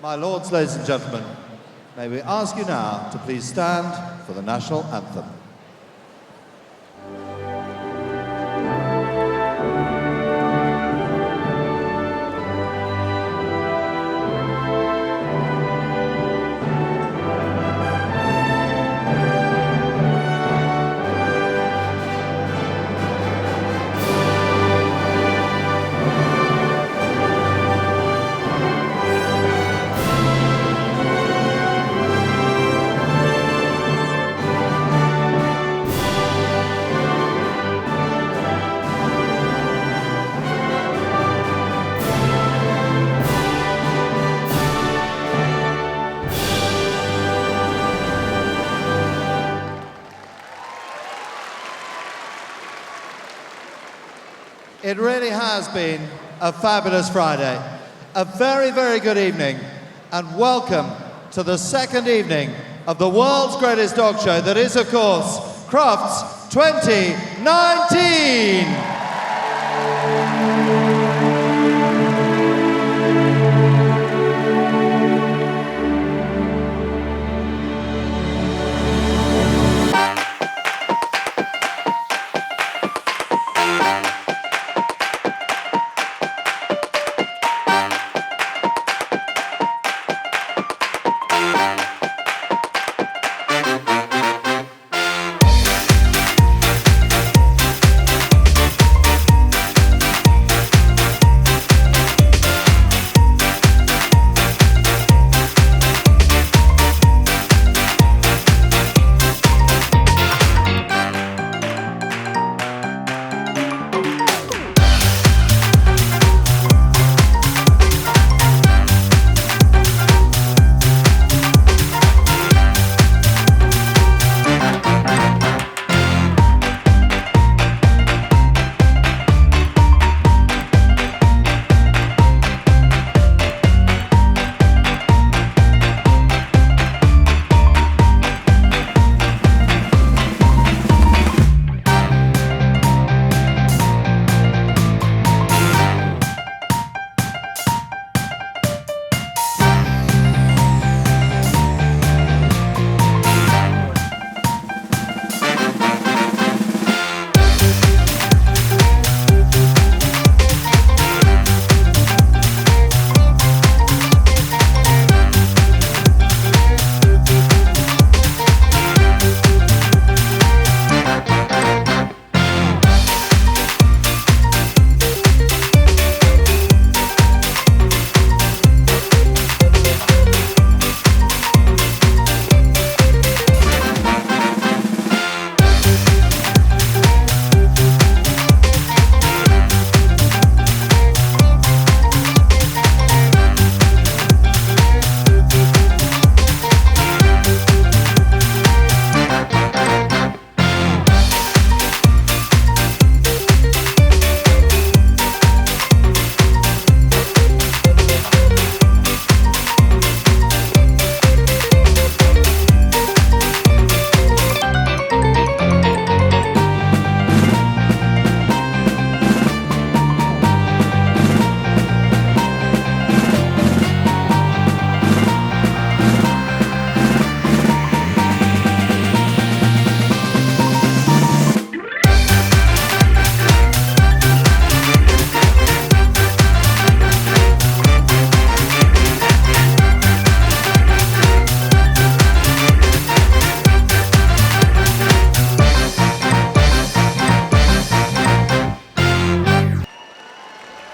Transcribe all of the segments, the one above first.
My lords, ladies and gentlemen, may we ask you now to please stand for the national anthem. It really has been a fabulous Friday. A very, very good evening, and welcome to the second evening of the world's greatest dog show that is, of course, Crufts 2019!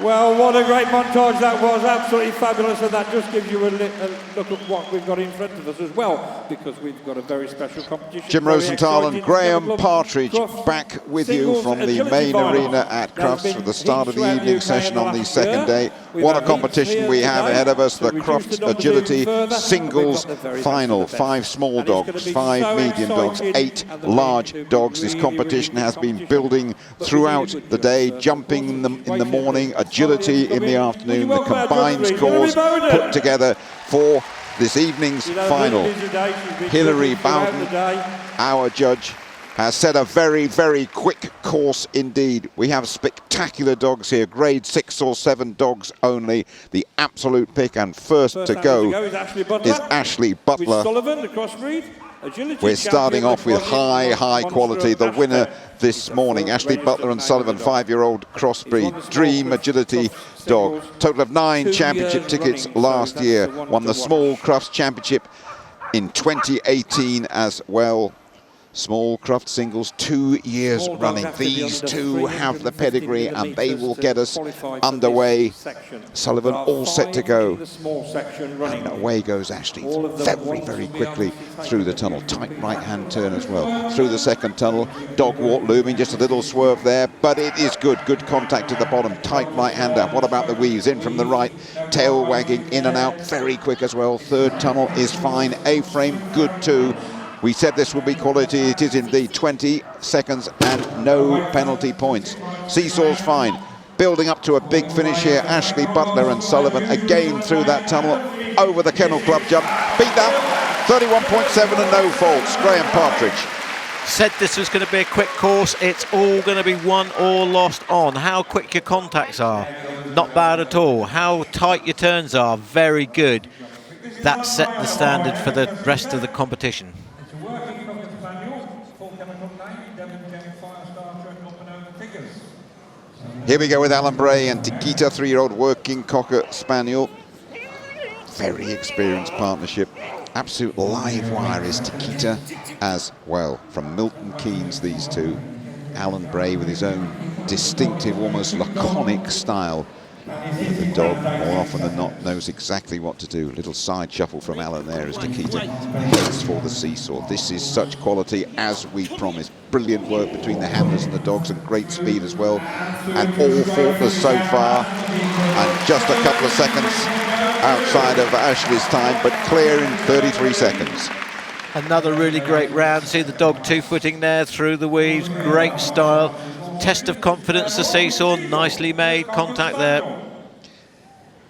Well, what a great montage that was, absolutely fabulous, and that just gives you a look at what we've got in front of us as well, because we've got a very special competition. Jim Rosenthal and Graham Partridge back with you from the main arena at Crufts for the start of the evening session on the second day. What a competition we have ahead of us, the Crufts Agility Singles Final. 5 small dogs, 5 medium dogs, 8 large dogs. This competition has been building throughout the day, jumping in the morning, agility in the afternoon, the combined scores put together for this evening's final. Hilary Bowden, our judge, has set a very, very quick course indeed. We have spectacular dogs here, grade 6 or 7 dogs only. The absolute pick, and first to go is Ashley Butler. Sullivan, the crossbreed. We're starting off with high quality. The winner this morning, Ashley Butler and Sullivan, 5-year-old crossbreed, dream agility dog. Total of 9 championship tickets last year. Won the Small Crufts Championship in 2018 as well. Small Crufts singles 2 years running. These two have the pedigree and they will get us underway. Sullivan all set to go. And away goes Ashley very, very quickly through the tunnel. Tight right-hand turn as well. Through the second tunnel, dog walk looming, just a little swerve there, but it is good. Good contact at the bottom. Tight right-hander. What about the weaves? In from the right, tail wagging in and out, very quick as well. Third tunnel is fine. A-frame, good too. We said this would be quality. It is indeed. 20 seconds and no penalty points. Seesaw's fine. Building up to a big finish here. Ashley Butler and Sullivan again through that tunnel. Over the Kennel Club jump. Beat that. 31.7 and no faults. Graham Partridge. Said this was going to be a quick course. It's all going to be won or lost on how quick your contacts are. Not bad at all. How tight your turns are. Very good. That set the standard for the rest of the competition. Here we go with Alan Bray and Tikita, 3-year-old working Cocker Spaniel. Very experienced partnership. Absolute live wire is Tikita as well. From Milton Keynes, these two. Alan Bray with his own distinctive, almost laconic style. The dog, more often than not, knows exactly what to do. Little side shuffle from Alan there as Tikita heads for the seesaw. This is such quality as we promised. Brilliant work between the handlers and the dogs, and great speed as well. And all faultless so far. And just a couple of seconds outside of Ashley's time, but clear in 33 seconds. Another really great round. See the dog two-footing there through the weaves. Great style. Test of confidence, the seesaw, nicely made contact there.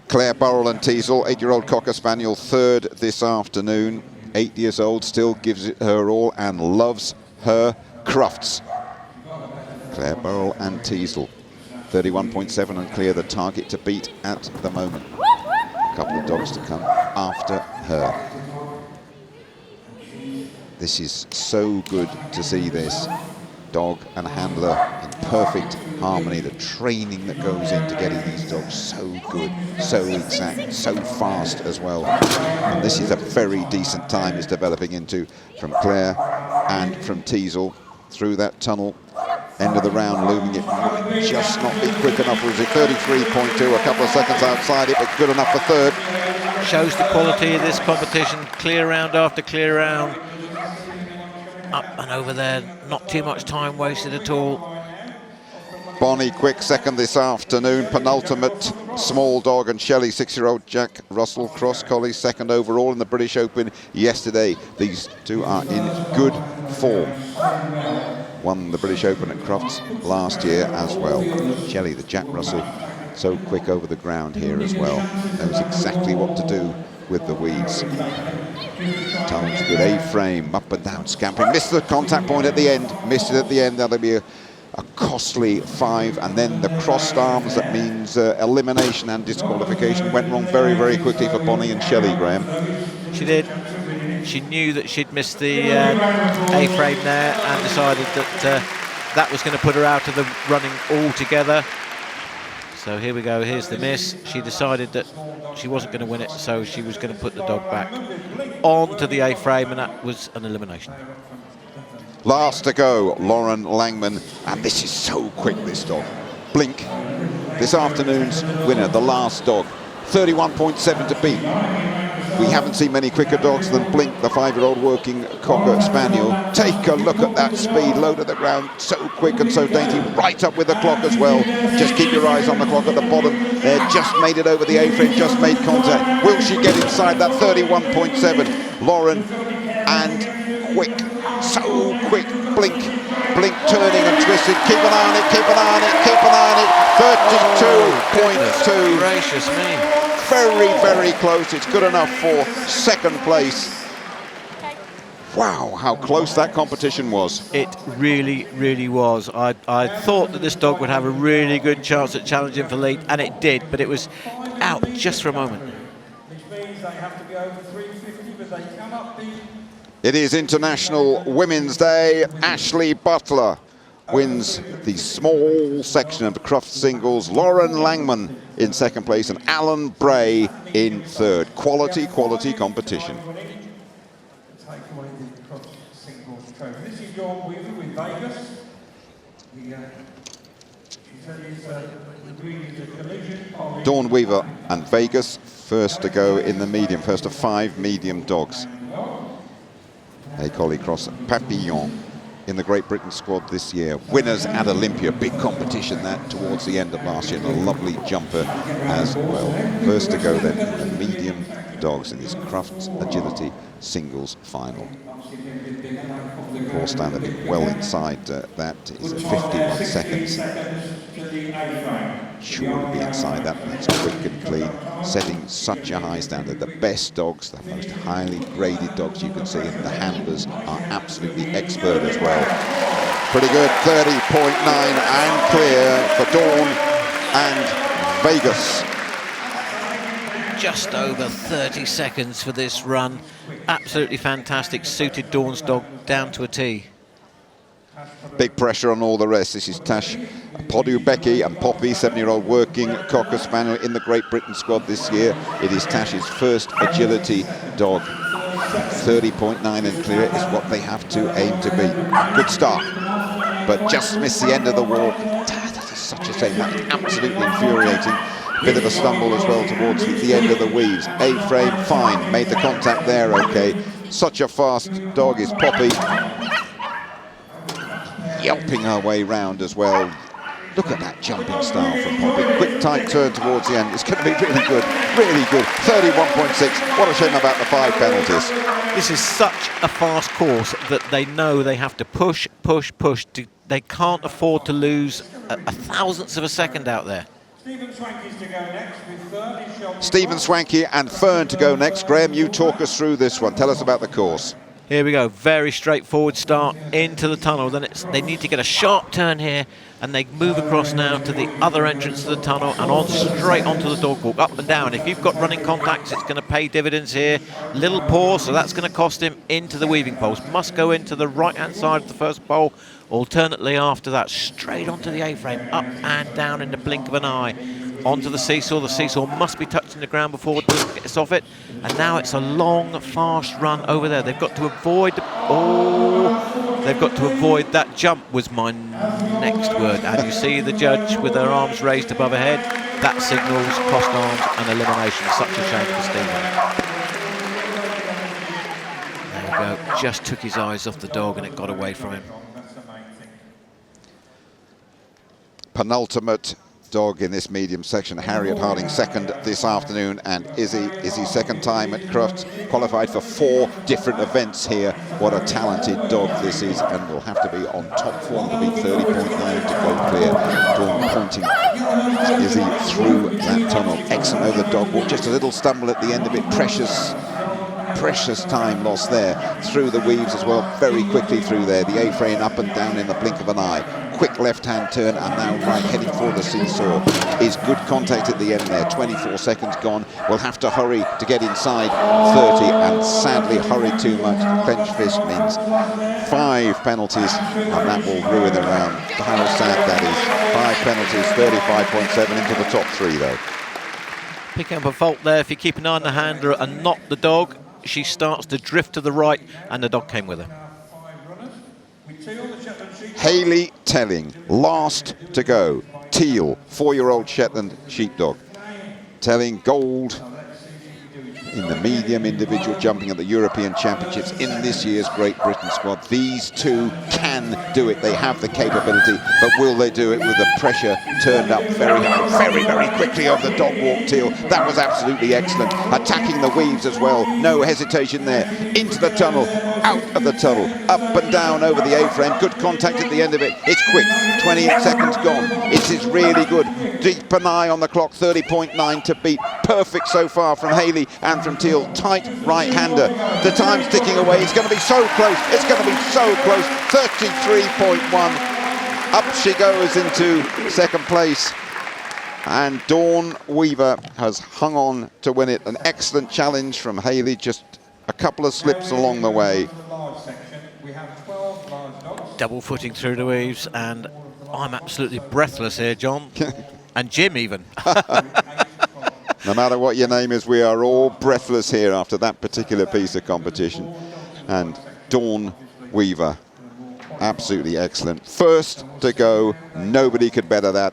Claire Burrell and Teasel, 8-year-old Cocker Spaniel, third this afternoon. 8 years old, still gives it her all and loves her Crufts. Claire Burrell and Teasel, 31.7 and clear, the target to beat at the moment. A couple of dogs to come after her. This is so good to see this. Dog and handler in perfect harmony. The training that goes into getting these dogs so good, so exact, so fast as well. And this is a very decent time is developing into from Claire and from Teasel through that tunnel. End of the round looming. It might just not be quick enough. Was it 33.2? A couple of seconds outside it, but good enough for third. Shows the quality of this competition. Clear round after clear round. Up and over there, not too much time wasted at all. Bonnie Quick second this afternoon, penultimate small dog, and Shelley, 6-year-old Jack Russell Cross Collie, second overall in the British Open yesterday. These two are in good form. Won the British Open at Crufts last year as well. Shelley, the Jack Russell, so quick over the ground here as well. Knows exactly what to do with the weeds. Tunnel's good, A-frame, up and down, scampering. Missed the contact point at the end, missed it at the end. That'll be a costly 5. And then the crossed arms, that means elimination and disqualification. Went wrong very, very quickly for Bonnie and Shelley, Graham. She did. She knew that she'd missed the A-frame there and decided that that was going to put her out of the running altogether. So here we go, here's the miss. She decided that she wasn't going to win it, so she was going to put the dog back onto the A-frame, and that was an elimination. Last to go, Lauren Langman, and this is so quick, this dog. Blink, this afternoon's winner, the last dog, 31.7 to beat. We haven't seen many quicker dogs than Blink, the 5-year-old working Cocker Spaniel. Take a look at that speed, low to the ground, so quick and so dainty, right up with the clock as well. Just keep your eyes on the clock at the bottom. Just made it over the A-frame, just made contact. Will she get inside that 31.7? Lauren and Quick, so quick, Blink turning and twisting. Keep an eye on it, keep an eye on it, keep an eye on it. 32.2. Gracious me. Very, very close. It's good enough for second place. Wow, how close that competition was. It really, really was. I thought that this dog would have a really good chance at challenging for lead, and it did, but it was out just for a moment. Which means they have to go for 350, but they cannot be. It is International Women's Day. Ashley Butler wins the small section of the Crufts singles. Lauren Langman in second place and Alan Bray in third. Quality competition. This is Dawn Weaver with Vegas. Dawn Weaver and Vegas first to go in the medium, first of 5 medium dogs. A Collie Cross Papillon in the Great Britain squad this year. Winners at Olympia, big competition that towards the end of last year, and a lovely jumper as well. First to go then in the medium dogs in his Crufts Agility singles final. Core standard well inside that is 51 seconds. Sure to be inside that, that's quick and clean, setting such a high standard. The best dogs, the most highly graded dogs you can see, and the handlers are absolutely expert as well. Pretty good, 30.9 and clear for Dawn and Vegas. Just over 30 seconds for this run. Absolutely fantastic, suited Dawn's dog down to a T. Big pressure on all the rest. This is Tash Podu-Becky and Poppy, 7-year-old working Cocker Spaniel in the Great Britain squad this year. It is Tash's first agility dog. 30.9 and clear is what they have to aim to be. Good start, but just missed the end of the walk. That is such a shame. That is absolutely infuriating. Bit of a stumble as well towards the end of the weaves. A-frame, fine. Made the contact there, okay. Such a fast dog is Poppy. Yelping her way round as well. Look at that jumping style from Poppy. Quick, tight turn towards the end. It's going to be really good, really good. 31.6. What a shame about the 5 penalties. This is such a fast course that they know they have to push. They can't afford to lose a thousandth of a second out there. Stephen Swanky and Fern to go next. Graham, you talk us through this one. Tell us about the course. Here we go, very straightforward start into the tunnel. Then they need to get a sharp turn here, and they move across now to the other entrance to the tunnel and on straight onto the dog walk, up and down. If you've got running contacts, it's going to pay dividends here. Little pause, so that's going to cost him into the weaving poles. Must go into the right-hand side of the first pole. Alternately after that, straight onto the A-frame, up and down in the blink of an eye. Onto the seesaw. The seesaw must be touching the ground before it gets off it. And now it's a long, fast run over there. They've got to avoid... they've got to avoid that jump was my next word. And you see the judge with her arms raised above her head. That signals crossed arms and elimination. Such a shame for Stephen. There we go. Just took his eyes off the dog and it got away from him. Penultimate dog in this medium section. Harriet Harding second this afternoon, and Izzy second time at Crufts. Qualified for 4 different events here. What a talented dog this is, and will have to be on top form to beat 30.9 to go clear. Dawn pointing Izzy through that tunnel. Excellent over the dog walk. Just a little stumble at the end of it. Precious time lost there. Through the weaves as well, very quickly through there. The A-frame up and down in the blink of an eye. Quick left-hand turn and now right, heading for the seesaw. Is good contact at the end there. 24 seconds gone. We'll have to hurry to get inside 30, and sadly hurry too much. Clench fist means 5 penalties, and that will ruin the round. How sad that is. 5 penalties, 35.7 into the top 3 though. Picking up a fault there. If you keep an eye on the handler and not the dog, she starts to drift to the right, and the dog came with her. Hayley Telling, last to go. Teal, 4-year-old Shetland sheepdog. Telling gold in the medium individual jumping at the European Championships in this year's Great Britain squad. These two can do it. They have the capability, but will they do it with the pressure turned up very quickly over the dog walk? Teal, that was absolutely excellent. Attacking the weaves as well. No hesitation there. Into the tunnel, out of the tunnel, up and down over the A-frame. Good contact at the end of it. It's quick. 28 seconds gone. It is really good. Deep an eye on the clock. 30.9 to beat perfect so far from Haley and from Teal. Tight right-hander. The time's ticking away. It's going to be so close. It's going to be so close. 33.1. Up she goes into second place. And Dawn Weaver has hung on to win it. An excellent challenge from Haley, just a couple of slips along the way. Double footing through the weaves, and I'm absolutely breathless here, John. And Jim even. No matter what your name is, we are all breathless here after that particular piece of competition. And Dawn Weaver, absolutely excellent. First to go, nobody could better that.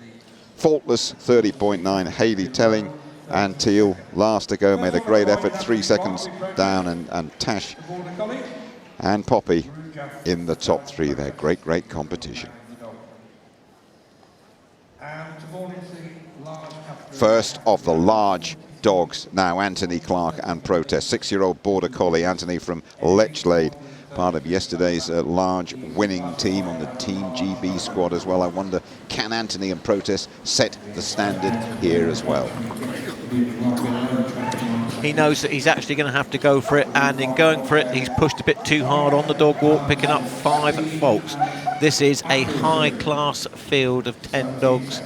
Faultless 30.9, Haley Telling, and Teal last to go, made a great effort, 3 seconds down, and Tash and Poppy in the top 3 there. Great, great competition. First of the large dogs now, Anthony Clark and Protest. 6-year-old Border Collie, Anthony from Lechlade, part of yesterday's large winning team on the Team GB squad as well. I wonder, can Anthony and Protest set the standard here as well? He knows that he's actually going to have to go for it, and in going for it, he's pushed a bit too hard on the dog walk, picking up 5 faults. This is a high-class field of 10 dogs,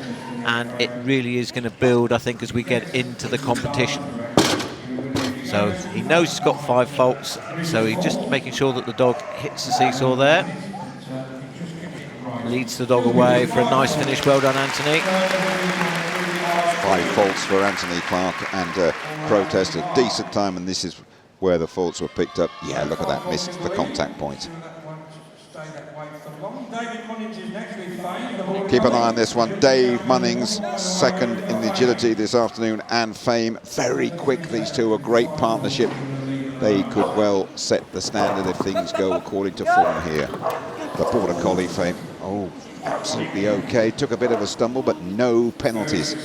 and it really is going to build, I think, as we get into the competition. So he knows he's got 5 faults, so he's just making sure that the dog hits the seesaw there. Leads the dog away for a nice finish. Well done, Anthony. 5 faults for Anthony Clark, and Protest a decent time, and this is where the faults were picked up. Yeah, look at that, missed the contact point. Keep an eye on this one. Dave Munnings, second in the agility this afternoon, and Fame. Very quick, these two, a great partnership. They could well set the standard if things go according to form here. The Border Collie, Fame, oh, absolutely okay. Took a bit of a stumble, but no penalties.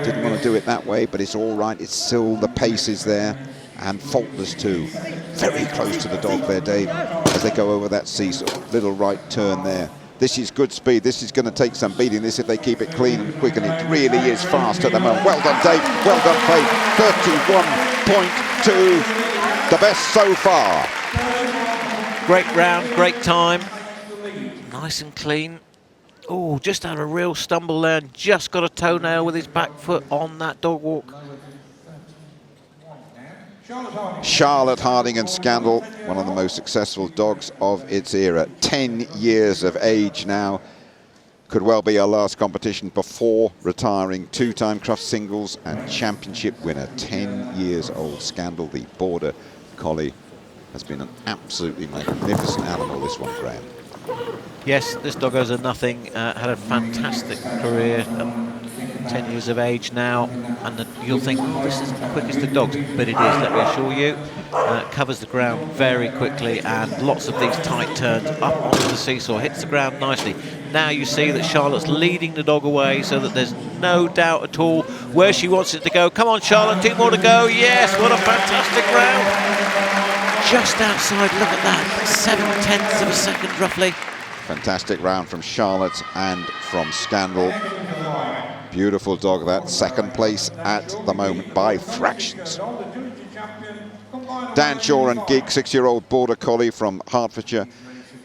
Didn't want to do it that way, but it's all right. It's still, the pace is there, and faultless too. Very close to the dog there, Dave, as they go over that seesaw. Little right turn there. This is good speed. This is going to take some beating, this, if they keep it clean and quick, and it really is fast at the moment. Well done, Dave. Well done, Faye. 31.2, the best so far. Great round, great time. Nice and clean. Oh, just had a real stumble there, and just got a toenail with his back foot on that dog walk. Charlotte Harding and Scandal, one of the most successful dogs of its era. 10 years of age now. Could well be our last competition before retiring. 2-time Crufts singles and championship winner. 10 years old. Scandal, the Border Collie, has been an absolutely magnificent animal, this one, Graham. Yes, this dog has a nothing. Had a fantastic career. 10 years of age now, and you'll think, oh, this isn't the quickest of dogs, but it is, let me assure you. Covers the ground very quickly, and lots of these tight turns up onto the seesaw, hits the ground nicely. Now you see that Charlotte's leading the dog away, so that there's no doubt at all where she wants it to go. Come on, Charlotte, 2 more to go. Yes, what a fantastic round. Just outside, look at that, 7/10 of a second roughly. Fantastic round from Charlotte and from Scandal. Beautiful dog, that. Second place at the moment by fractions. Dan Shaw and Gig, 6-year-old Border Collie from Hertfordshire,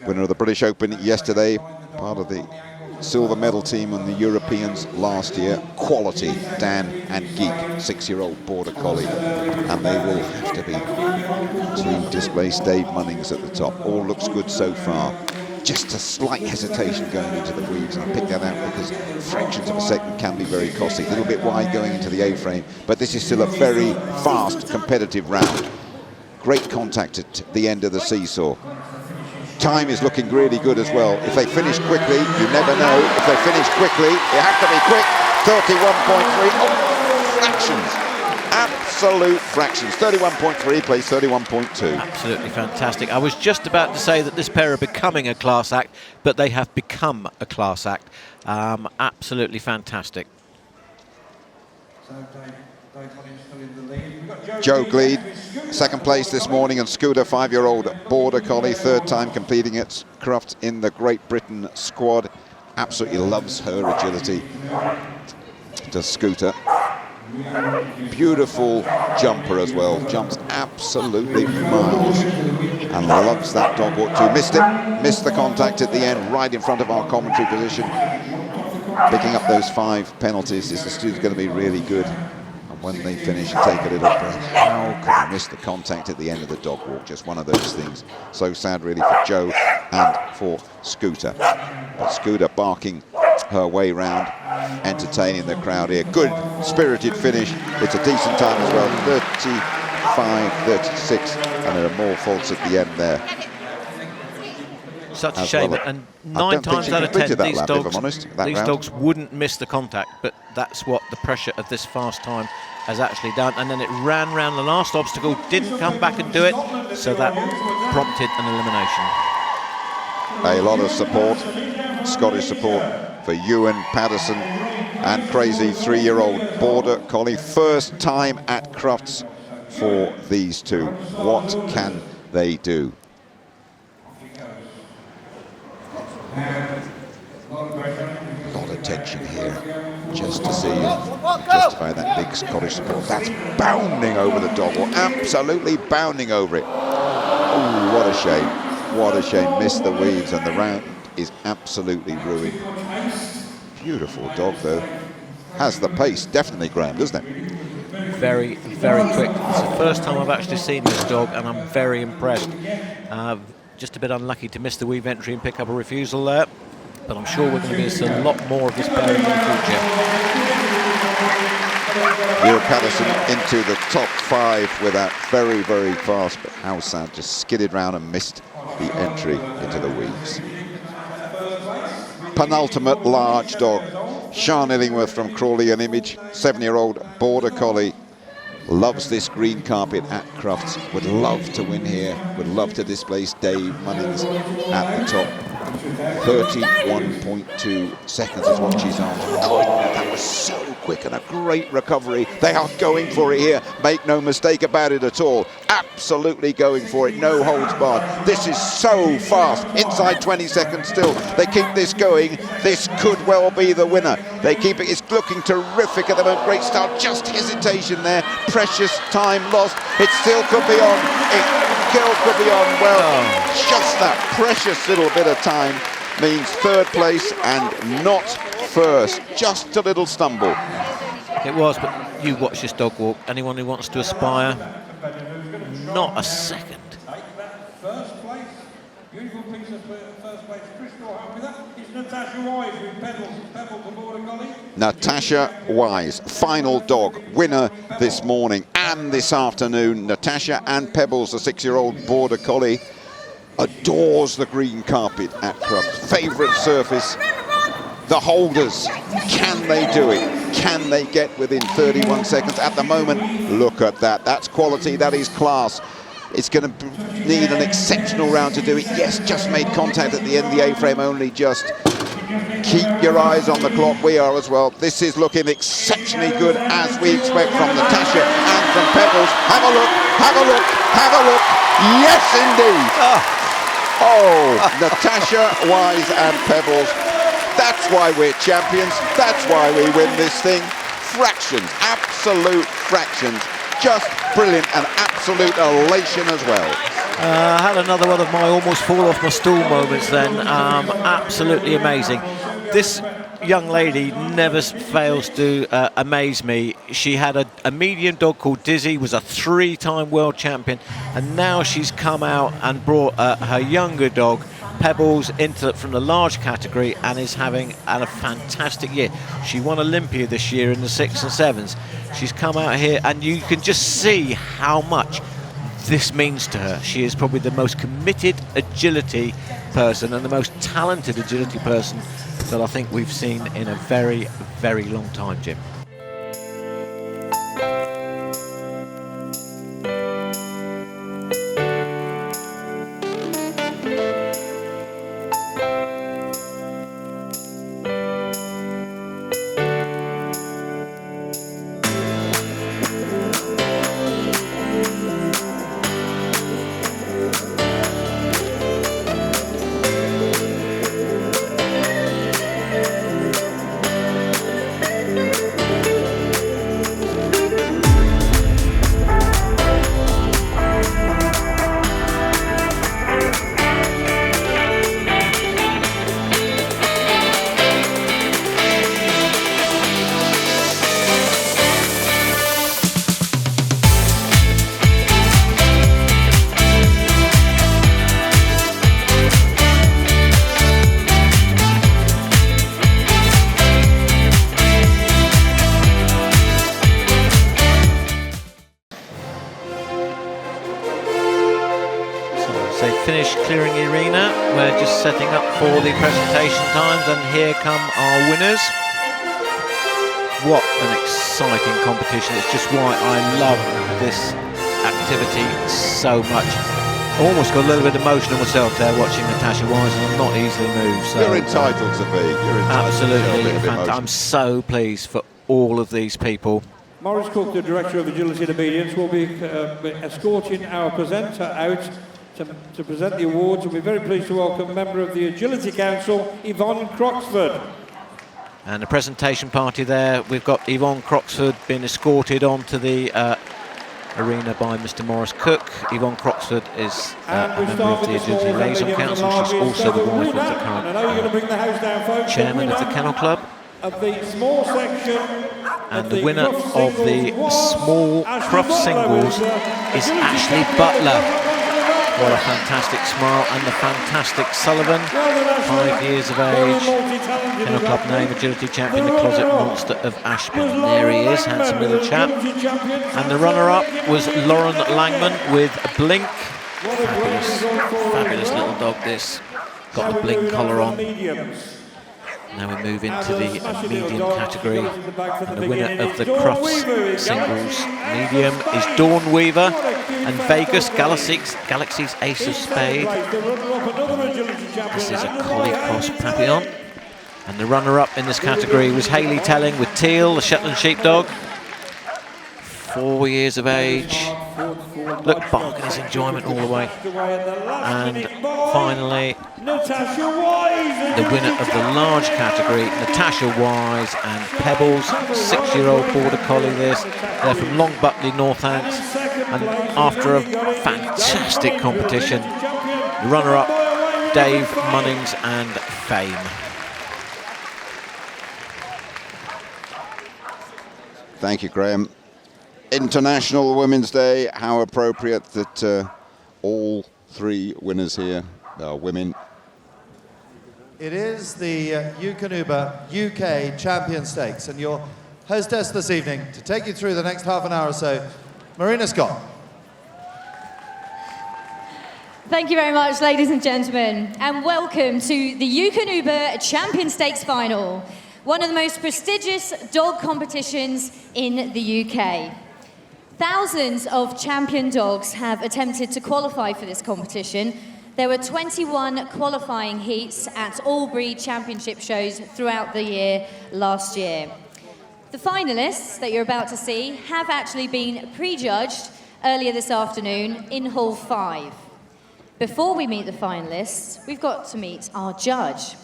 winner of the British Open yesterday, part of the silver medal team on the Europeans last year. Quality, Dan and Gig, 6-year-old Border Collie, and they will have to be to displace Dave Munnings at the top. All looks good so far. Just a slight hesitation going into the weaves, and I pick that out because fractions of a second can be very costly. A little bit wide going into the A-frame, but this is still a very fast, competitive round. Great contact at the end of the seesaw. Time is looking really good as well. If they finish quickly, you never know. If they finish quickly, you have to be quick. 31.3, oh, fractions. Absolute fractions. 31.3 plays 31.2. Absolutely fantastic. I was just about to say that this pair are becoming a class act, but they have become a class act. Absolutely fantastic. Joe Gleed, second place this morning, and Scooter, 5-year-old Border Collie, 3rd time competing at Crufts in the Great Britain squad. Absolutely loves her agility. Does Scooter. Beautiful jumper as well, jumps absolutely miles and loves that dog walk too. Missed the contact at the end, right in front of our commentary position. Picking up those 5 penalties, this is going to be really good. And when they finish, you take a little breath. How could he miss the contact at the end of the dog walk? Just one of those things. So sad really for Joe and for Scooter. But Scooter barking her way round, entertaining the crowd here. Good spirited finish. It's a decent time as well. 35-36, and there are more faults at the end there. Such a shame, well. and 9 times out of 10 these dogs wouldn't miss the contact, but that's what the pressure of this fast time has actually done. And then it ran round the last obstacle, didn't come back and do it, so that prompted an elimination. A lot of support, Scottish support for Ewan, Patterson and crazy 3-year-old Border Collie. First time at Crufts for these two. What can they do? A lot of tension here, just to see justify that big Scottish support. That's bounding over the dog, or absolutely bounding over it. Oh, what a shame, what a shame. Missed the weaves, and the round is absolutely ruined. Beautiful dog though. Has the pace, definitely, Graham, doesn't it? Very, very quick. It's the first time I've actually seen this dog, and I'm very impressed. Just a bit unlucky to miss the weave entry and pick up a refusal there, but I'm sure we're going to see a lot more of this pair in the future. Ewan Patterson into the top 5 with that very, very fast, but how sad, just skidded round and missed the entry into the weaves. Penultimate large dog, Sean Illingworth from Crawley, an Image, 7-year-old Border Collie. Loves this green carpet at Crufts, would love to win here, would love to displace Dave Munnings at the top. 31.2 seconds is what she's on. Oh, that was so quick and a great recovery. They are going for it here, make no mistake about it at all. Absolutely going for it, no holds barred. This is so fast, inside 20 seconds still. They keep this going, this could well be the winner. They keep it, it's looking terrific at the moment. Great start, just hesitation there. Precious time lost, it still could be on. It still could be on, well, just that precious little bit of time means 3rd place and not first. Just a little stumble. It was, but you watch this dog walk. Anyone who wants to aspire, not a second. First place, beautiful piece of first place. Crystal, happy with that? It's Natasha Wise with Pebbles and Border Collie. Natasha Wise, final dog, winner this morning and this afternoon. Natasha and Pebbles, the 6-year-old Border Collie, adores the green carpet at Crufts. Favourite surface. The holders, can they do it? Can they get within 31 seconds? At the moment, look at that. That's quality, that is class. It's going to need an exceptional round to do it. Yes, just made contact at the end. The A-frame only just. Keep your eyes on the clock. We are as well. This is looking exceptionally good, as we expect from Natasha and from Pebbles. Have a look, have a look, have a look. Yes, indeed. Oh, Natasha, Wise and Pebbles. That's why we're champions. That's why we win this thing. Fractions, absolute fractions. Just brilliant and absolute elation as well. I had another one of my almost fall off my stool moments then. Absolutely amazing. This young lady never fails to amaze me. She had a medium dog called Dizzy, was a 3-time world champion, and now she's come out and brought her younger dog Pebbles into from the large category and is having a fantastic year. She won Olympia this year in the 6s and 7s. She's come out here and you can just see how much this means to her. She is probably the most committed agility person and the most talented agility person that I think we've seen in a very, very long time, Jim. finished clearing the arena. We're just setting up for the presentation times, and here come our winners. What an exciting competition. It's just why I love this activity so much. Almost got a little bit emotional myself there watching Natasha Wise, and I'm not easily moved. So, you're entitled to be. You're entitled absolutely. to I'm so pleased for all of these people. Maurice Cook, the Director of Agility and Obedience, will be escorting our presenter out to present the awards, and we're very pleased to welcome member of the Agility Council, Yvonne Croxford. And the presentation party there, we've got Yvonne Croxford being escorted onto the arena by Mr. Maurice Cook. Yvonne Croxford is a member of the Agility Liaison Council. She's also the wife of the current chairman of the Kennel Club. Of the small section, and the winner of the small Crufts singles is Ashley Butler. What a fantastic smile, and the fantastic Sullivan, 5 years of age, Kennel Club name, agility champion, the closet monster of Ashburn. There he is, handsome little chap. And the runner-up was Lauren Langman with Blink. Fabulous little dog this. Got the Blink collar on. Now we move into the medium category, and the winner of the Crufts singles medium is Dawn Weaver, and Vegas Galaxy's Ace of Spade. This is a Collie Cross Papillon, and the runner-up in this category was Hayley Telling with Teal, the Shetland Sheepdog, 4 years of age. Look, barking his enjoyment all the way. And finally, the winner of the large category, Natasha Wise and Pebbles, 6-year-old border collie this. They're from Long Buckley, Northants. And after a fantastic competition, the runner-up, Dave Munnings and Fame. Thank you, Graham. International Women's Day, how appropriate that all three winners here are women. It is the Eukanuba UK Champion Stakes, and your hostess this evening to take you through the next half an hour or so, Marina Scott. Thank you very much, ladies and gentlemen, and welcome to the Eukanuba Champion Stakes Final, one of the most prestigious dog competitions in the UK. Thousands of champion dogs have attempted to qualify for this competition. There were 21 qualifying heats at all breed championship shows throughout the year last year. The finalists that you're about to see have actually been prejudged earlier this afternoon in Hall 5. Before we meet the finalists, we've got to meet our judge.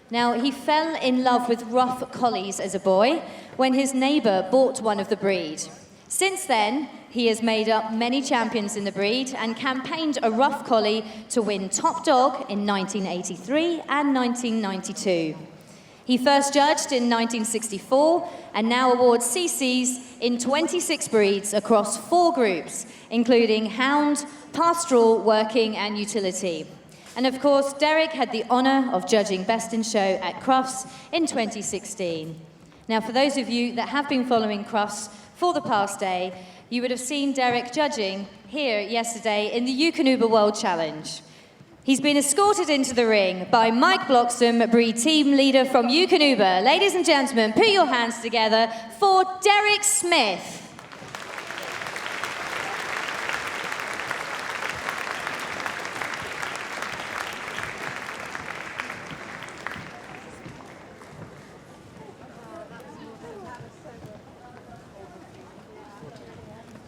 Now, he fell in love with rough collies as a boy when his neighbour bought one of the breed. Since then, he has made up many champions in the breed and campaigned a rough collie to win top dog in 1983 and 1992. He first judged in 1964 and now awards CCs in 26 breeds across 4 groups, including Hound, Pastoral, Working and Utility. And of course, Derek had the honour of judging Best in Show at Crufts in 2016. Now, for those of you that have been following Crufts for the past day, you would have seen Derek judging here yesterday in the Eukanuba World Challenge. He's been escorted into the ring by Mike Bloxham, breed team leader from Eukanuba. Ladies and gentlemen, put your hands together for Derek Smith.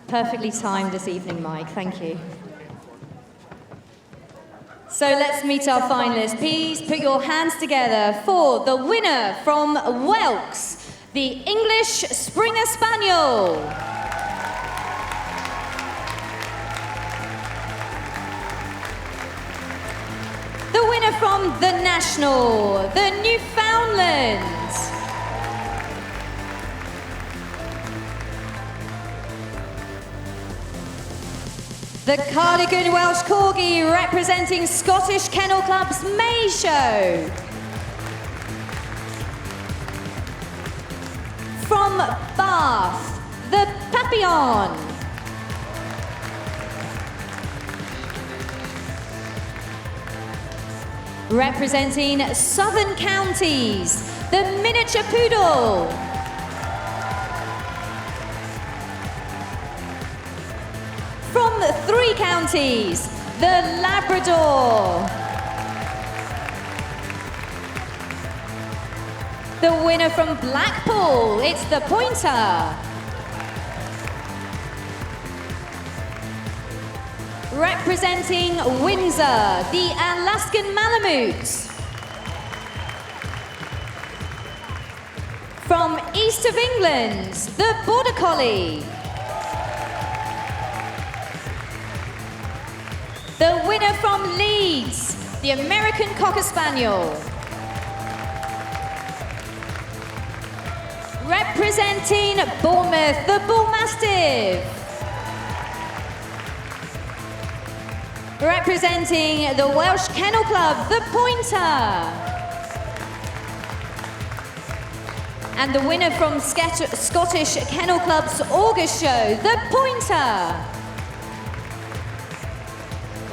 Perfectly timed this evening, Mike. Thank you. So let's meet our finalists. Please put your hands together for the winner from Whelks, the English Springer Spaniel. The winner from the National, the Newfoundland. The Cardigan Welsh Corgi representing Scottish Kennel Club's May Show. From Bath, the Papillon. Representing Southern Counties, the Miniature Poodle. From 3 counties, the Labrador. The winner from Blackpool, it's the Pointer. Representing Windsor, the Alaskan Malamute. From East of England, the Border Collie. The winner from Leeds, the American Cocker Spaniel. Representing Bournemouth, the Bull Mastiff. Representing the Welsh Kennel Club, the Pointer. And the winner from Scottish Kennel Club's August show, the Pointer.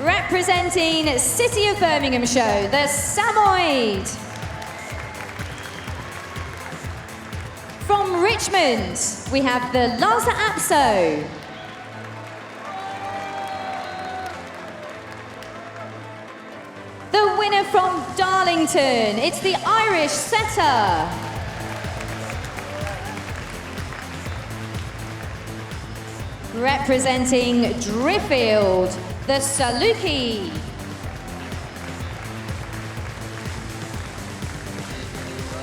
Representing City of Birmingham show, the Samoyed. From Richmond, we have the Lhasa Apso. The winner from Darlington, it's the Irish Setter. Representing Driffield, the Saluki.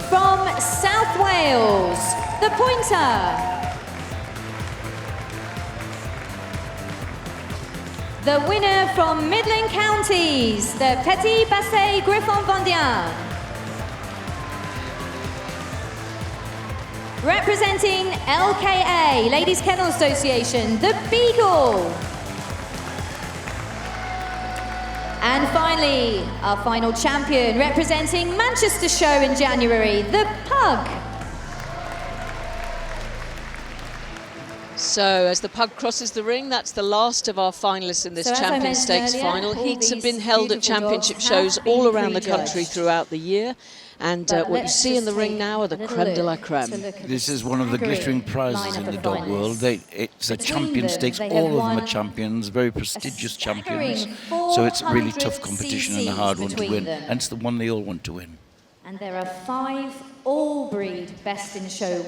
From South Wales, the Pointer. The winner from Midland Counties, the Petit Basset Griffon Vendien. Representing LKA, Ladies Kennel Association, the Beagle. And finally, our final champion, representing Manchester Show in January, the Pug. So as the Pug crosses the ring, that's the last of our finalists in this Champion Stakes final. Heats have been held at championship shows all around the country throughout the year. And what you see in the ring now are the creme de la creme. This is one of the glittering prizes in the dog world. It's a champion stakes. All of them are champions, very prestigious champions. So it's a really tough competition and a hard one to win. And it's the one they all want to win. And there are 5 all-breed Best in Show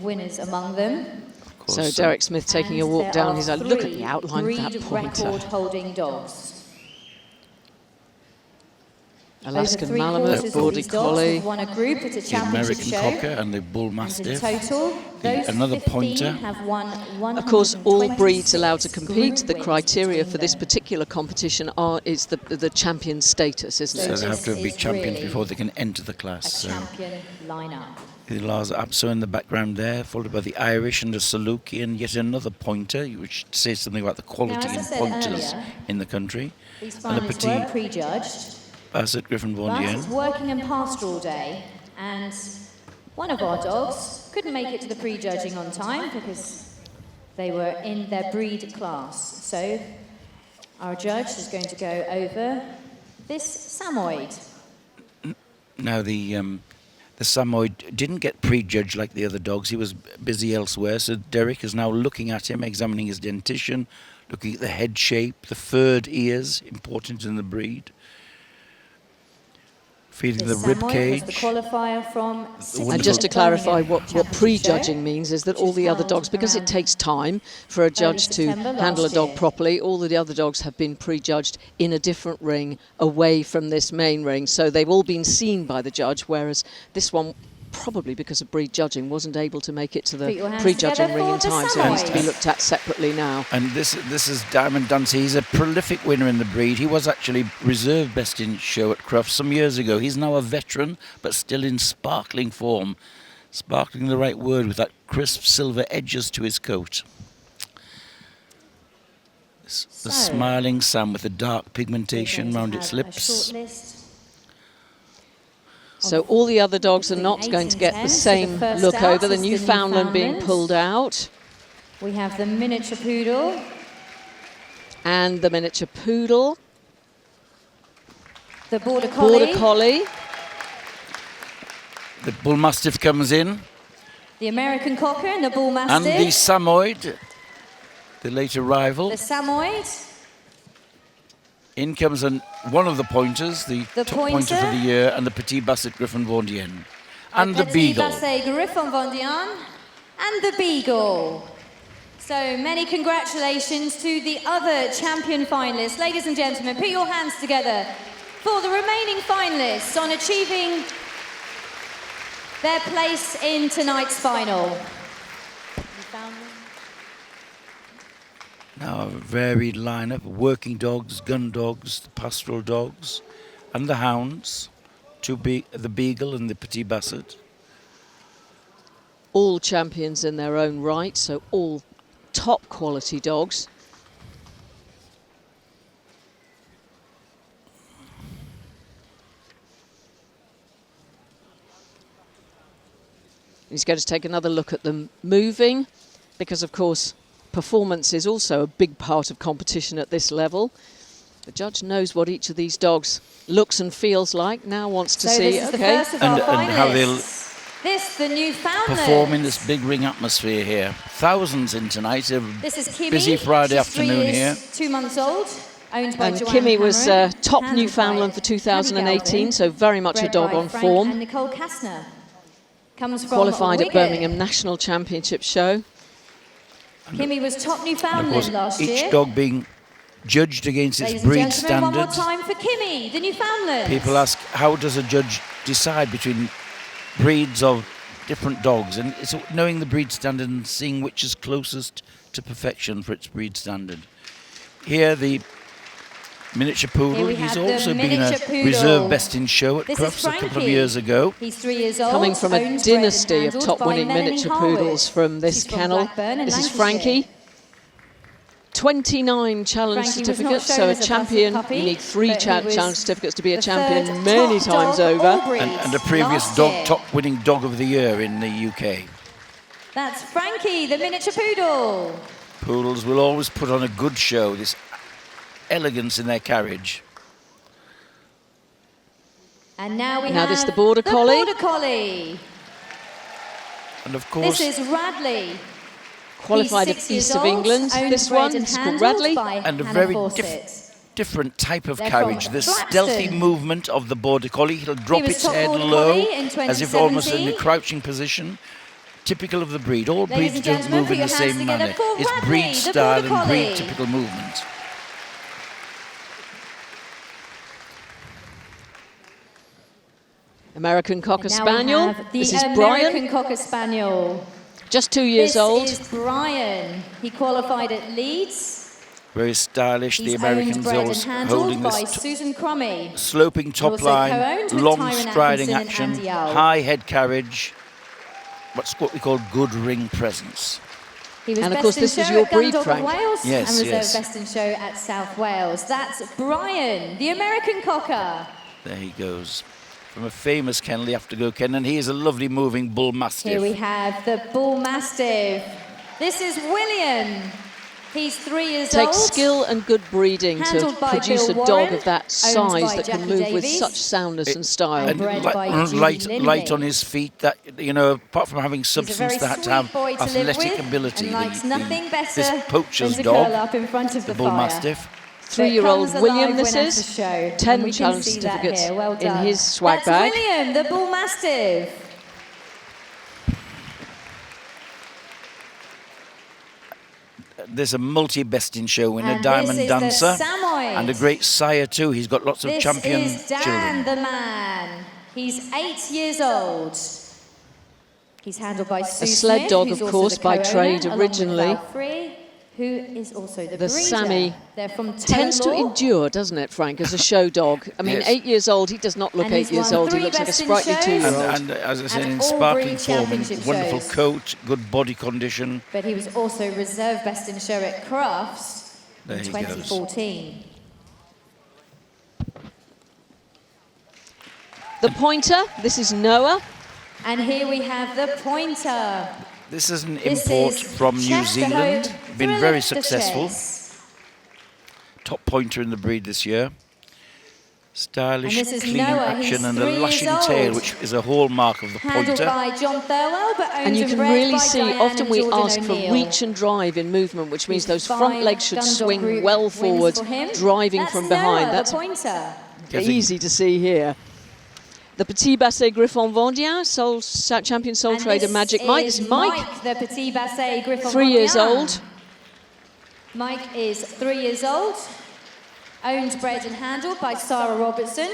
winners among them. So Derek Smith taking a walk down his eye. Look at the outline of that Pointer. Record-holding dogs. Alaskan Malamute, Border Collie, won a group at a the American Cocker and the Bull Mastiff. Total, Another Pointer. Have won of course, all breeds allowed to compete. The criteria for this particular competition is the champion status, isn't it? So they have to be champions before they can enter the class. A champion lineup. The Lhasa Apso in the background there, followed by the Irish and the Saluki, and yet another Pointer, which says something about the quality in pointers in the country. These And the finalists Petit were prejudged. Basset Griffon But Vendien. it's working in Pastoral day, and one of our dogs couldn't make it to the prejudging on time because they were in their breed class. So our judge is going to go over this Samoyed. Now the Samoyed didn't get prejudged like the other dogs. He was busy elsewhere. So Derek is now looking at him, examining his dentition, looking at the head shape, the furred ears, important in the breed. Feeling the rib cage. The qualifier from and just to clarify what prejudging means is that all the other dogs, because it takes time for a judge to handle a dog properly, all of the other dogs have been prejudged in a different ring away from this main ring. So they've all been seen by the judge, whereas this one, probably because of breed judging, wasn't able to make it to the prejudging ring in time, so it needs to be looked at separately now. And this is Diamond Dancy. He's a prolific winner in the breed. He was actually reserve Best in Show at Crufts some years ago. He's now a veteran, but still in sparkling form. Sparkling, the right word, with that crisp silver edges to his coat. The smiling Sam with the dark pigmentation around its lips. So all the other dogs are not going to get the same look over. The Newfoundland being pulled out. We have the Miniature Poodle. And the Miniature Poodle. The Border Collie. Border Collie. The Bull Mastiff comes in. The American Cocker and the Bull Mastiff. And the Samoyed, the late arrival. The Samoyed. In comes one of the pointers, the top pointer for the year, and the Petit Basset Griffon Vendéen. And the Beagle. Petit Basset Griffon Vendéen and the Beagle. So many congratulations to the other champion finalists. Ladies and gentlemen, put your hands together for the remaining finalists on achieving their place in tonight's final. Now a varied lineup, working dogs, gun dogs, the pastoral dogs, and the hounds, the Beagle and the Petit Basset. All champions in their own right, so all top quality dogs. He's going to take another look at them moving, because of course performance is also a big part of competition at this level. The judge knows what each of these dogs looks and feels like, now wants to see, this is the first of our and how they'll the Newfoundland. perform in this big ring atmosphere here. Thousands in tonight, This is Kimmy. busy Friday She's afternoon 3 here. 2 months old. Owned by And Joanne Kimmy was Cameron, top handled Newfoundland by for 2018, Hannah so very much a bred dog by on Frank form. And Nicole Kastner. Comes from Qualified at Wigan. Birmingham National Championship show. Kimmy was top And of Newfoundland course, last each year. dog being judged against its Ladies and breed gentlemen, one more standards. time for Kimmy, the Newfoundland. People ask, how does a judge decide between breeds of different dogs? And it's knowing the breed standard and seeing which is closest to perfection for its breed standard. Here, the miniature poodle. Here we He's have the also been a miniature poodle. reserve best in show at This is Crufts a couple of Frankie. years ago. He's 3 years old. Coming from a owned, bred and dynasty of handled top-winning by Melanie miniature Harwood. poodles from this She's from kennel. Blackburn in This is Lancashire. Frankie. 29 challenge Frankie was not certificates, shown so a as a champion, puppy, you need 3 but he was challenge certificates to be a the champion third many top times dog of over. all breeds And a previous last year. top-winning dog of the year in the UK. That's Frankie, the miniature poodle. Poodles will always put on a good show, this elegance in their carriage. And now we Now have this is the Border Collie. Border Collie. And of course, This is Radley. Qualified He's at 6 years East of old, England. owned, This bred one and is called handled Radley. by and a Hannah very Fawcett. different type of They're carriage. from The stealthy Claxton. movement of the Border Collie. He'll drop was its top head Border low, Collie in as if almost in a 2017. crouching position. Typical of the breed. All Ladies breeds and don't gentlemen, move put in the your hands same together manner. for It's Radley, breed the style Border and breed Collie. typical movement. American Cocker And now we Spaniel. have the This is American Brian, Cocker Spaniel. just 2 years old. This is Brian. He qualified at Leeds. Very stylish. He's The Americans owned, bred and always handled holding by this Susan Cromie. sloping top also line, co-owned with long Tyrone striding Atkinson and action, Andy Owl. high head carriage. What's what we call good ring presence. He was And of best course, in this was show your at breed, Gundog of Frank. Wales Yes, and reserve yes. best in show at South Wales. That's Brian, the American Cocker. There he goes. From a famous kennel, the Aftergo Kennel, and he is a lovely moving bull mastiff. Here we have the Bull Mastiff. This is William. He's 3 years Takes old. skill and good breeding to Handled by produce Bill a dog Warren, of that owned by size that can Jackie move with Davies. such soundness and style. and bred light, by Judy light Linley. on his feet. That, you know, apart from having He's a substance, very they had to sweet have boy to live athletic with ability. and likes nothing better this poacher's than to curl dog, up in front of the the bull fire. mastiff. 3-year-old It comes William, alive this when is. at the show, and 10 we can challenge see that certificates here. Well in done. his swag That's bag. William, the Bull Mastiff. There's a multi-best in show winner, And Diamond this is Dancer, the Samoyed. and a great sire too. He's got lots of This champion is Dan, children. the man. He's 8 years old. He's handled by Sue sled Smith, dog, who's of also course, the by co-owner, trade along with originally. Val Free, who is also the breeder. Sammy They're from Tends to Tullamore. endure, doesn't it, Frank, as a show dog? I mean, Yes. 8 years old, he does not look And 8 he's years won old. He 3 looks like a best in sprightly shows. 2-year-old. And as I said, And in all sparkling breed form, and championship wonderful shows. coat, good body condition. But he was also reserve best in show at Crufts There in he goes. 2014. The pointer, this is Noah. And here we have the pointer. This is an This import is from New Chester Zealand. Hope, Been Thriller very the successful. Chess. Top pointer in the breed this year. Stylish, And this is clean Noah. He's action and a 3 years lashing old. tail, which is a hallmark of the Handled pointer. by John Thirlwell, but owned And you and can bred really by see, Diane often and we Jordan ask for O'Neill. reach and drive in movement, which means those 5 front legs should Dundalk swing Group well wins forward, for him. driving That's from behind. Noah, That's the pointer. easy to see here. The Petit Basset Griffon Vendien, champion sole And trader this Magic Mike. This is is Mike, the Petit Basset Griffon 3 years Vendien. old. Mike is 3 years old, owned, bred and handled by Sarah Robertson,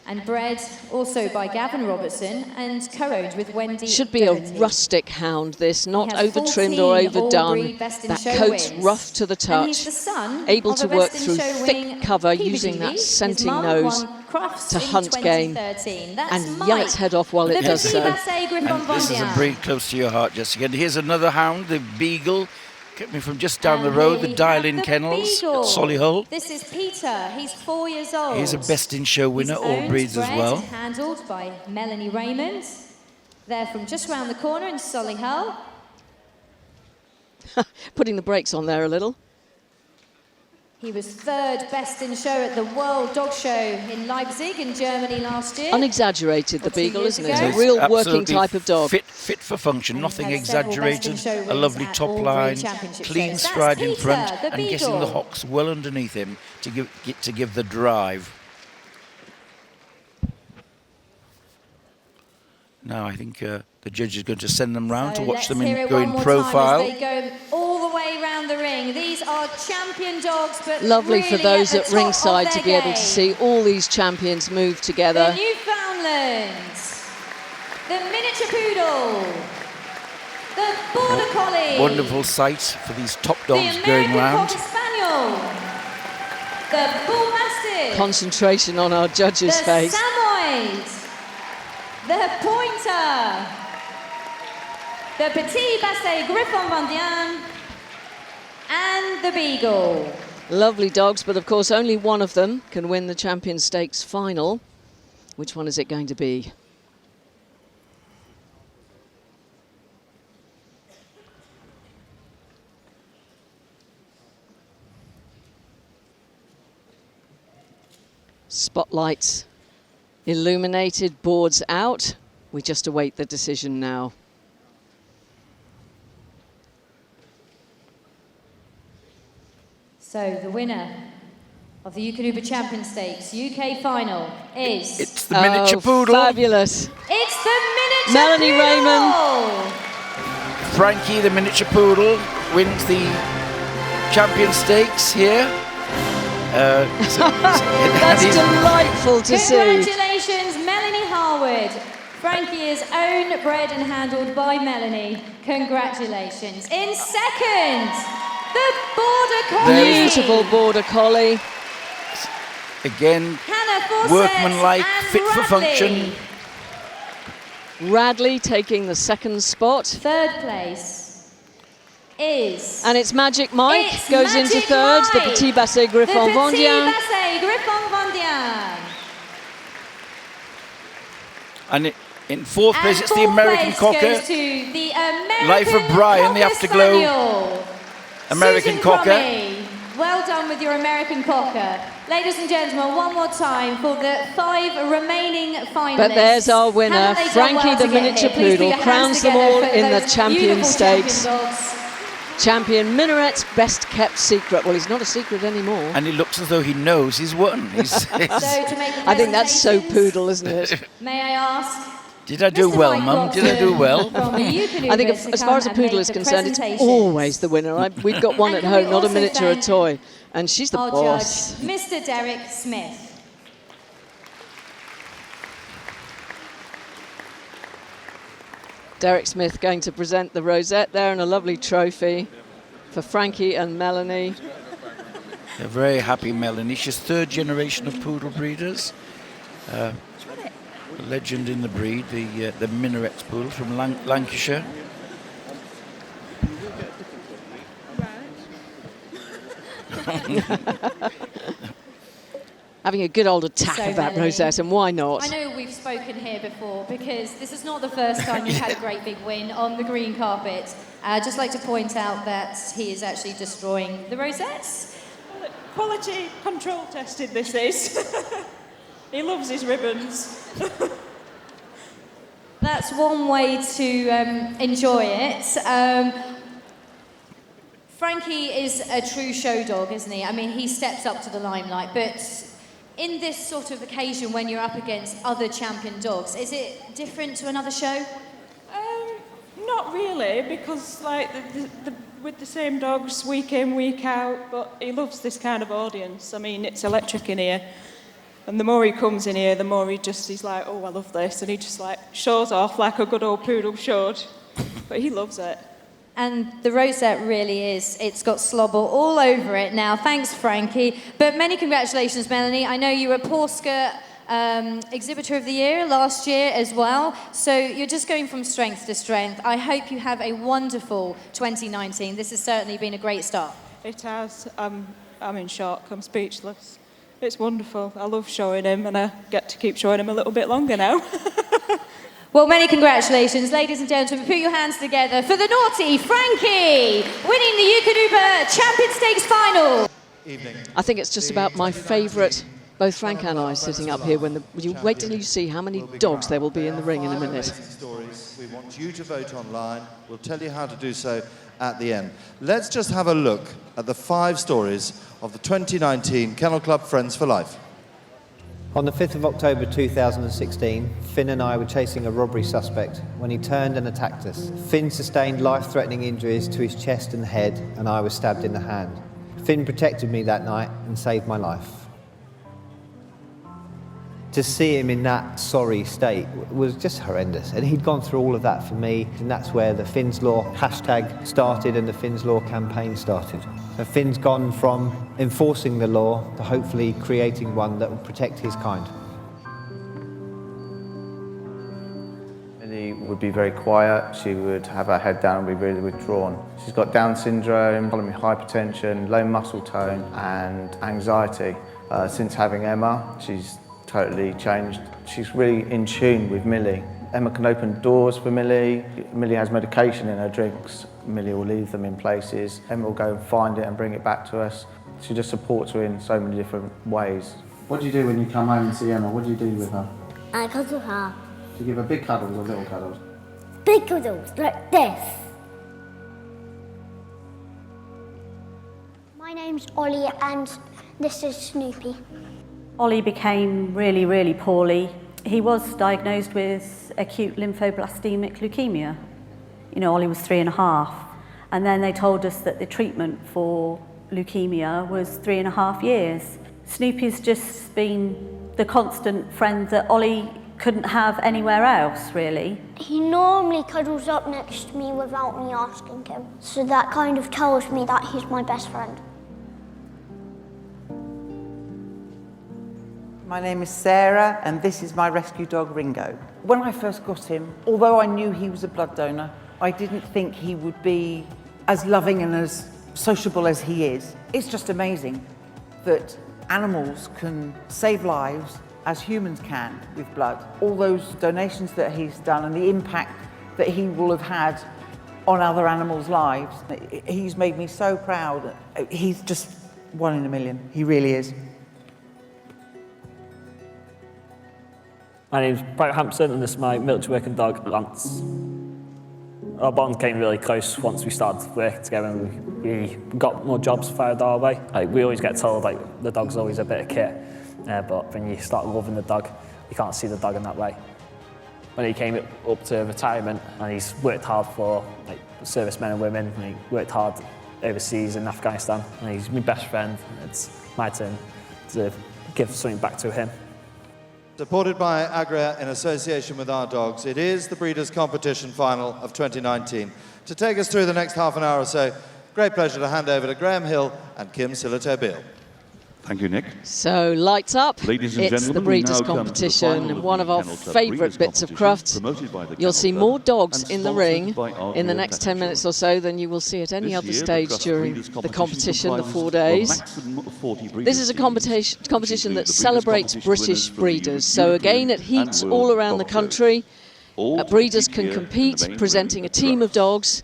and bred also by Gavin Robertson, and co-owned with Wendy Should be a Doherty. rustic hound, this, not He has over-trimmed or 14 overdone. all-breed Best in That Show coat's wins. rough to the And he's touch, the son able of to a work Best in through Show thick winning cover Kiwi using that Jubilee. scenting His mum nose won Crufts to in hunt game 2013. That's and Mike, yaw its head off while it the does Petit so. Basset Griffon And this is a Vendien. breed close to your heart, Jessica. And here's another hound, the Beagle, coming from just down And the road, here the we Dial-In have the Kennels Beagle. at Solihull. This is Peter. He's 4 years old. He's a Best in Show winner, He's all owned, breeds as bred well. and handled by Melanie Raymond. They're from just round the corner in Solihull. Putting the brakes on there a little. He was 3rd Best in Show at the World Dog Show in Leipzig in Germany last year. Unexaggerated, the Or 2 Beagle, years isn't it? ago. It's a real working Absolutely type of dog. Fit for function, And nothing he's had several Best in exaggerated, Show a wins lovely at top all line, breed championship clean shows. stride That's in front, Peter, the and getting the Beagle. hocks well underneath him to give the drive. Now I think the judge is going to send them round to watch let's them hear in it go one in more profile. time as they go all the way around the ring. These are champion dogs, but Lovely for really those at at the top ringside of to their be able to game. see all these champions move The together. Newfoundland, the miniature poodle, the border collie, Wonderful sight for these top the dogs American going round. Cocker Spaniel, the bull mastiff, Concentration on our judge's the face. Samoyed, the pointer, the Petit Basset Griffon Vendien, and the Beagle. Lovely dogs, but of course only one of them can win the Champion Stakes final. Which one is it going to be? Spotlights illuminated, boards out. We just await the decision now. So the winner of the Eukanuba Champion Stakes UK final is... It's the miniature poodle. Fabulous. It's the miniature Melanie poodle! Raymond. Frankie, the miniature poodle, wins the Champion Stakes here. That's delightful to see. Congratulations, Melanie Harwood. Frankie is owned, bred and handled by Melanie. Congratulations. In second, the Border Collie. Beautiful Border Collie. Again, Hannah Fawcett workmanlike, and fit for Radley. function. Radley taking the second spot. Third place is... And it's Magic Mike It's goes Magic into third. The Mike. Petit Basset Griffon The Petit Vendien. Basset Griffon Vendien. And in fourth place, And it's the fourth American place Cocker. goes to the American Life of Brian, the Cocker Afterglow Spaniel. American Susan Cocker. Crummy, well done with your American Cocker. Ladies and gentlemen, one more time for the 5 remaining finalists. But there's our winner, Haven't they done Frankie well the to get miniature here? Please put poodle, your hands crowns them together all for in the those Champion beautiful Stakes. champion dogs. Champion Minaret's best kept secret. Well, he's not a secret anymore. And it looks as though he knows he's won. So to make the I think that's so presentations, poodle, isn't it? May I ask? Did I do Mr. well, Mike Mum? Did I do Watson well? from the Eukanuba I think to as come far as a and poodle make is the concerned, it's presentations. always the winner. We've got one And at can home, we not a also miniature, a thank toy. And she's the Our boss. judge, Mr. Derek Smith. Derek Smith going to present the rosette there and a lovely trophy for Frankie and Melanie. A very happy Melanie. She's third generation of poodle breeders. A legend in the breed, the Minaret poodle from Lancashire. Having a good old attack So, of that Melanie, rosette, and why not? I know we've spoken here before because this is not the first time you've had a great big win on the green carpet. I'd just like to point out that he is actually destroying the rosettes. Quality control tested this is. He loves his ribbons. That's one way to enjoy it. Frankie is a true show dog, isn't he? I mean, he steps up to the limelight, but in this sort of occasion when you're up against other champion dogs, is it different to another show? Not really, because like with the same dogs week in, week out, but he loves this kind of audience. I mean, it's electric in here. And the more he comes in here, the more he's like, oh, I love this. And he just like shows off like a good old poodle should. But he loves it. And the rosette really is, it's got slobber all over it now. Thanks, Frankie. But many congratulations, Melanie. I know you were Porska Exhibitor of the Year last year as well. So you're just going from strength to strength. I hope you have a wonderful 2019. This has certainly been a great start. It has. I'm in shock. I'm speechless. It's wonderful. I love showing him, and I get to keep showing him a little bit longer now. Well, many congratulations, ladies and gentlemen. Put your hands together for the naughty Frankie, winning the Eukanuba Champion Stakes final. I think it's just about my favourite, both Frank and I, sitting up here. You wait till you see how many dogs there will be in the ring in a minute. We want you to vote online. We'll tell you how to do so at the end. Let's just have a look at the 5 stories of the 2019 Kennel Club Friends for Life. On the 5th of October 2016, Finn and I were chasing a robbery suspect when he turned and attacked us. Finn sustained life-threatening injuries to his chest and head, and I was stabbed in the hand. Finn protected me that night and saved my life. To see him in that sorry state was just horrendous, and he'd gone through all of that for me, and that's where the Finn's Law hashtag started and the Finn's Law campaign started. So Finn's gone from enforcing the law to hopefully creating one that will protect his kind. Millie would be very quiet, she would have her head down and be really withdrawn. She's got Down syndrome, pulmonary hypertension, low muscle tone and anxiety. Since having Emma, she's totally changed. She's really in tune with Millie. Emma can open doors for Millie. Millie has medication in her drinks. Millie will leave them in places. Emma will go and find it and bring it back to us. She just supports her in so many different ways. What do you do when you come home and see Emma? What do you do with her? I cuddle her. Do you give her big cuddles or little cuddles? Big cuddles, like this. My name's Ollie and this is Snoopy. Ollie became really, really poorly. He was diagnosed with acute lymphoblastic leukemia. You know, Ollie was 3.5. And then they told us that the treatment for leukemia was 3.5 years. Snoopy's just been the constant friend that Ollie couldn't have anywhere else, really. He normally cuddles up next to me without me asking him. So that kind of tells me that he's my best friend. My name is Sarah, and this is my rescue dog, Ringo. When I first got him, although I knew he was a blood donor, I didn't think he would be as loving and as sociable as he is. It's just amazing that animals can save lives as humans can with blood. All those donations that he's done and the impact that he will have had on other animals' lives, he's made me so proud. He's just 1 in a million, he really is. My name's Brett Hampson and this is my military working dog, Lance. Our bond came really close once we started working together and we got more jobs fired our way. We always get told the dog's always a bit of kit, but when you start loving the dog, you can't see the dog in that way. When he came up to retirement and he's worked hard for servicemen and women, and he worked hard overseas in Afghanistan, and he's my best friend. It's my turn to give something back to him. Supported by Agria in association with our dogs, it is the Breeders' Competition Final of 2019. To take us through the next half an hour or so, great pleasure to hand over to Graham Hill and Kim Sillitoe-Beale. Thank you, Nick. So, lights up. Ladies and it's gentlemen, the Breeders' we now Competition, come to the final and one of our favourite bits of Crufts. You'll see more dogs in the ring in the next 10 minutes or so than you will see at any other stage during the competition, the 4 days. This is a competition that celebrates British breeders. So again, at heats all around the country, breeders can compete, presenting a team of dogs,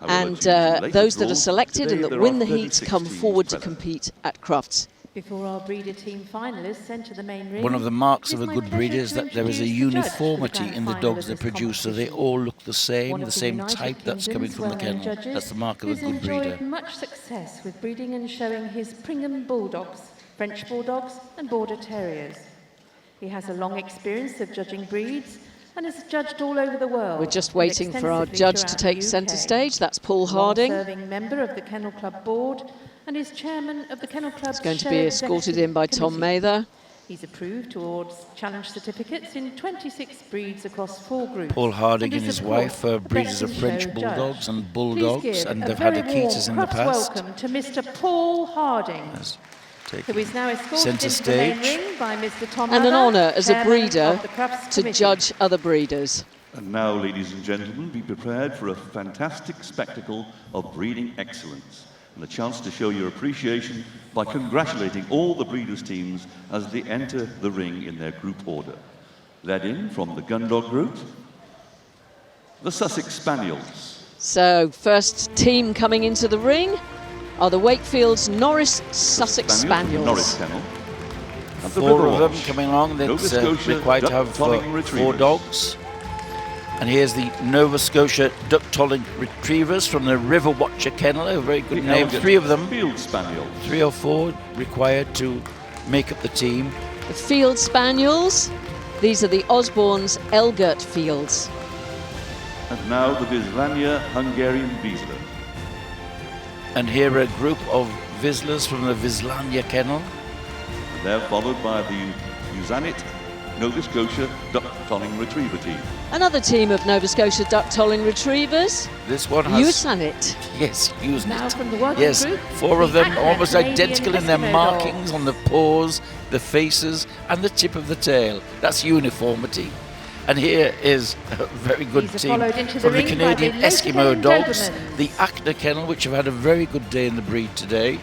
and those that are selected and that win the heats come forward to compete at Crufts Before our breeder team finalists enter the main ring, One of the marks of a good breeder is that there is a uniformity in the dogs they produce, so they all look the same, the same type that's coming from the kennel. That's the mark of a good breeder. Enjoyed much success with breeding and showing his Pringham Bulldogs, French Bulldogs and Border Terriers. He has a long experience of judging breeds and has judged all over the world. We're just waiting for our judge to take centre stage. That's Paul Harding. Serving member of the Kennel Club board and is chairman of the Kennel Club. He's going to be escorted in by Tom Mather. He's approved towards challenge certificates in 26 breeds across 4 groups. Paul Harding and his wife are breeders of French Bulldogs and Bulldogs, and they've had Akitas in the past. Welcome to Mr. Paul Harding, who is now escorted into the main ring by Mr. Tom And an Mather, honour as a chairman breeder of the Crufts to Committee. judge other breeders. And now, ladies and gentlemen, be prepared for a fantastic spectacle of breeding excellence and a chance to show your appreciation by congratulating all the breeders' teams as they enter the ring in their group order. Led in from the Gun Dog group, the Sussex Spaniels. So, first team coming into the ring are the Wakefield's Norris Sussex Spaniels. Norris Kennel. And the 4 of River them Watch, coming along. Nova That's Scotia required to have duck-tolling 4 retrievers. dogs. And here's the Nova Scotia duck-tolling retrievers from the River Watcher Kennel. A very good The name. Elgin 3 of them. Field Spaniels. 3 or 4 required to make up the team. The Field Spaniels. These are the Osborne's Elgert Fields. And now the Vislania Hungarian Wiesler. And here are a group of Wieslers from the Vislania Kennel. And they're followed by the Usanit Nova Scotia duck-tolling retriever team. Another team of Nova Scotia duck-tolling retrievers. This one has... Usanit. Yes, Usanit. Now from the working Yes, group, 4 of the them Acme almost Canadian identical in their Eskimo markings dogs. on the paws, the faces, and the tip of the tail. That's uniformity. And here is a very good These are team followed into the from the ring by Canadian the Eskimo Lakeland dogs, Dobermans. the Acna Kennel, which have had a very good day in the breed today.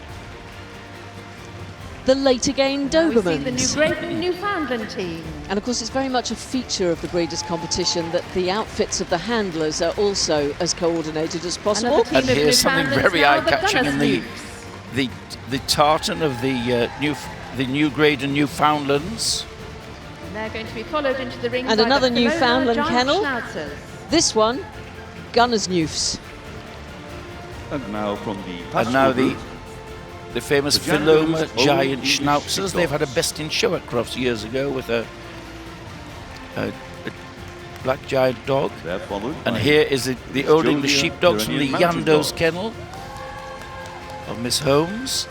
The Late Again We see the Dobermans. New Great Newfoundland team. And of course, it's very much a feature of the breeders' competition that the outfits of the handlers are also as coordinated as possible. Another team And of here's something Newfoundlands very now, the eye-catching in Gunners the tartan of the new grade and Newfoundlands. And they're going to be followed into the ring And by another the Kelowna Newfoundland Giant kennel. Schnauzers. This one, Gunners Newfs. And now from the And now Pastoral group, the famous The Jack Philoma Jones Giant Old English Schnauzers. They've had a Sheepdogs. best in show at Crufts years ago with a black giant dog. they're followed And by here is the Old English Jovian Sheepdogs from the Pyrenean Mountain Yandos Dogs. Kennel of Miss Holmes.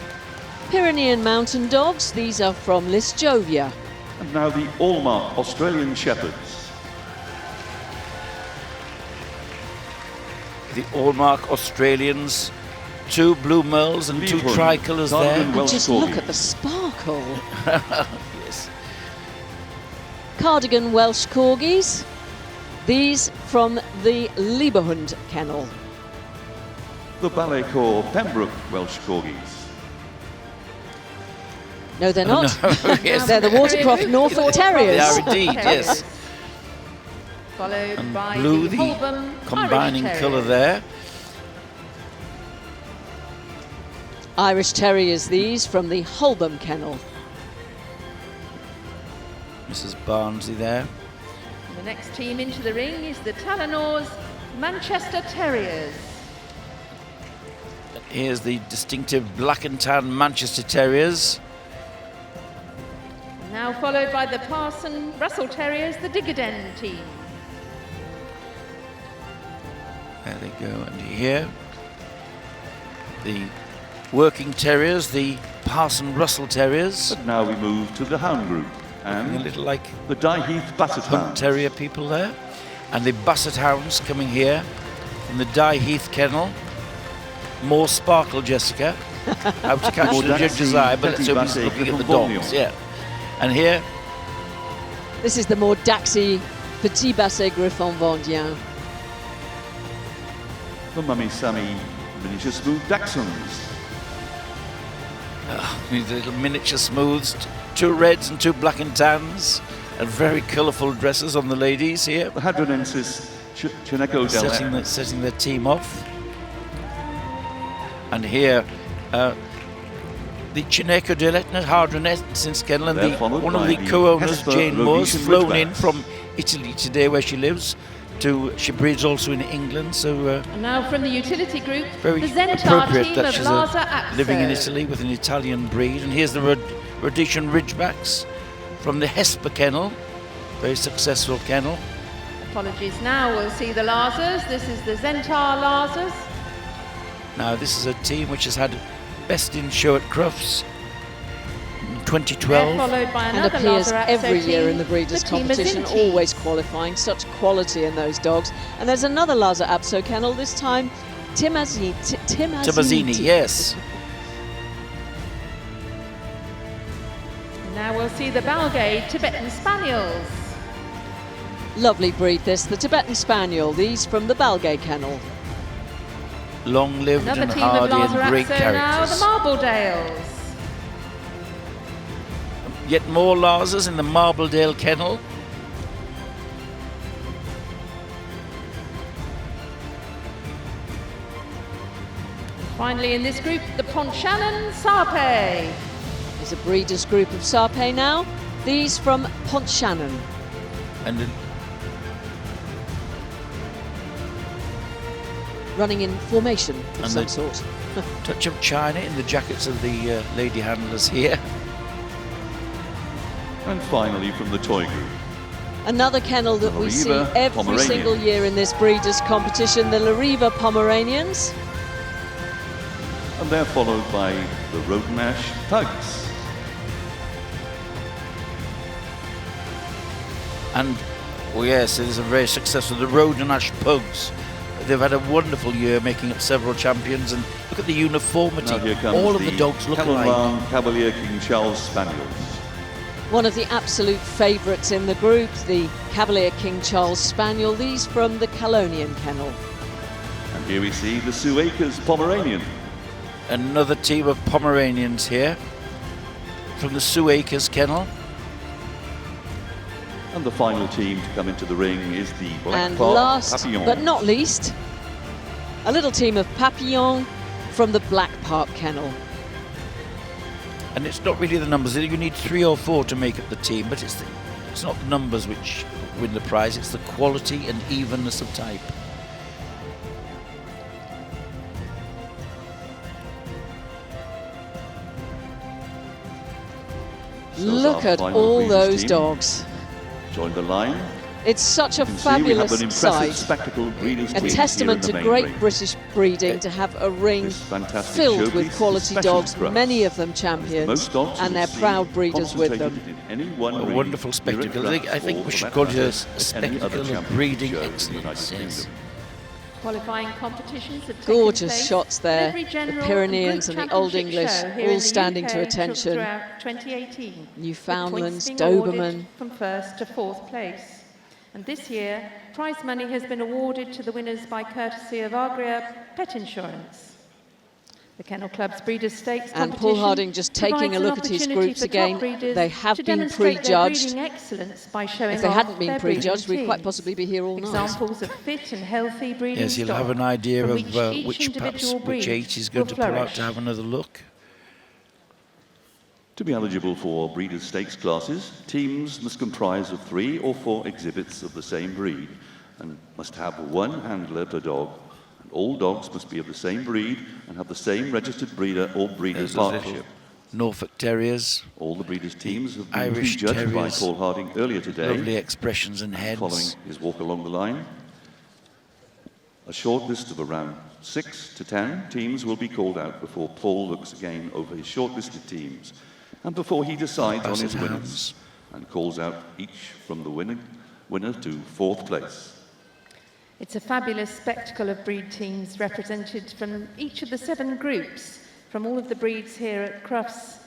Pyrenean Mountain Dogs. These are from Lisjovia. And now the Allmark Australian Shepherds. The Allmark Australians. 2 blue merles and 2 Leghorn, tricolours Garden there. and Welsh Just look Corgis. at the sparkle. Yes. Cardigan Welsh Corgis. These from the Lieberhund Kennel. The Ballet Corps Pembroke Welsh Corgis. No, they're not. No, yes. They're the Watercroft Norfolk They Terriers. are indeed, yes. Followed And by blue, the the Holborn combining Irish colour Terriers. there. Irish Terriers, these from the Holborn Kennel. Mrs. Barnsley there. The next team into the ring is the Talanore's Manchester Terriers. Here's the distinctive black and tan Manchester Terriers. Now followed by the Parson Russell Terriers, the Digadon team. There they go. And here, the working terriers, the Parson Russell Terriers. But now we move to the Hound group. Looking a And little like the Dieheath Basset Hunt Hound. Terrier people there. And the Basset Hounds coming here from the Dieheath Kennel. More sparkle, Jessica. Out to catch More the judge's Daxi, eye, but let's Petit hope he's Basset looking at the from dogs. Borneo. Yeah. And here, This is the more Daxi Petit Basset Griffon Vendien. The Mummy Sammy Miniature Smooth Dachshunds. these little miniature smooths, 2 reds and 2 black and tans, and very colourful dresses on the ladies here. The Hadronensis Chineco del Setting their team off. And here, the Chineko Deletna Hardreness Kennel, and They're followed one of by the the co-owners, Hesper Jane Moore's Rhodesian flown in Ridgebacks. from Italy today, where she lives. She breeds also in England, so And now from the utility group, very the Zentar appropriate team that of she's Laza Axo. living in Italy with an Italian breed. And here's the Rhodesian Ridgebacks from the Hesper Kennel, very successful kennel. Apologies, now we'll see the Lazas. This is the Zentar Lazas. Now this is a team which has had best in show at Crufts in 2012. They're followed by And another appears Laza Axo every year team, in the breeders' the team competition, Azinti. always qualifying. Such quality in those dogs. And there's another Laza Apso kennel, this time Timazzini, yes. Now we'll see the Balgay Tibetan Spaniels. Lovely breed this, the Tibetan Spaniel, these from the Balgay kennel. Long-lived Another and team of hardy Laza and great Axo now, the characters. Marbledales. Yet more Lazas in the Marbledale kennel. Finally in this group, the Ponchanan Sarpe. There's a breeders' group of Sarpe now, these from Ponchanan. And running in formation of And some the- sort. touch of China in the jackets of the lady handlers here. And finally from the toy group. Another kennel that we see Lariva every Pomeranian. single year in this breeders' competition, the Lariva Pomeranians. And they're followed by the Rodenmash Pugs. And, oh yes, it is a very successful, the Rodenash Pugs. They've had a wonderful year, making up several champions, and look at the uniformity. Now here comes All of the dogs look alike. Calamar Cavalier King Charles Spaniels. One of the absolute favourites in the group, the Cavalier King Charles Spaniel, these from the Calonian kennel. And here we see the Sue Akers Pomeranian. Another team of Pomeranians here from the Sue Akers kennel. And the final team to come into the ring is the Black And Park last Papillon. but not least, a little team of Papillon from the Black Park kennel. And it's not really the numbers. You need 3 or 4 to make up the team, but it's not the numbers which win the prize. It's the quality and evenness of type. Look our at final all breeders' those team. dogs. Join the line. It's such a You can see we have fabulous an impressive sight. spectacle breeders' A team testament here to in the great main ring. British breeding to have a ring This fantastic filled showpiece with is quality special dogs, Crufts. many of them Most champions, dogs and you their will see proud breeders with them. concentrated in any one A breed wonderful here at spectacle. I Crufts, think or we for should that call it a matter, at any spectacle other of championship breeding show in the excellence. United Yes. Kingdom. Qualifying competitions have taken Gorgeous place shots at there. every The general Pyreneans and and group the Old championship English show here all in the standing to UK attention. throughout 2018. with Newfoundlands, points being awarded Doberman. from first to fourth place. And this year, prize money has been awarded to the winners by courtesy of Agria Pet Insurance. The Kennel Club's Breeders' Stakes And competition Paul Harding just taking provides a an look at his opportunity groups for top again. breeders They have to been demonstrate their prejudged. breeding excellence by showing If they off hadn't been their breeding prejudged, we'd quite teams. possibly be here all night. Examples of fit and healthy breeding Yes, you'll stock have an idea from of each which perhaps individual which breed 8 he's going will to pull out flourish. to have another look. To be eligible for Breeders' Stakes classes, teams must comprise of 3 or 4 exhibits of the same breed and must have 1 handler per dog. And all dogs must be of the same breed and have the same registered breeder or breeders' There's those little partnership. Norfolk Terriers. All the breeders' teams have been Irish prejudged by Terriers. Paul Harding earlier today. Lovely expressions and heads. Following his walk along the line. A short list of around 6 to 10 teams will be called out before Paul looks again over his shortlisted teams and before he decides on his Basset winners hounds. and calls out each from the winner to 4th place. It's a fabulous spectacle of breed teams represented from each of the 7 groups from all of the breeds here at Crufts.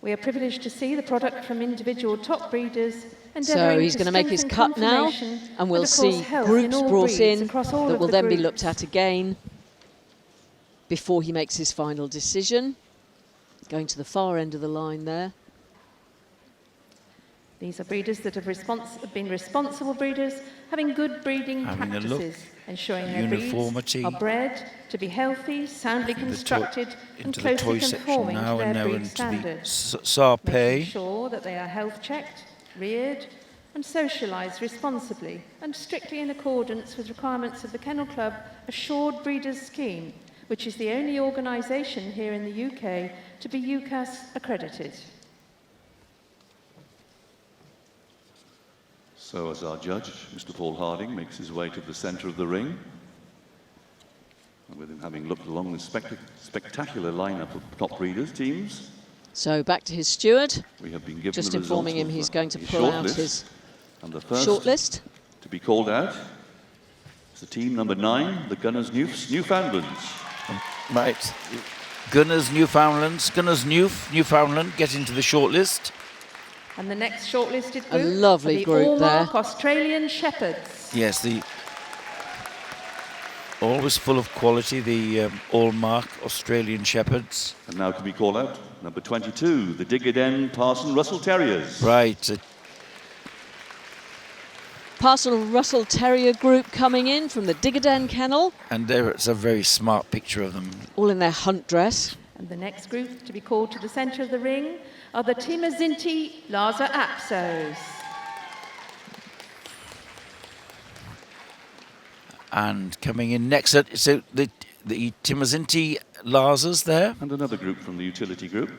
We are privileged to see the product from individual top breeders. So he's going to make his cut now, and we'll see groups brought in that will then be looked at again before he makes his final decision. Going to the far end of the line there. These are breeders that have been responsible breeders, having good breeding Having a look. practices, ensuring their Uniformity. breeds are bred to be healthy, soundly constructed, and into the closely toy section conforming now, to and their now breed into the standards. Sarpé. Making sure that they are health checked, reared, and socialised responsibly and strictly in accordance with requirements of the Kennel Club Assured Breeders Scheme, which is the only organisation here in the UK to be UKAS accredited. So as our judge, Mr. Paul Harding, makes his way to the centre of the ring, and with him having looked along the spectacular lineup of top breeders teams, So back to his steward, we have been given just the informing him results of he's going to his pull out shortlist. his And the first shortlist. to be called out is the team number 9, the Gunners Newfoundlands. Right. Gunners Newfoundland get into the shortlist. And the next shortlisted A group lovely are the group there. Allmark Australian Shepherds. Yes, the always full of quality, the Allmark Australian Shepherds. And now can we call out number 22, the Digger Parson Russell Terriers. Right. Pastoral Russell Terrier group coming in from the Diggerden Kennel, And there's a very smart picture of them. all in their hunt dress. And the next group to be called to the centre of the ring are the Timazinti Laza Apsos. And coming in next, so the Timazinti Lazas there. And another group from the utility group.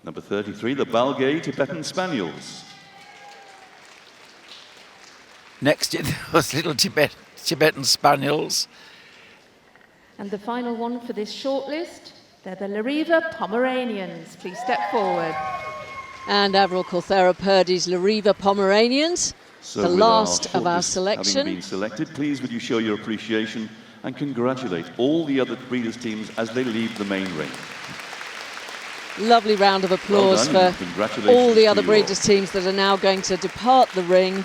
Number 33, the Balgay Tibetan Spaniels. Next, those little Tibetan Spaniels. And the final one for this shortlist, they're the Lariva Pomeranians. Please step forward. And Averil Corthera Purdy's Lariva Pomeranians, So the with last of our shortlist selection. Having been selected, please would you show your appreciation and congratulate all the other breeders' teams as they leave the main ring. Lovely round of applause Well done, and for congratulations all the to other you all. breeders' teams that are now going to depart the ring.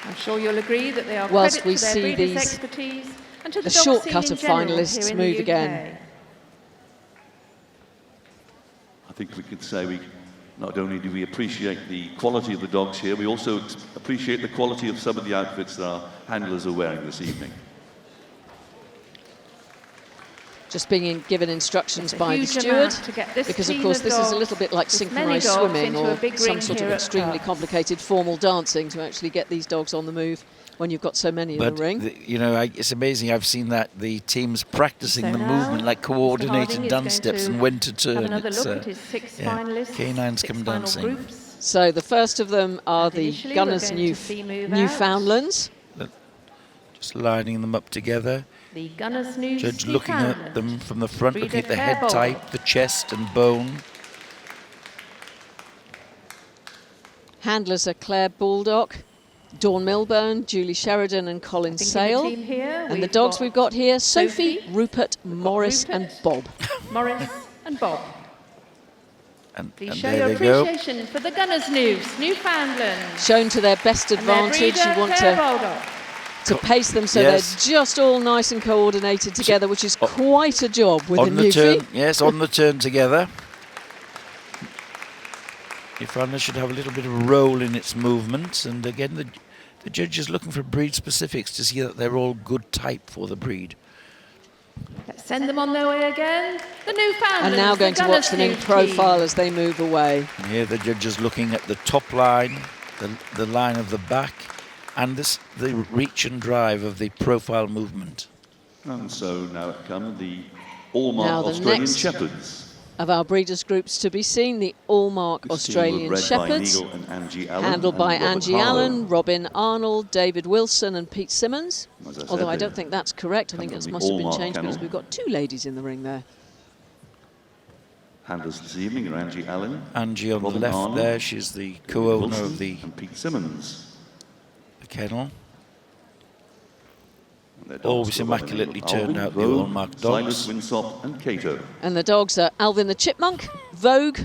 I'm sure you'll agree that they are Whilst credit we to their see breeders' these- expertise and to the the dog shortcut scene of in general finalists here in move the again. UK. I think we could say we not only do we appreciate the quality of the dogs here, we also appreciate the quality of some of the outfits that our handlers are wearing this evening. Just being given instructions by the huge steward, amount to get this because of team course of this is a dogs, little bit like this many synchronized dogs swimming into a or big some ring sort of here at extremely Crufts. complicated formal dancing to actually get these dogs on the move when you've got so many in But, the ring. it's amazing. I've seen that the teams practicing So the now, movement, like Mr. coordinated Harding is dance going steps to and when to turn. have another It's, look at his 6 yeah, finalists, canines 6 come final dancing. groups. So the first of them are the initially we're Gunners going to see move out. Newfoundlands. Just lining them up together. The Gunners New Judge looking at Newfoundland. them from the front, Breeder looking at the Claire head Bold. type, the chest and bone. Handlers are Claire Baldock, Dawn Milburn, Julie Sheridan and Colin think in the Sale. team here And the we've dogs got we've got here, Sophie, Sophie, Rupert, Morris Rupert, and Bob. Morris and Bob. And Please and show there your they go. appreciation for the Gunners Newfoundland. Shown to their best And their advantage. breeder, You want Claire to Baldock. pace them so Yes. they're just all nice and coordinated together, which is quite a job with a On the newfie. turn, yes, on the turn together. Newfoundland should have a little bit of a roll in its movements, and again the judge is looking for breed specifics to see that they're all good type for the breed. Let's send them on their way again. The Newfoundland. And now going to watch them in profile as they move away. And here the judge is looking at the top line, the line of the back, and the reach and drive of the profile movement. And so now come the Now Allmark the Australian next Shepherds. of our breeders groups to be seen, the Allmark This team were Australian bred by Shepherds, Neil and Angie Allen handled and by Robert Angie Harlow. Allen, Robin Arnold, David Wilson and Pete Simmons. As I said, Although I they don't think that's correct. I think come that from the must have been Allmark changed because kennel. we've got 2 ladies in the ring there. Handlers this evening are Angie Allen, Angie on Robin the left Arnold, there, she's the David co-owner Wilson of the and Pete Simmons. kennel. And their dogs Always go by the name immaculately of turned Alvin, out, the Vogue, Allmark Silas, dogs. Winsop and Cato. And the dogs are Alvin the Chipmunk, Vogue,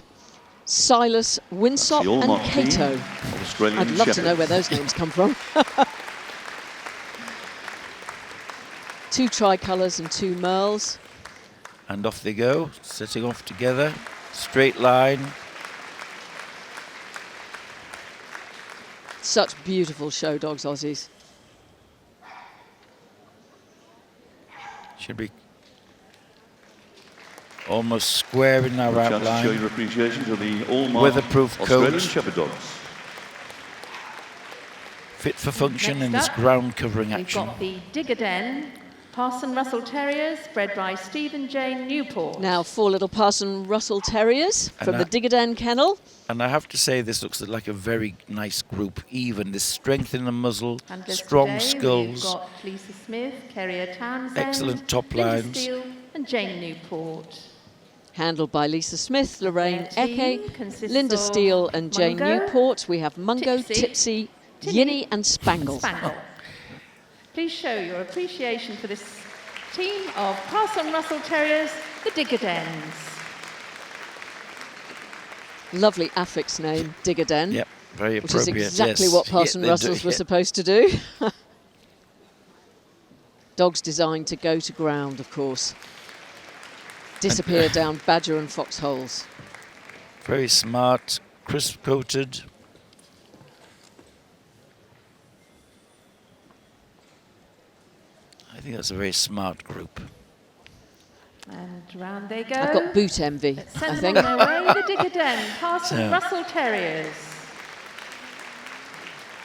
Silas, Winsop the and Allmark team Cato. of Australian I'd love to know Shepherds. where those names come from. 2 tricolours and 2 merles. And off they go, setting off together, straight line. Such beautiful show dogs, Aussies. Should be almost square in our A chance to outline. show your appreciation to the all-marked Weatherproof Australian coat. Shepherd dogs. Fit for function Next in this up, ground covering We've action. got the Digger Den, Parson Russell Terriers, bred by Stephen Jane Newport. Now 4 little Parson Russell Terriers from the Digger Den Kennel. And I have to say, this looks like a very nice group. Even this strength in the muzzle, Handlers strong today, skulls, We've got Lisa Smith, Kerrier Townsend, excellent top Linda lines. Steele and Jane Newport. Handled by Lisa Smith, Lorraine Their team Eke, consists Linda of Steele and Jane Mungo, Newport. We have Mungo, Tipsy, Tipsy, Tinny Yinny and Spangle. Please show your appreciation for this team of Parson Russell Terriers, the Digger Dens. Lovely affix name, Digger Den. Yep, very which is appropriate, exactly yes. what Yeah, Parson they do, Russells were yeah. supposed to do. Dogs designed to go to ground, of course. Disappear down badger and fox holes. Very smart, crisp coated. I think that's a very smart group. And round they go. I've got boot envy, Let's I send think. them on their way, the Digger Den, Parson So- Russell Terriers.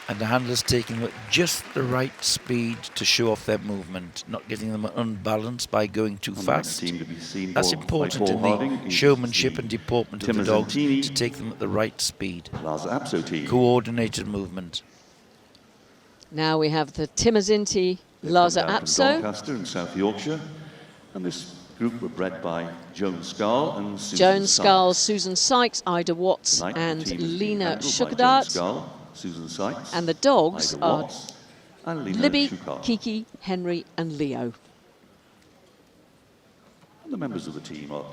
And the handler's taking them at just the right speed to show off their movement, not getting them unbalanced by going too And the next fast. team to be seen That's by important Paul in Harding the is showmanship the and deportment of the Timmers dogs, and Teeny to take them at the right speed. Lars Apso team. Coordinated movement. Now we have the Timmerzinti They've Laza come down from Apso. Doncaster in South Yorkshire. And this group were bred by Joan Scarl and Susan Joan Sykes. Scarl, Susan Sykes, Ida Watts Tonight, the and team is being Lena handled by Joan Shukadart. Scarl, Susan Sykes, And the dogs Ida are Watts, and Lena Libby, Shukar. Kiki, Henry and Leo. And the members of the team are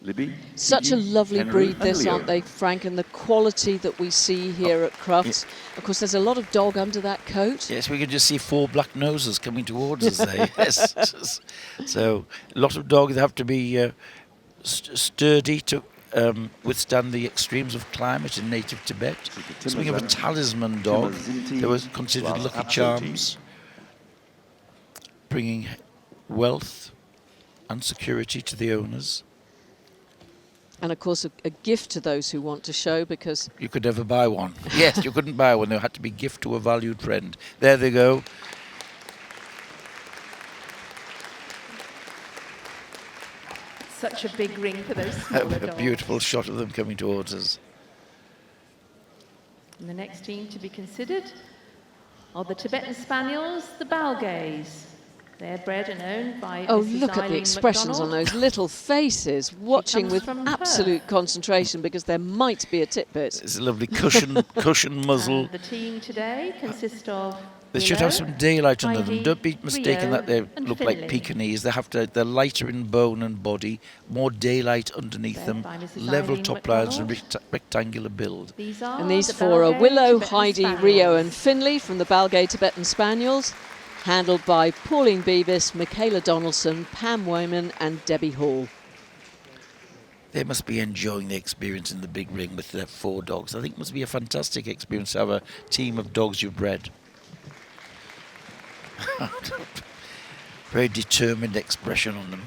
Libby, Such a Kiki, lovely Henry, breed and this, Leo. aren't they, Frank? And the quality that we see here at Crufts. Of course, there's a lot of dog under that coat. Yes, we can just see 4 black noses coming towards us there. Yes. So a lot of dogs have to be sturdy to withstand the extremes of climate in native Tibet. Speaking of a talisman dog, they were considered lucky charms, bringing wealth and security to the owners. And of course, a gift to those who want to show, because You could never buy one. Yes, you couldn't buy one. They had to be gift to a valued friend. There they go. Such a big ring for those smaller A dogs. beautiful shot of them coming towards us. And the next team to be considered are the Tibetan Spaniels, the Balgays. They're bred and owned by oh, Mrs. look at the Eileen expressions on MacDonald. those little faces, watching comes with from absolute concentration, because there might be a titbit. It's a lovely cushion muzzle. The team today consists of They should Willow, have some daylight under them. Heidi, Don't be mistaken Rio that they and look like Finley. Pekingese. They have to. They're lighter in bone and body, more daylight underneath Led them, by Mrs. level Eileen top lines and MacDonald. rectangular build. These are And these the 4 are Balgay Willow, Tibetan Heidi, Spaniels. Rio and Finley from the Balgay Tibetan Spaniels, handled by Pauline Beavis, Michaela Donaldson, Pam Wayman and Debbie Hall. They must be enjoying the experience in the big ring with their 4 dogs. I think it must be a fantastic experience to have a team of dogs you've bred. Very determined expression on them.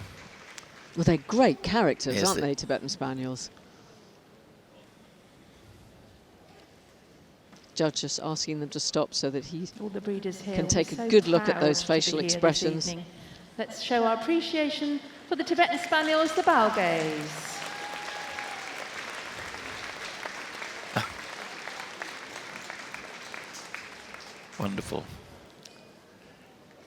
Well, they're great characters, Yes, aren't they- they, Tibetan Spaniels? Judge just asking them to stop so that he All the breeders here can will take be a so good look at proud those to be facial here this expressions. evening. Let's show our appreciation for the Tibetan Spaniels, the Balgays. Wonderful.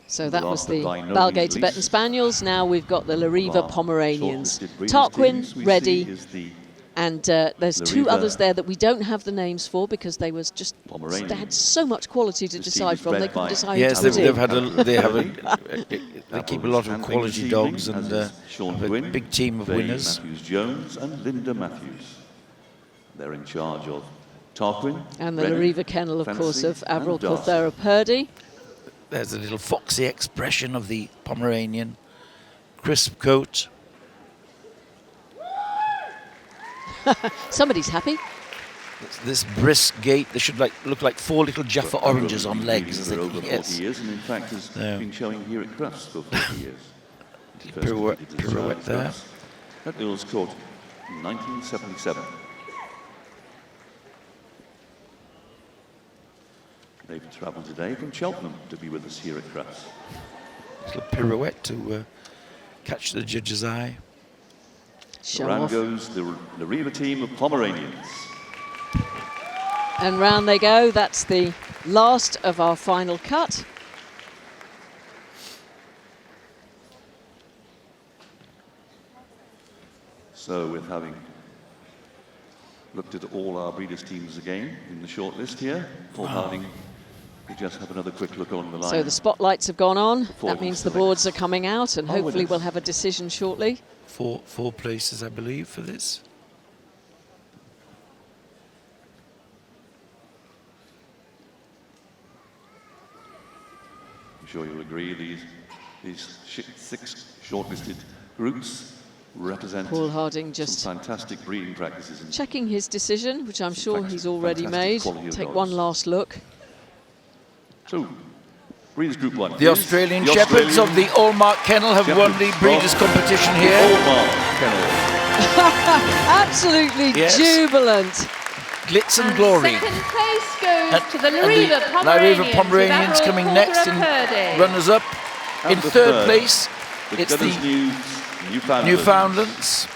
So that was Last the but by no Balgay means Tibetan least, Spaniels. Now we've got the Lariva of our Pomeranians. shortlisted breeders' Tarquin, teams we ready, see is the and there's 2 Lariva others there that we don't have the names for, because they was just Pomeranian. they had so much quality to This team decide is from. They bred couldn't by- decide Yes, who to they've put in. had they keep a lot of Handling quality this dogs evening, and as is Sean have a Gwynn, big team of Faye winners. Matthews-Jones and Linda Matthews. They're in charge of Tarquin, And the Rennie, Lariva Kennel, of course, Fancy of Avril and Darcy. Corthera Purdy. There's a little foxy expression of the Pomeranian. Crisp coat. Somebody's happy. This brisk gait, they should look like 4 little Jaffa oranges on legs as they over 40 yes. years, and in fact has been showing here at Crufts for 40 years. Pirouette there. At Earls Court in 1977. They've travelled today from Cheltenham to be with us here at Crufts. Little pirouette to catch the judge's eye. Round goes the Lariva team of Pomeranians. And round they go. That's the last of our final cut. So with having looked at all our breeders' teams again in the short list here, Paul Harding, we just have another quick look on the line. So the spotlights have gone on. That means the boards are coming out, and hopefully we'll have a decision shortly. Four places, I believe, for this. I'm sure you'll agree these 6 shortlisted groups represent Paul Harding just some fantastic breeding practices. And checking his decision, which I'm sure he's already made. Take one last look. So, Breeders' Group 1. The Australian Shepherds of the Allmark Kennel have won the Breeders' competition here. Allmark Kennel. Absolutely jubilant. Glitz and glory. Second place goes to the Lariva Pomeranians coming next in runners-up. In third place, it's the Newfoundlands.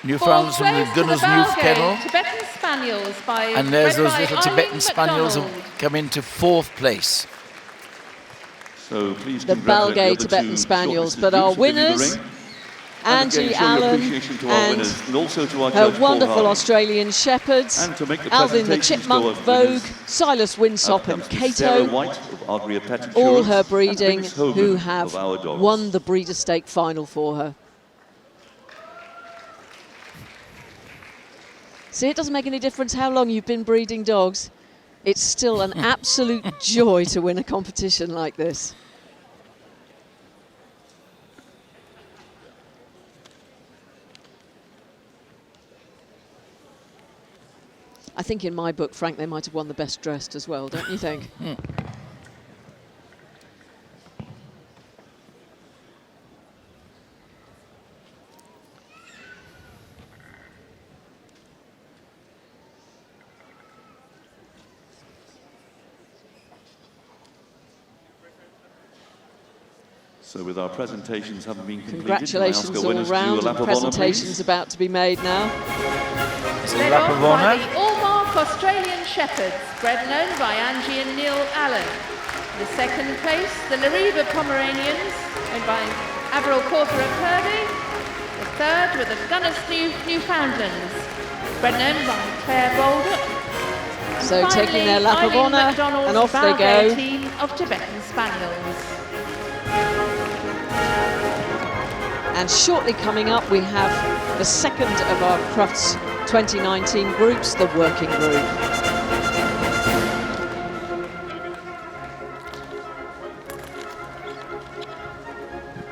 Newfoundlands from the Gunners Youth Kennel. Tibetan Spaniels by And there's those little Eileen Tibetan Spaniels who McDonald. come into 4th place. So please The Balgay Tibetan Spaniels, but our winners, Angie Allen and her wonderful Australian Shepherds, Alvin the Chipmunk Vogue, Silas Winsop and Cato, all her breeding, who have won the Breeder Stake final for her. See, it doesn't make any difference how long you've been breeding dogs. It's still an absolute joy to win a competition like this. I think in my book, Frank, they might have won the best dressed as well, don't you think? So with our presentations having been completed, Congratulations all round. Presentations about to be made now. Led on by the Allmark Australian Shepherds, bred and owned by Angie and Neil Allen. The second place, the Lariva Pomeranians, owned by Averil Corker and Purdy. The third were the Gunners Newfoundlands, bred and owned by Claire Boulder. So finally, taking their lap of Eileen honour, McDonald's and off they Balgay go. team of Tibetan Spaniels. And shortly coming up, we have the second of our Crufts 2019 groups, the working group.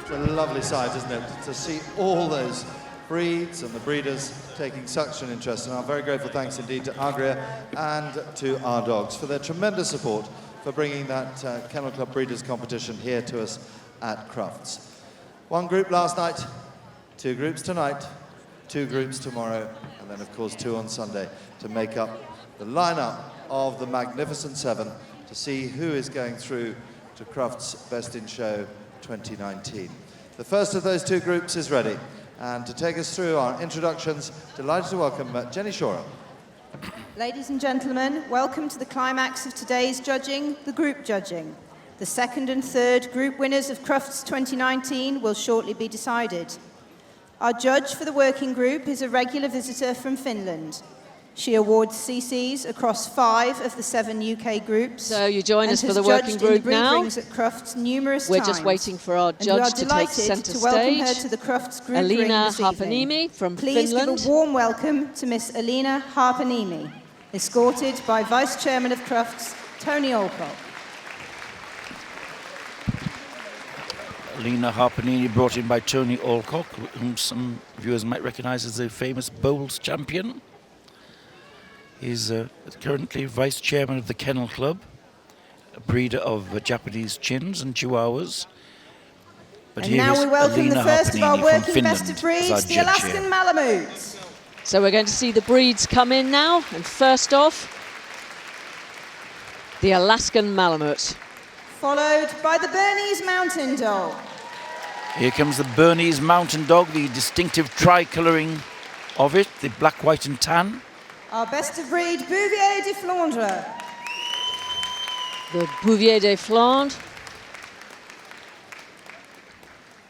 It's a lovely sight, isn't it, to see all those breeds and the breeders taking such an interest. And our very grateful thanks indeed to Agria and to our dogs for their tremendous support for bringing that Kennel Club Breeders' competition here to us at Crufts. One group last night, 2 groups tonight, 2 groups tomorrow, and then of course 2 on Sunday to make up the lineup of the Magnificent 7 to see who is going through to Crufts Best in Show 2019. The first of those 2 groups is ready, and to take us through our introductions, delighted to welcome Jenny Shora. Ladies and gentlemen, welcome to the climax of today's judging, the group judging. The second and third group winners of Crufts 2019 will shortly be decided. Our judge for the working group is a regular visitor from Finland. She awards CCs across 5 of the 7 UK groups. So you join us for the working group now. At Crufts numerous We're times. just waiting for our judge to take centre stage. Her to the Crufts group Alina this evening. Harpanimi from Please Finland. give a warm welcome to Miss Alina Harpanimi, escorted by Vice Chairman of Crufts, Tony Alcock. Lena Harpanini, brought in by Tony Alcock, whom some viewers might recognise as the famous bowls champion. He's currently vice chairman of the Kennel Club, a breeder of Japanese chins and chihuahuas. But and now we welcome the first of our working best of breeds, the Alaskan Malamute. So we're going to see the breeds come in now, and first off, the Alaskan Malamute. Followed by the Bernese Mountain Dog. Here comes the Bernese Mountain Dog, the distinctive tri-colouring of it, the black, white and tan. Our best of breed, Bouvier de Flandre. The Bouvier de Flandre.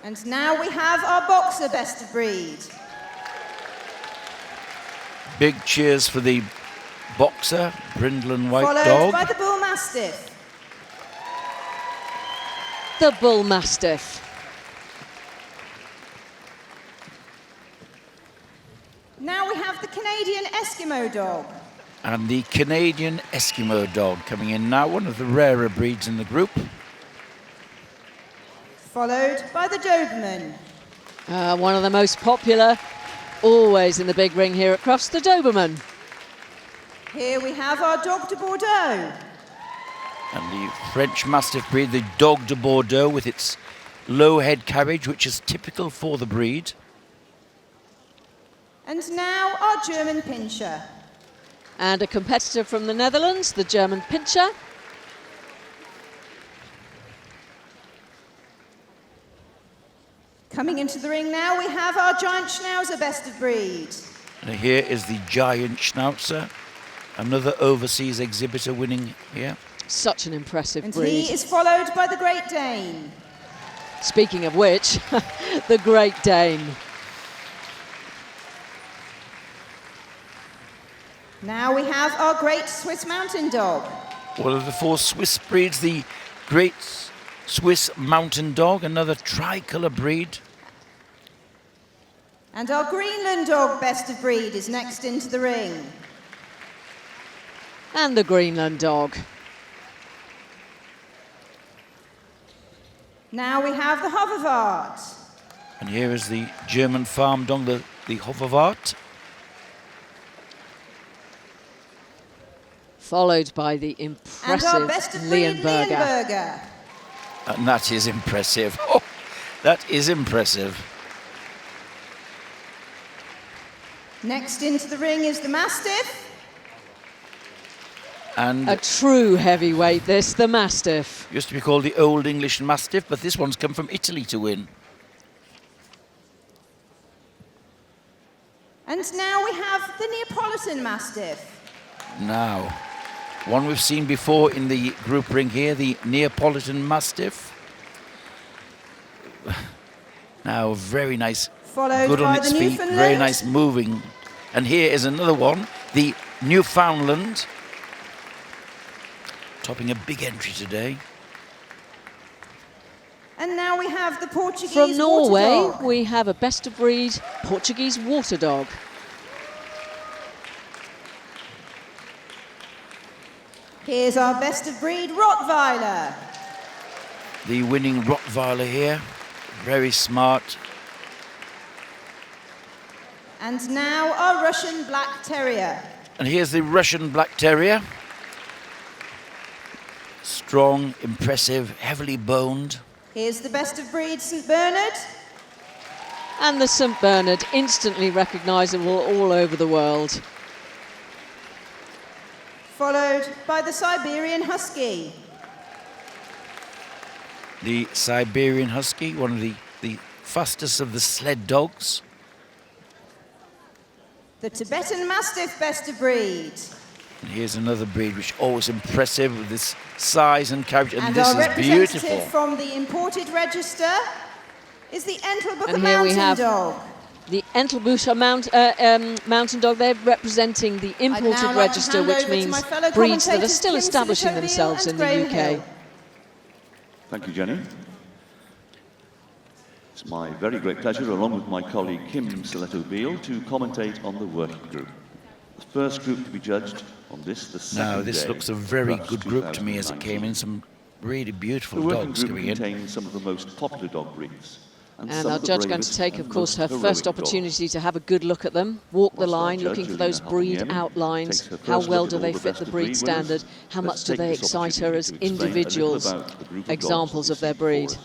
And now we have our boxer best of breed. Big cheers for the boxer, brindle white Followed dog. by the Bull Mastiff. The Bull Mastiff. Now we have the Canadian Eskimo Dog. And the Canadian Eskimo Dog coming in now, one of the rarer breeds in the group. Followed by the Doberman. One of the most popular, always in the big ring here at Crufts, the Doberman. Here we have our Dog de Bordeaux. And the French Mastiff breed, the Dog de Bordeaux, with its low head carriage, which is typical for the breed. And now our German Pinscher. And a competitor from the Netherlands, the German Pinscher. Coming into the ring now, we have our Giant Schnauzer best of breed. And here is the Giant Schnauzer, another overseas exhibitor winning here. Such an impressive And breed. he is followed by the Great Dane. Speaking of which, the Great Dane. Now we have our Great Swiss Mountain Dog. One of the 4 Swiss breeds, the Great Swiss Mountain Dog, another tricolour breed. And our Greenland Dog best of breed is next into the ring. And the Greenland Dog. Now we have the Hoverwart. And here is the German farm dog, the Hoverwart. Followed by the impressive Leonberger. And that is impressive. Oh, that is impressive. Next into the ring is the Mastiff. And a true heavyweight, this, the Mastiff. Used to be called the Old English Mastiff, but this one's come from Italy to win. And now we have the Neapolitan Mastiff. Now, one we've seen before in the group ring here, the Neapolitan Mastiff. Now, very nice, Followed good on by its the feet, Newfoundland. very nice moving. And here is another one, the Newfoundland. Topping a big entry today. And now we have the Portuguese From Norway, Water Dog. we have a best of breed Portuguese Water Dog. Here's our best of breed Rottweiler. The winning Rottweiler here, very smart. And now our Russian Black Terrier. And here's the Russian Black Terrier. Strong, impressive, heavily boned. Here's the best of breed St. Bernard. And the St. Bernard, instantly recognisable all over the world. Followed by the Siberian Husky. The Siberian Husky, one of the fastest of the sled dogs. The Tibetan Mastiff best of breed. And here's another breed which is always impressive with this size and carriage, and this our is representative beautiful. from the imported register is the Entlebucher And here we Mountain have Dog. the Entlebucher Mountain Dog. They're representing the imported register, which means breeds that are still establishing themselves in the UK. Thank you, Jenny. It's my very great pleasure, along with my colleague Kim Stiletto-Beale, to commentate on the working group. The first group to be judged on this, the second Now, this day looks a very Crufts good group to me as it came in. Some really beautiful The working dogs group coming in. contains some of the most popular dog breeds. And some our of the judge going to bravest take, and of course, most her heroic first dogs. opportunity to have a good look at them, walk the Whilst our line, judge, looking for Alina those breed Halpiniemi, outlines, takes her how first well look do at they all the fit best the of breed breed standard, winners. how Let's much do take they this excite her opportunity as to explain a little individuals, about the group of dogs examples that of their we see before breed. us.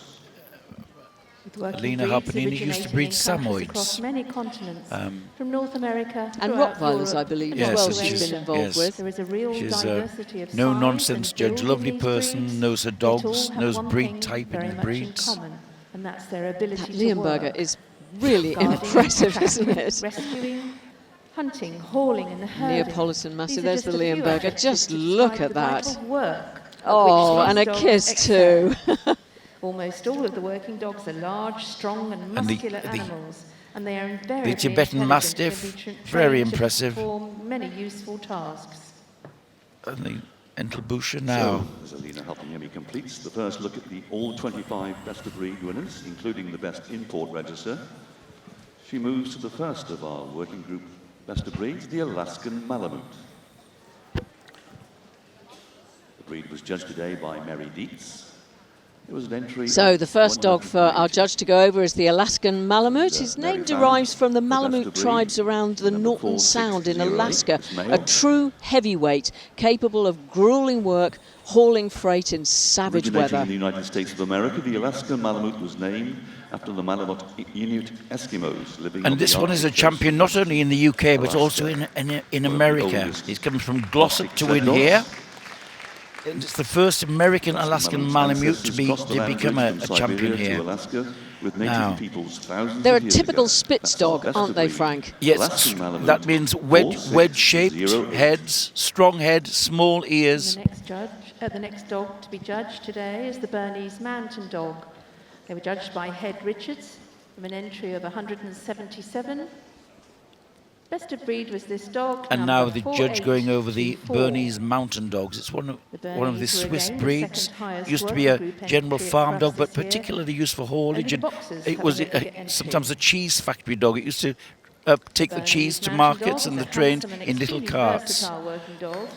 With working Alina breeds Halpiniemi used to originating breed in countries across Samoyeds. many continents, Um, from North America And throughout Rottweilers, Europe I believe, and as yes, well, to and she's Asia. been involved with. There is a real She's diversity of no size nonsense and judge, build lovely in these person, breeds, knows her but all dogs, have knows one breed thing type very in much in breeds. common, and that's their ability That to Leonberger work. is really Guarding, impressive, tracking, isn't it? Rescuing, hunting, hauling and herding. Neapolitan Mastiff, These are there's the just a few Leonberger. adjectives Just to look describe at the that. vital work at Oh, which and these a dogs kiss excel. too. Almost all of the working dogs are large, strong and And the- muscular the- animals, and they are invariably Tibetan intelligent Mastiff, and can be very trained to impressive. perform many useful tasks. And the Entelbuscher now. So, as Alina Halpiniemi completes the first look at the all 25 best of breed winners, including the best import register, she moves to the first of our working group best of breeds, the Alaskan Malamute. The breed was judged today by Mary Dietz. It was an entry. So of the first dog for our 190. judge to go over is the Alaskan Malamute. His name derives from the Malamute tribes around the Norton Sound in Alaska. A true heavyweight, capable of grueling work, hauling freight in savage Originating weather. in the United States of America, the Alaskan Malamute was named after the Malamute Inuit Eskimos living on And this the one is a Arctic champion not only in the UK but Alaska. also in One of the America. oldest He's coming from Glossop Arctic to sled win dogs. here. And it's the first American Alaskan Malamute to become a champion here. Alaska, with native Now, peoples thousands They're a of years typical ago. Spitz That's our dog, best aren't of they, breed. Frank? Yes, Alaskan Malamute, that means wedge-shaped 4608. heads, strong head, small ears. The next dog to be judged today is the Bernese Mountain Dog. They were judged by Head Richards from an entry of 177. Best of breed was this dog. And number now the judge going over the 4824. Bernese Mountain Dogs. It's one of the Bernese were Swiss again the breeds. second highest Used to be a working group general entry at farm Crufts dog, but this year. particularly used for haulage. Only And the boxers it have was a bigger entry. sometimes a cheese factory dog. It used to take the Bernese cheese to Mountain markets Dog and is the a train handsome and in little extremely carts. versatile working dog,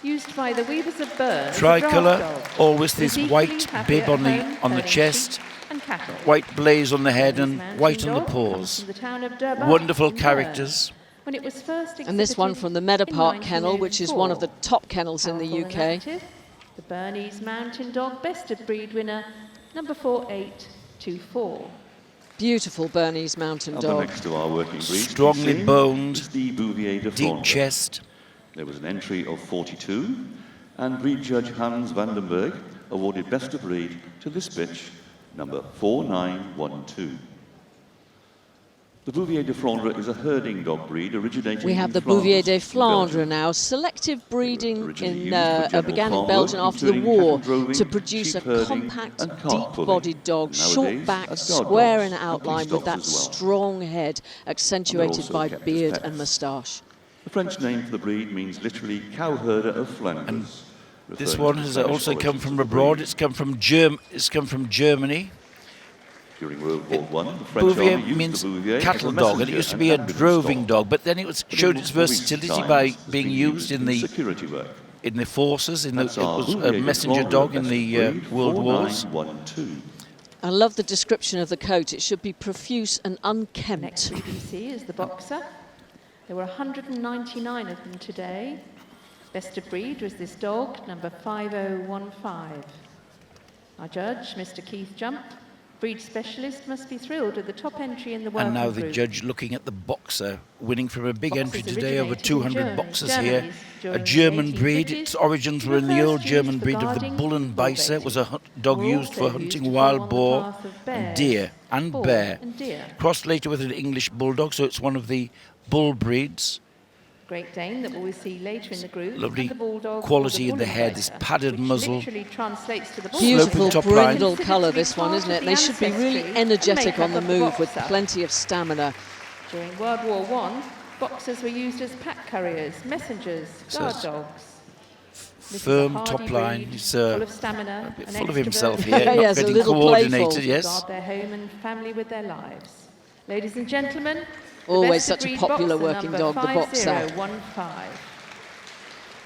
used by the weavers of Bern as a draft Tricolour, dog. always He's this equally white happy bib at on the home herding chest, sheep and cattle. white blaze on the head, and Bernese white on the Mountain Dog comes paws. from the town of Durban Wonderful in Bern. characters. When it was first And this one from the Meadow Park Kennel, which is one of the top kennels in the Powerful and UK. active, the Bernese Mountain Dog Best of Breed winner, number 4824. Beautiful Bernese Mountain Up Dog. next to our working breed, Strongly boned, is the Bouvier de deep Flandre. chest. There was an entry of 42, and breed judge Hans Vandenberg awarded best of breed to this bitch, number 4912. The Bouvier de Flandre is a herding dog breed originating We have in the Flanders, Bouvier de in Flandre Belgium. now. Selective breeding Originally in, used for general began in farm Belgium work, after the including war cattle droving, to produce a sheep herding, compact, and cart pulling. deep-bodied dog, Nowadays, short-backed, as guard square dogs in and outline police with that dogs as well. strong head, accentuated also by kept as beard pets. and moustache. The French name for the breed means literally cow herder of Flanders. This referring one to the has Flemish also come origins from of the abroad. breed. It's come from Germany. During World War I, the French Bouvier army used means the Bouvier cattle as a dog, and it messenger used to be a ambulance droving dog. dog, but then it was, But in showed its more recent versatility times, by it's being been used in the security work. forces. It That's our was a Bouvier de messenger Flandre dog in best the breed, World Wars. 4912. I love the description of the coat. It should be profuse and Next unkempt. BBC is the Boxer. There were 199 of them today. Best of breed was this dog, number 5015. Our judge, Mr. Keith Jump, breed specialist, must be thrilled with the top entry in the working And now the group. judge looking at the Boxer, winning from a big Boxers entry today, over originated in 200 Germany, boxers Germany here. during A the German breed. 1850s. Its origins were in the First old used German for breed of the guarding bull and and bicer. It was a dog Were used for also hunting used to wild follow on the boar path of and bears, deer and boar bear. and deer. Crossed later with an English bulldog, so it's one of the bull breeds. Great Dane that we'll see later in the group. Lovely and the Bulldog, quality or in the Bull head, this Invader, padded which muzzle. literally translates to the bull. Beautiful top line. brindle colour, this one, isn't it? They should be really energetic on the move with plenty of stamina. During World War I, boxers were used as pack carriers, messengers, So guard it's dogs. This is a Firm hardy top line. breed, He's full of stamina, a bit and full of extroverted. himself here, Yes, not a getting little coordinated, playful. yes. Guard their home and family with their lives. Ladies and gentlemen, the Always best of such a breed popular boxer, working number dog, the Boxer. 5015.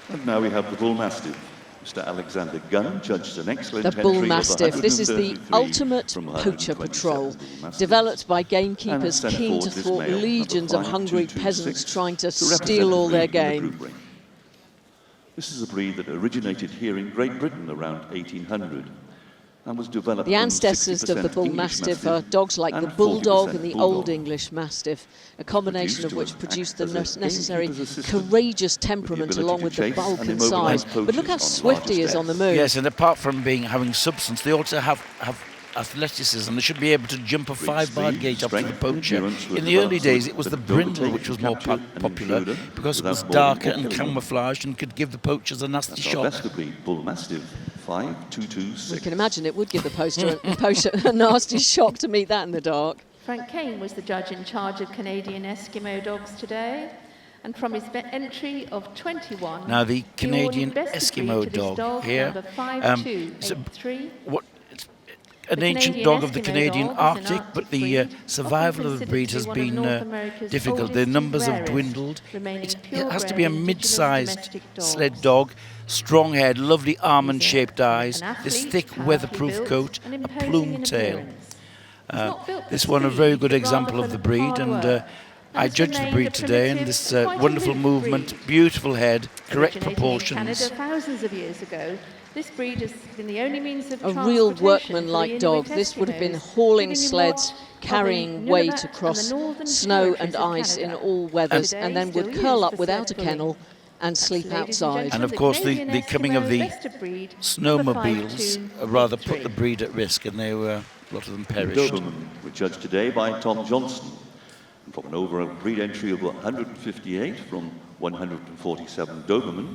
And now we have the Bull Mastiff, Mr. Alexander Gunn judged an excellent The Bull entry of Mastiff. This is the 133 ultimate from poacher 127 patrol, Bull Mastiffs. developed by gamekeepers And sent keen to forward this thwart male, number legions of hungry 5226, peasants trying to represent steal all the their breed in the game. group ring. This is a breed that originated here in Great Britain around 1800 and was developed The from ancestors of the 60% Bull English Mastiff are dogs like the and Bulldog 40% and the Bulldog. Old English Mastiff, a combination of which produced the as a necessary gamekeeper's assistant courageous temperament ability along to with the chase bulk and and immobilise size. But look how poachers on swift he larger is on the steps. move. Yes, and apart from having substance, they also have athleticism. They should be able to jump a 5-bar gate up to the poacher. In the early days, it was the brindle which was more popular because it was darker and camouflaged and could give the poachers a nasty That's our shock. best of breed Bull Mastiff 5226. We can imagine it would give the poacher a nasty shock to meet that in the dark. Frank Kane was the judge in charge of Canadian Eskimo dogs today. And from his entry of 21, Now the he awarded Canadian best of breed Eskimo to this dog here, number 5283. An ancient dog of the Canadian Arctic, but the survival of the breed has been difficult. The numbers have dwindled. It has to be a mid-sized sled dog, strong head, lovely almond-shaped eyes, this thick weatherproof coat, a plumed tail. This one a very good example of the breed, and I judged the breed today, and this wonderful movement, beautiful head, correct proportions. Thousands of years ago, this breed has been the only means of A real transportation workmanlike for the dog. Inuit This would have been Eskimos, hauling living in sleds, what are carrying the weight Nunavut across and the northern snow and territories of ice in Canada. all weathers, Today and then still would used curl up for without a sled kennel pulling. and sleep Ladies and outside. gentlemen, And of course, the Canadian coming of Eskimo the best of breed, snowmobiles number rather put the breed at risk, and they were, a lot of them perished. Doberman were judged today by Tom Johnson. And from an overall breed entry of 158 from 147 Doberman,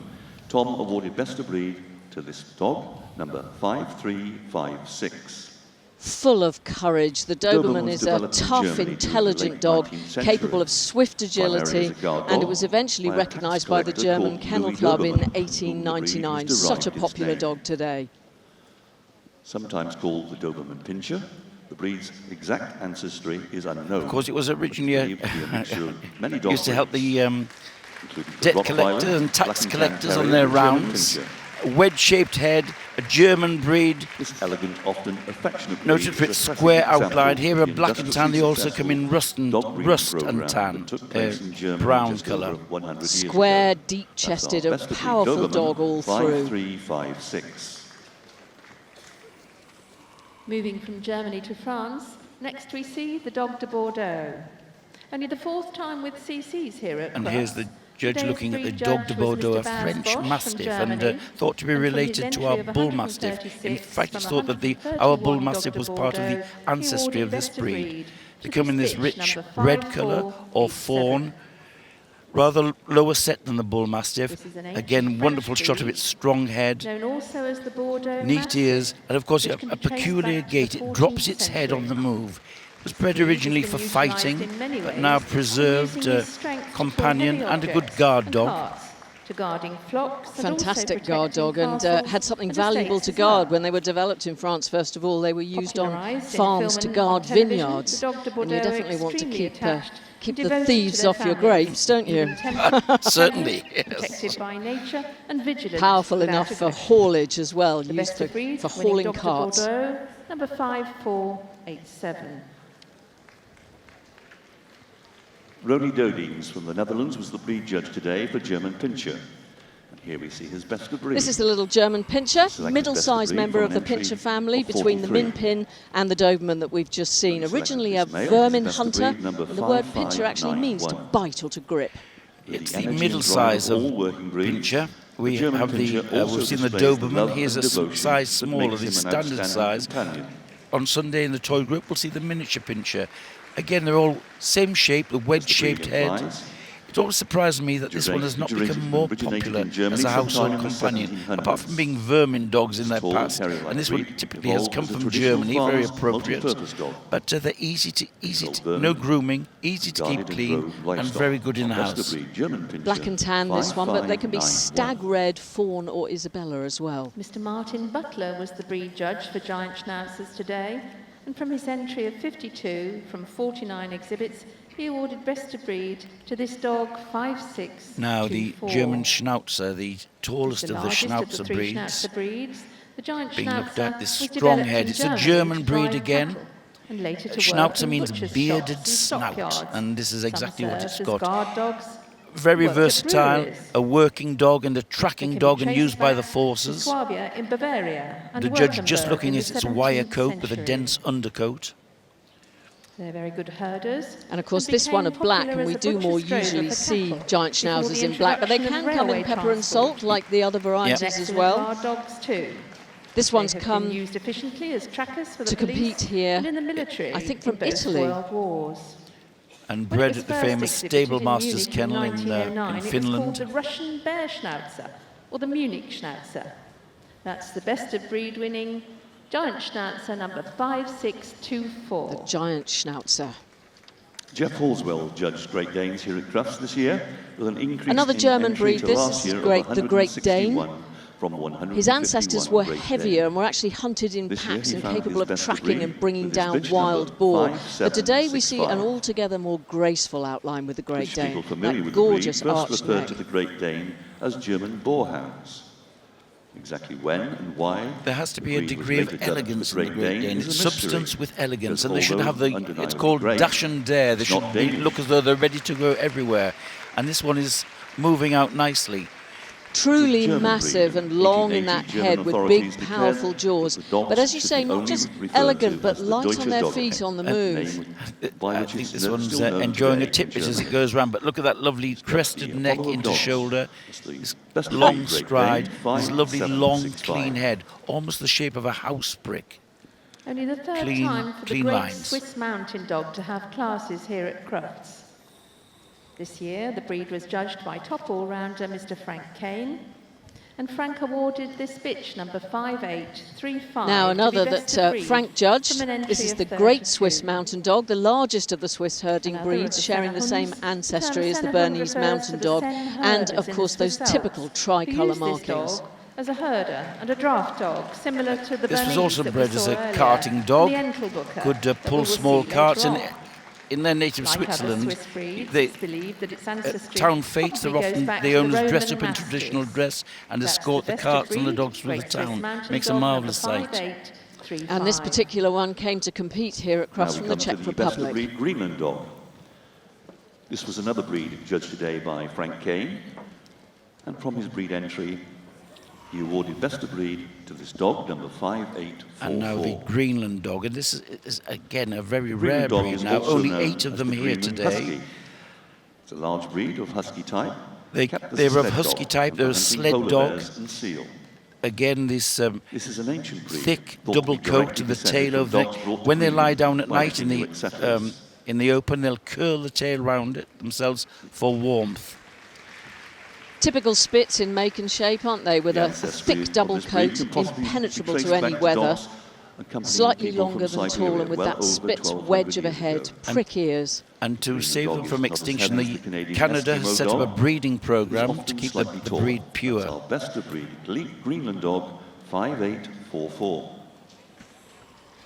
Tom awarded best of breed to this dog, number 5356. Full of courage, the Doberman was is a developed in tough, Germany during the intelligent late dog, 19th century, capable of swift agility, primarily as a guard and it dog was eventually by a tax recognised by the collector German called Kennel Louis Club in Doberman, whom the breed 1899. was Such a derived its popular name. dog today. Sometimes called the Doberman Pinscher, the breed's exact ancestry is unknown. Of course, it was originally Believed to be a mixture of many dog used to help breeds, the including debt Rottweiler, collectors and tax Black and Tan collectors on Terrier, their and German rounds. Pinscher. A wedge-shaped head, a German breed, This elegant, often affectionate breed noted for is its a classic square example outline. Here are of the black and tan. They also come in industriously rust successful and dog breeding tan, program that took place in Germany brown just over colour. 100 years Square, ago. deep-chested, That's a our best of breed powerful Doberman, dog all through. 5356. Moving from Germany to France, next we see the Dog de Bordeaux. Only the fourth time with CCs here at And Crufts. here's the judge Today's looking at the breed Dog de judge was Bordeaux, a Mr. Baz French Bosch from Mastiff, and Germany, thought to be and from his related to entry our of Bull Mastiff. In 136 fact, it's from thought that our 131 Bull Dog Mastiff de was part of the Bordeaux, he ancestry of awarded this best of breed. They to come in this Stitch, rich number red colour or 5487. fawn, rather lower set than the Bull Mastiff. This is an ancient Again, French wonderful shot of breed, its strong head, known also as the Bordeaux neat Mastiff, ears, and of course which a can be traced peculiar back to the gait. It drops 14th its head on the century. move. It was bred originally for fighting, but now preserved, companion, and a good guard dog. To guarding flocks and also Fantastic guard dog, protecting and castles had something and valuable estates to as well. guard. When they were developed in France, first of all, they were used on Popularised in farms film to and guard on television, vineyards. the Dog de And you Bordeaux definitely want to extremely attached keep and the devoted thieves to their off your families. grapes, don't you? Intemperate, Certainly, yes. protected by nature and vigilant. Powerful without enough for aggression. haulage as well, The used best of breed, for winning hauling Dog de carts. Bordeaux, number 5487. Ronnie Dodings from the Netherlands was the breed judge today for German Pinscher. And here we see his best of breed. This is the little German Pinscher, Selected middle-sized best of breed member from of the an entry Pinscher family of between the 43. Min Pin and the Doberman that we've just seen. Selected Originally a this male, vermin best of hunter, breed, number and the word Pinscher actually means to 5591. bite or to grip. It's The the energy middle and drive size of of all working breeds. Pinscher. We German have the, Pinscher also we've seen the displays the Doberman. love Here's a and devotion size that smaller, makes the him an standard outstanding size. companion. On Sunday in the toy group, we'll see the miniature Pinscher. Again, they're all same shape, the wedge-shaped head. applies. It always surprised me that this one has not become more popular as a household companion, apart from being vermin dogs in their Tall, past. terrier-like And this one breed typically has evolved come as a from traditional Germany, very farmer's appropriate. multi-purpose dog. But they're easy to vermin, no grooming, easy to keep guarded and clean, drove and livestock. very good in the Our best of house. breed German Pinscher, Black and tan, this one, but they can be 5591. stag red, fawn, or Isabella as well. Mr. Martin Butler was the breed judge for Giant Schnauzers today, and from his entry of 52 from 49 exhibits, he awarded Best of Breed to this dog 5624. Now the German Schnauzer, the tallest The of the largest Schnauzer of the three breeds, Schnauzer breeds, the giant being looked Schnauzer at, this was strong developed head. in It's a Germany German to breed drive again. cattle, and later to work Schnauzer in means butcher bearded shops and snout, stockyards. and this is exactly Some what it's served as got. guard dogs, Very worked at versatile, breweries. a working dog and a tracking They can dog be and traced used by the back to forces. Swabia in Bavaria and The judge just Württemberg looking in at the its wire 17th coat with a century. dense undercoat. They're very good herders. And of course this one are black, and we do more usually see giant schnauzers in black, but they can come in pepper and salt like the other varieties as well. Guard dogs too. This one's They have come been used efficiently as trackers for the to police compete here, and in the military I think in from both Italy. World Wars. And When it bred was at the first famous exhibited Stable in Masters Munich Kennel in 1909, it was Finland. called the Russian Bear Schnauzer, or the Munich Schnauzer. That's the Best of Breed winning giant Schnauzer number 5624. The giant Schnauzer. Jeff Halswell judged Great Danes here at Crufts this year with an increase Another in German entry breed, to this last is year great, of the Great Dane. 161 from 151 His ancestors were Great heavier Dane. and were actually hunted in This year packs he and found capable his of best tracking breed and bringing with his down bitch wild number boar. But today we see 5765. an altogether more graceful outline with the Great British Dane. people familiar That with the breed gorgeous first arched referred neck. to the Great Dane as German boarhounds. Exactly when and why There has to the be a breed was degree of later dubbed elegance the in the Great Dane. is a It's mystery, substance with elegance, because and they should have although the, undeniably it's called great, dash and dare. They it's should not be, Danish. look as though they're ready to go everywhere. And this one is moving out nicely. Truly German massive breed. and long in 1880 that German head with authorities big, declared powerful jaws. that the dogs But as you should say, be not only just referred elegant, to but as the light Deutsche on their Dog, feet on the a move. name by I which think it's this one's still known enjoying today a tip in pitch as it Germany. goes round, but look at that lovely crested neck Apollo into dogs. shoulder, It's the this best of long breed, Great stride, Dane, this lovely long 5765. clean head, almost the shape of a house brick. Only the third Clean- time for the clean great lines. Swiss mountain dog to have classes here at Crufts. This year, the breed was judged by top all-rounder Mr. Frank Kane, and Frank awarded this bitch number 5835. Now to be another best that of breed Frank judged. from an entry This is of the Great 32. Swiss Mountain Dog, the largest of the Swiss herding Another of breeds, the sharing the same Sennerhunds. ancestry as the Sennerhund Bernese refers Mountain to the Dog, Sen and herders of in course the those Swiss typical Alps, who tricolour use this markings. dog as a herder and a draft dog, similar to the This was Bernese also that we bred as saw a earlier, carting and dog, the Enkelbucker could that we pull will small see carts later in, on. in their native Like other Switzerland. Swiss breeds, They, it's believed that its ancestry town fetes, they're probably goes often, back the to owners Roman dress up in masters. traditional dress and That's escort the best of carts and the breed, dogs through the Great Swiss town. Mountain Makes a Dog marvellous number sight. 5835. And this particular one came to compete here at Now Crufts we from the come Czech to the best of Republic. breed Greenland dog. This was another breed judged today by Frank Kane, and from his breed entry, he awarded best of breed to this dog, number 5844. And now the Greenland dog, and this is again a very rare Greenland dog breed is now, also only known 8 of as them the here Greenland today. Husky. It's a large breed of husky type. They're kept as of sled husky dog type, for they're a hunting sled polar dog. bears and seal. Again, this This is an ancient breed, thick thought to double be coat directly to the descended tail from of dogs the. brought to When they breed lie down at by night Inuit settlers. in the open, they'll curl the tail round it themselves for warmth. Typical Spitz in make and shape, aren't they? With The a ancestry thick of double this breed coat, can possibly be impenetrable traced to any back to weather. dogs accompanying Slightly people longer from than tall, Siberia and with well that over Spitz 1200 wedge of a years head, ago. prick ears. And to Greenland save dog them is from not as extinction, heavy as the the Canadian Canada Eskimo set up a dog. breeding It's program often to keep slightly the taller. breed pure. That's our best of breed Greenland dog, 5844.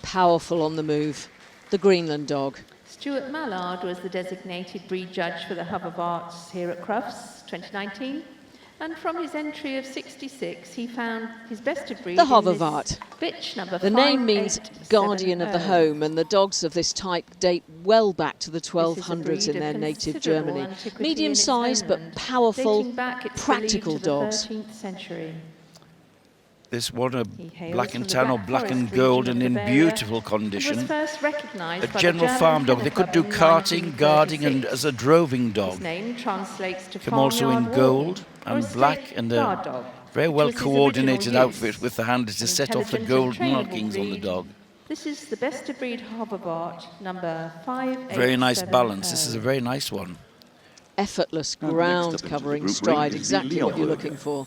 Powerful on the move. The Greenland dog. Stuart Mallard was the designated breed judge for the Hub of Arts here at Crufts 2019. And from his entry of 66, he found his best of breed The in Hub of this Art. bitch number The name means 5870. guardian of the home, and the dogs of this type date well back to the 1200s in their native Germany. Medium sized but powerful, practical dogs. 13th century. This one, a hails black from and the tan or Black black Forest and gold region and of in Bavaria, beautiful and condition. was first recognised A by the general German farm dog. Kennel They could Club do in carting, guarding, and 1936. as a droving His dog. name translates to Come also in farmyard gold walk, or and a black state and guard a dog, very which well was his coordinated original outfit use. with the hand to An set off the intelligent gold and trainable markings on the breed. dog. This is the best of breed Hoverboard, number 5870. Very nice balance. This is a very nice one. Effortless, And next up ground into the covering group stride, ring is the exactly what you're Leonberger. looking for.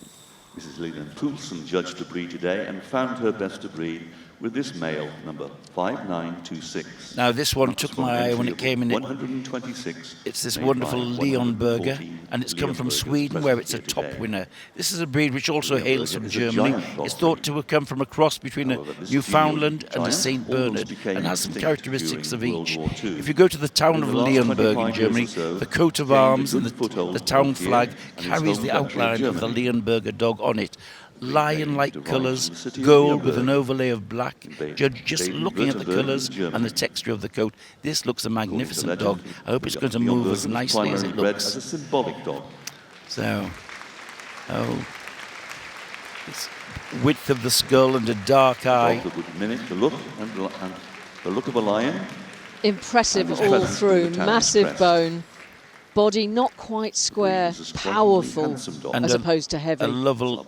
Mrs. Leland Poulsen judged the breed today and found her best of breed with this male, number 5926. Now this one took my eye when it came in. 126. It's this wonderful Leonberger, and it's come from Sweden, where it's a top winner. This is a breed which also hails from Germany. It's thought to have come from a cross between a Newfoundland and a St. Bernard, and has some characteristics of each. If you go to the town of Leonberg in Germany, the coat of arms and the town flag carries the outline of the Leonberger dog on it. Lion-like colours, gold with an overlay of black. Just looking at the colours and the texture of the coat, this looks a magnificent dog. I hope it's going to move as nicely as it looks. As a symbolic dog. So, it's width of the skull and a dark eye. That would mimic the look and the look of a lion. Impressive all through, massive bone. Body not quite square, powerful, and as opposed to heavy. A level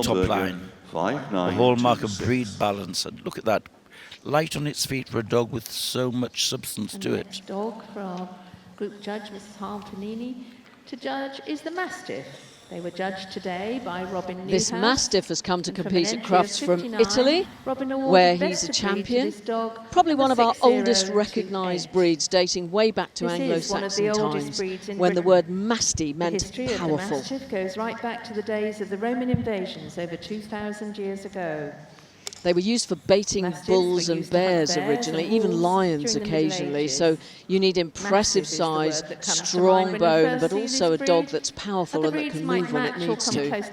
top line, a hallmark of breed balance. And look at that, light on its feet for a dog with so much substance to it. Next dog for our group judge, Mrs. Harm-Panini, to judge is the Mastiff. They were judged today by Robin Newhouse. This Mastiff has come to compete at Crufts from Italy, where he's a champion. Probably one of our oldest recognised breeds, dating way back to Anglo-Saxon times, when the word masti meant powerful. The Mastiff goes right back to the days of the Roman invasions over 2,000 years ago. They were used for baiting bulls and bears originally, even lions occasionally. So you need impressive size, strong bone, but also a dog that's powerful and that can move when it needs to.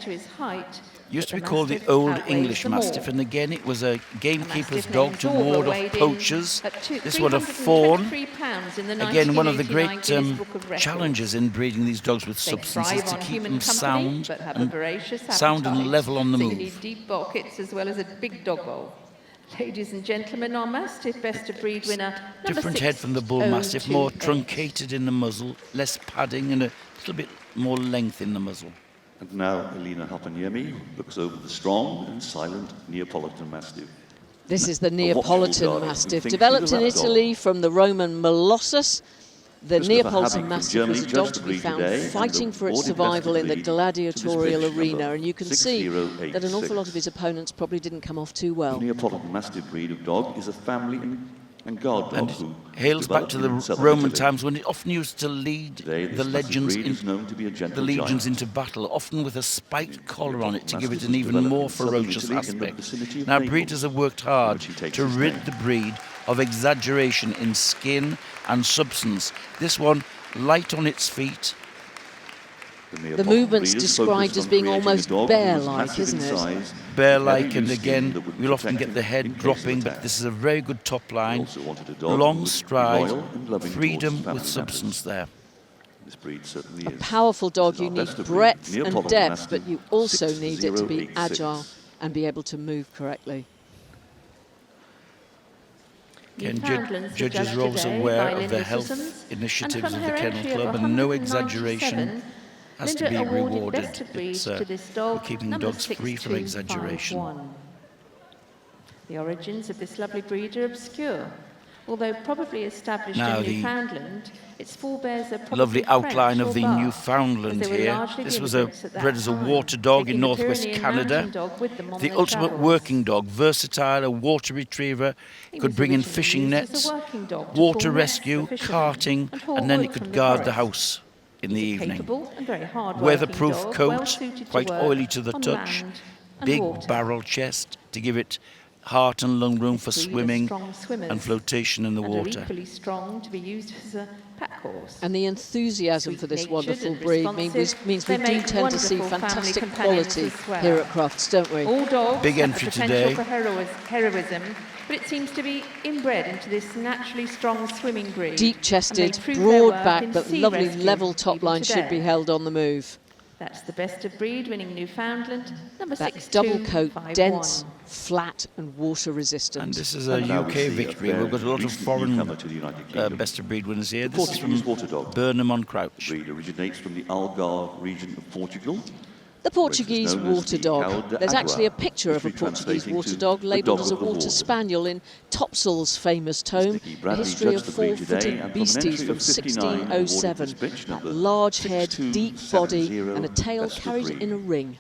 Used to be called the Old English Mastiff, and again it was a gamekeeper's dog to ward off poachers. This one a fawn. Again, one of the great challenges in breeding these dogs with substance is to keep them sound and level on the move. Deep pockets as well as a big dog bowl. Ladies and gentlemen, our Mastiff Best of Breed winner, different head from the Bull Mastiff, more truncated in the muzzle, less padding and a little bit more length in the muzzle. And now Elena Hapaniemi looks over the strong and silent Neapolitan Mastiff. This is the Neapolitan Mastiff, developed in Italy from the Roman Molossus. The Neapolitan Mastiff was a dog to be found fighting for its survival in the gladiatorial arena, and you can see that an awful lot of his opponents probably didn't come off too well. The Neapolitan Mastiff breed of dog is a family and guard dog who hails back to the Roman times when it often used to lead the legions into battle, often with a spiked collar on it to give it an even more ferocious aspect. Now, breeders have worked hard to rid the breed of exaggeration in skin and substance. This one, light on its feet. The movement's described as being almost bear-like, isn't it? Bear-like, and again, we'll often get the head dropping, but this is a very good top line. Long stride, freedom with substance there. A powerful dog, you need breadth and depth, but you also need it to be agile and be able to move correctly. Again, judges are always aware of the health initiatives of the Kennel Club, and no exaggeration has to be rewarded. We're keeping dogs free from exaggeration. The origins of this lovely breed are obscure. Although probably established in Newfoundland, its forebears are probably lovely outline French of the or Basque, Newfoundland here. This was bred as a water dog in northwest Canada. The ultimate working dog, versatile, a water retriever. It could bring in fishing nets, water rescue, carting, and then it could guard the house in the evening. Weatherproof coat, quite oily to the touch. Big barrel chest to give it heart and lung room for swimming and flotation in the water. Equally strong to be used as a pack horse. And the enthusiasm for this wonderful breed means we do tend to see fantastic quality here at Crufts, don't we? All dogs big entry have the today. potential for heroism, but it seems to be inbred into this naturally strong swimming breed. Deep-chested, broad back, but lovely level top line should be held on the move. That's the Best of Breed winning Newfoundland, number that 6251. double coat, dense, flat and water resistant. And this is a UK victory. We've got a lot of foreign Best of Breed winners here. This is from Burnham on Crouch. The breed originates from the Algarve region of Portugal. The Portuguese water dog. There's actually a picture of a Portuguese water dog labelled as a water spaniel in Topsell's famous tome, A History of Four-Footed Beasties from 1607. That large head, deep body and a tail carried in a ring.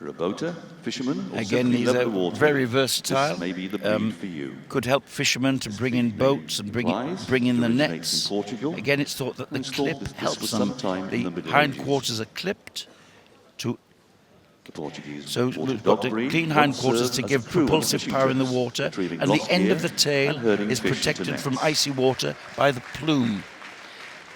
For a boater, fisherman, or Again, simply he's love the water, very versatile. this may be the breed for you. Could help fishermen to bring in boats and bring in the nets. Again, it's thought that the clip helps them. The hindquarters are clipped to. So we've got the clean hindquarters to give propulsive power in the water, and the end of the tail is protected from icy water by the plume.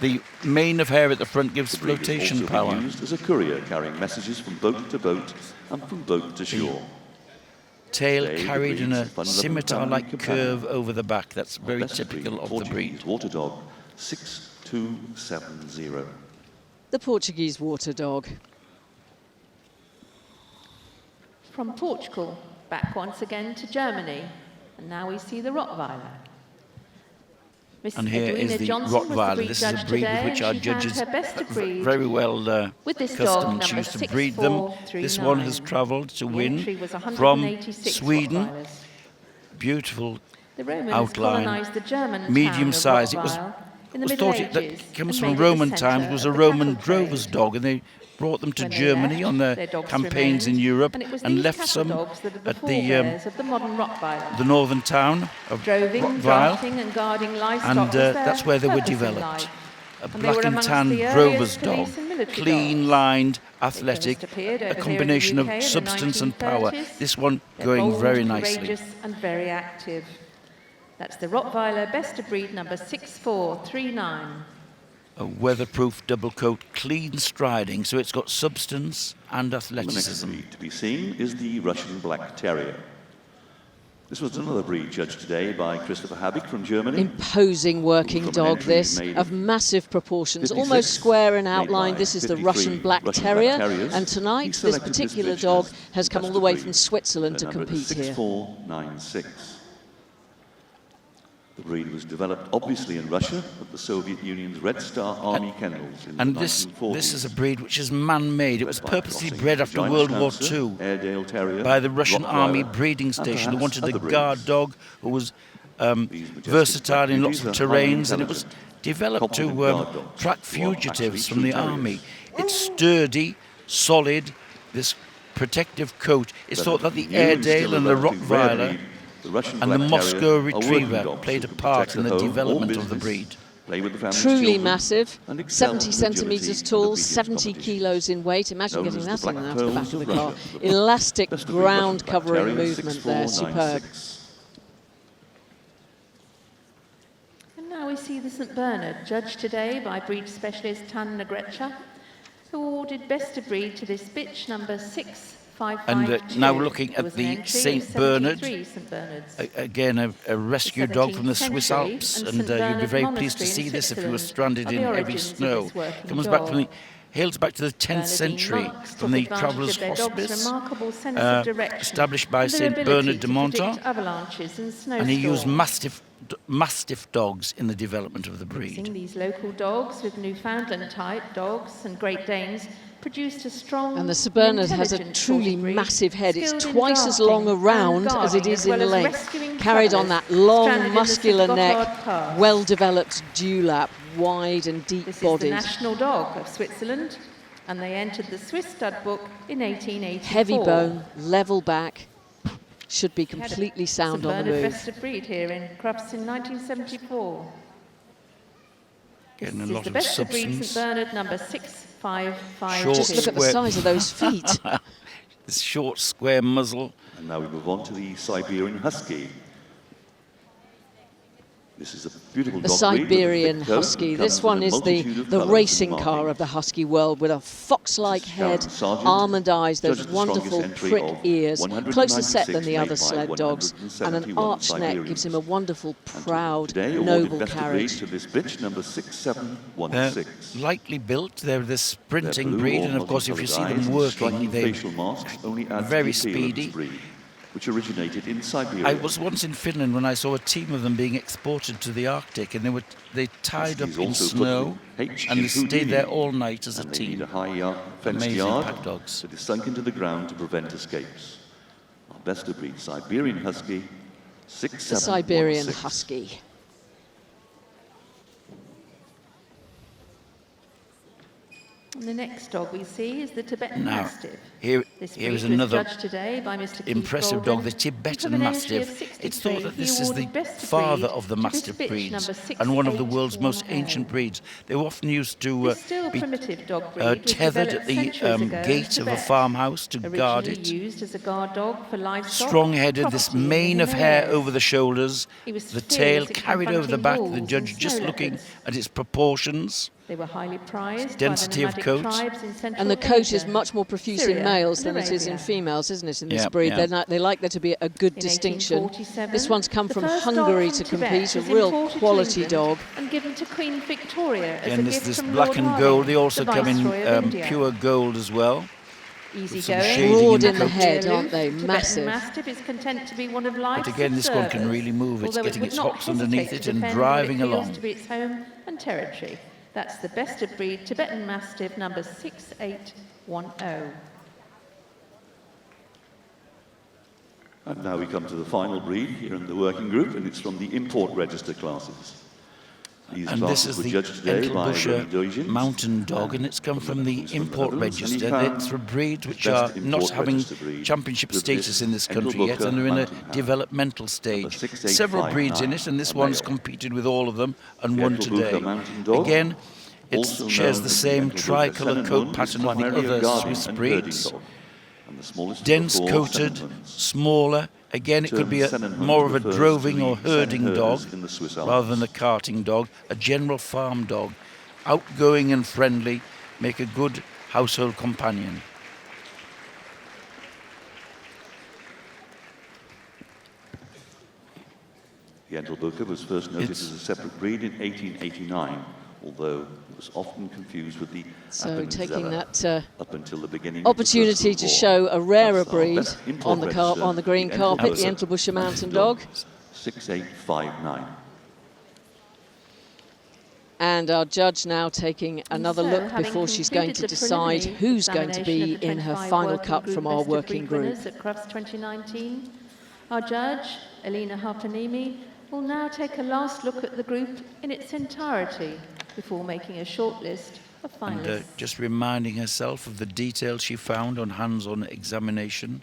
The mane of hair at the front gives flotation power. Used as a courier, carrying messages from boat to boat and from boat to shore. Tail carried in a scimitar-like curve over the back. That's very typical of the breed. Water dog 6270. The Portuguese water dog. From Portugal, back once again to Germany. And now we see the Rottweiler. And here is the Rottweiler. This is a breed with which our judges are very well accustomed. She used to breed them. This one has travelled to win from Sweden. Beautiful outline, medium size. It was thought that comes from Roman times. It was a Roman drover's dog, and they brought them to Germany on their campaigns in Europe and left some at the northern town of Rottweil, and that's where they were developed. A black and tan drover's dog, clean-lined, athletic, a combination of substance and power. This one going very nicely. And very active. That's the Rottweiler Best of Breed number 6439. A weatherproof double coat, clean striding, so it's got substance and athleticism. The next breed to be seen is the Russian Black Terrier. This was another breed judged today by Christopher Habig from Germany. Imposing working dog, this, of massive proportions, almost square in outline. This is the Russian Black Terrier, and tonight this particular dog has come all the way from Switzerland to compete here. 6496. The breed was developed obviously in Russia at the Soviet Union's Red Star Army kennels in the 1940s. This is a breed which is man-made. It was purposely bred after World War II by the Russian Army breeding station. They wanted a guard dog who was versatile in lots of terrains, and it was developed to track fugitives from the army. It's sturdy, solid, this protective coat. It's thought that the Airedale and the Rottweiler and the Moscow Retriever played a part in the development of the breed. Truly massive, 70 centimetres tall, 70 kilos in weight. Imagine getting that in and out of the back of the car. Elastic ground covering movement there, superb. And now we see the St Bernard, judged today by breed specialist Tan Negrecha, who awarded Best of Breed to this bitch number 6552. And now we're looking at the St Bernard, again a rescue dog from the Swiss Alps, and you'd be very pleased to see this if you were stranded in heavy snow. Hails back to the 10th century from the Travellers' Hospice, established by St Bernard de Monton, and he used Mastiff dogs in the development of the breed. These local dogs with Newfoundland type dogs and Great Danes produced a strong and the St Bernard has a truly massive head. It's twice as long around as it is in length, carried on that long muscular neck, well-developed dewlap, wide and deep bodied. This is the national dog of Switzerland, and they entered the Swiss stud book in 1884. Heavy bone, level back, should be completely sound on the move. Best of Breed here in Crufts in 1974. Getting a lot of Best substance. Of Breed St Bernard number 6552. Just look at the size of those feet. This short, square muzzle. And now we move on to the Siberian Husky. This is a beautiful the dog Siberian Husky. This one is the racing car of the Husky world, with a fox-like head, almond eyes, those wonderful prick ears, closer set than the other sled dogs, and an arched neck gives him a wonderful, proud, noble carriage. To this bitch, number 6716. Lightly built, they're the sprinting breed, and of course if you see them working, they're very speedy. Which originated in Siberia. I was once in Finland when I saw a team of them being exported to the Arctic, and they tied up in snow and they stayed there all night as a team. Need a high fenced Amazing yard pack dogs. that is sunk into the ground to prevent escapes. Our best of breed Siberian Husky, 6716. The Siberian Husky. And the next dog we see is the Tibetan Now, Mastiff. here This is breed was another judged today by Mr. Keith impressive Golden. dog, the Tibetan From an entry of Mastiff. 63, It's thought that he this is the awarded best of father breed of the to this Mastiff bitch breeds number and one of the world's most 6810. ancient breeds. They were often used to This still be primitive dog breed was tethered at developed the centuries ago in gate of a Tibet. farmhouse to guard Originally it. used as a guard dog for livestock, Strong-headed, this property in mane the of hair Himalayas. over the shoulders, He was the fearless tail at carried over the confronting back, the wolves judge and just snow looking leopards. at its proportions. They were highly prized Density by of the nomadic coat. tribes in Central And the coat is Asia, much more profuse Syria in males and than it is in Arabia. females, isn't it, in this Yeah, breed? yeah. They like there to be a good In distinction. 1847, This one's come the from first dog Hungary from to Tibet compete, a was real imported to quality England dog. and given to Queen Victoria as a And there's gift this from black Lord and Hardinge, gold. They also the come Viceroy of in India. pure gold as well. Easy some going, shading Broad in in the coat. head, aren't they? Tibetan Massive. Mastiff is content to be one of life's But again, this one can observers, really move. It's although getting would its not hocks underneath hesitate it to and defend driving what it feels along. to be its home and territory. That's the best of breed Tibetan Mastiff number 6810. And now we come to the final breed here in the working group, and it's from the import register classes. These And this classes is were the judged today by Entelbuscher Remy Dojins, mountain dog, and it's come from the import Netherlands, and he register. found It's for breeds which best are not import having register breed championship with status this in this country yet, Entelbuscher and they're in a mountain hound. developmental stage. 6859, Several breeds in it, and this a one's male. competed with all of them and The won Entelbuscher today. mountain dog, Again, it also shares known the as same Entelbuscher tricolour Sennenhund, coat is pattern of the primarily a other guardian Swiss and herding breeds. dog, and the smallest of the Dense four coated, Sennenhunds. smaller. Again, it could be Sennenhund more of a refers droving to or the herding Sennherders dog in the Swiss rather than a Alps. carting dog. A general farm dog, outgoing and friendly, make a good household companion. The Entelbuscher was first noticed as a separate breed in 1889, although it was often confused with the So taking Appenzeller that up until the beginning of the opportunity First to World show War. a rarer That's our breed best import on the register, green carpet, the Entelbuscher mountain dog. 6859. And our judge now taking another So, look having before she's going to concluded the decide preliminary who's going to be examination of the in her 25 final working cut group from our best of working breed group. winners at Crufts 2019, our judge, Elena Harpanimi, will now take a last look at the group in its entirety before making a short list of And finalists. just reminding herself of the details she found on hands-on examination.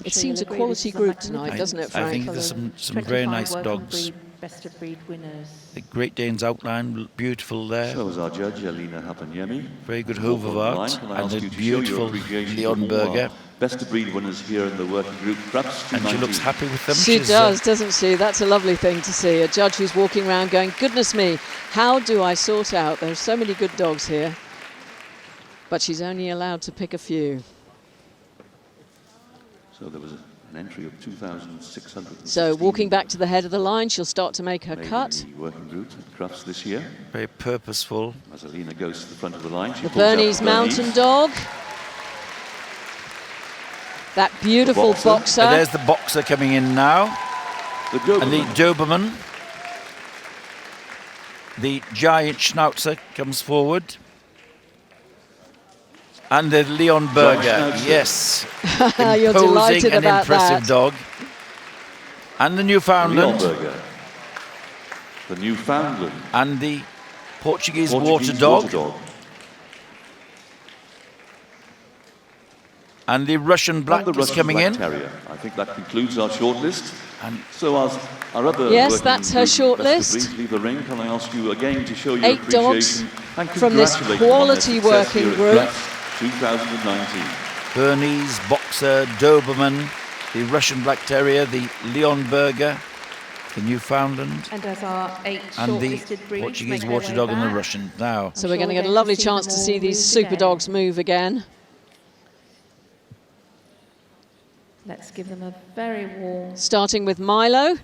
It sure seems a you'll agree quality this is a group tonight, magnificent doesn't it, I Frank? think there's some very 25 nice working dogs. breed best of breed winners. The Great Danes outline, beautiful there. So is our judge, Elena Hapanyemi. Very good Walk on the line. Hoverwart Can I and ask a you to show beautiful your appreciation to Leon all Berger. our best of breed winners here in the working group, Crufts And she 219. looks happy with them. She She's, does, doesn't she? That's a lovely thing to see. A judge who's walking around going, goodness me, how do I sort out? There are so many good dogs here. But she's only allowed to pick a few. So there was an entry of 2,600. So walking back to the head of the line, she'll start to make her cut. The working group at Crufts this year. very purposeful. As Elena goes to the front of the line, she The pulls out Bernese the mountain dog. That beautiful boxer. And there's the boxer coming in now. The Doberman. And the Doberman. The giant Schnauzer comes forward. And the Leon Berger, yes. You're delighted Imposing and about impressive that. dog. And the Newfoundland. Leon Berger. The Newfoundland. And the Portuguese water dog. And the Russian black And the is Russian coming Black in. Terrier. I think that concludes our shortlist. And so as our other Yes, working that's her group short best of list. breed leave the ring, can I ask you again to show your 8 dogs appreciation and from this congratulate them on their quality success working here at group. Crufts 2019. Bernese, Boxer, Doberman, the Russian Black Terrier, the Leon Berger, the Newfoundland, And as our 8 and the shortlisted breeds Portuguese make their water way dog and the back, Russian. Now, So we're going to get a lovely chance to see these super dogs move again. Let's give them a very warm Starting with Milo,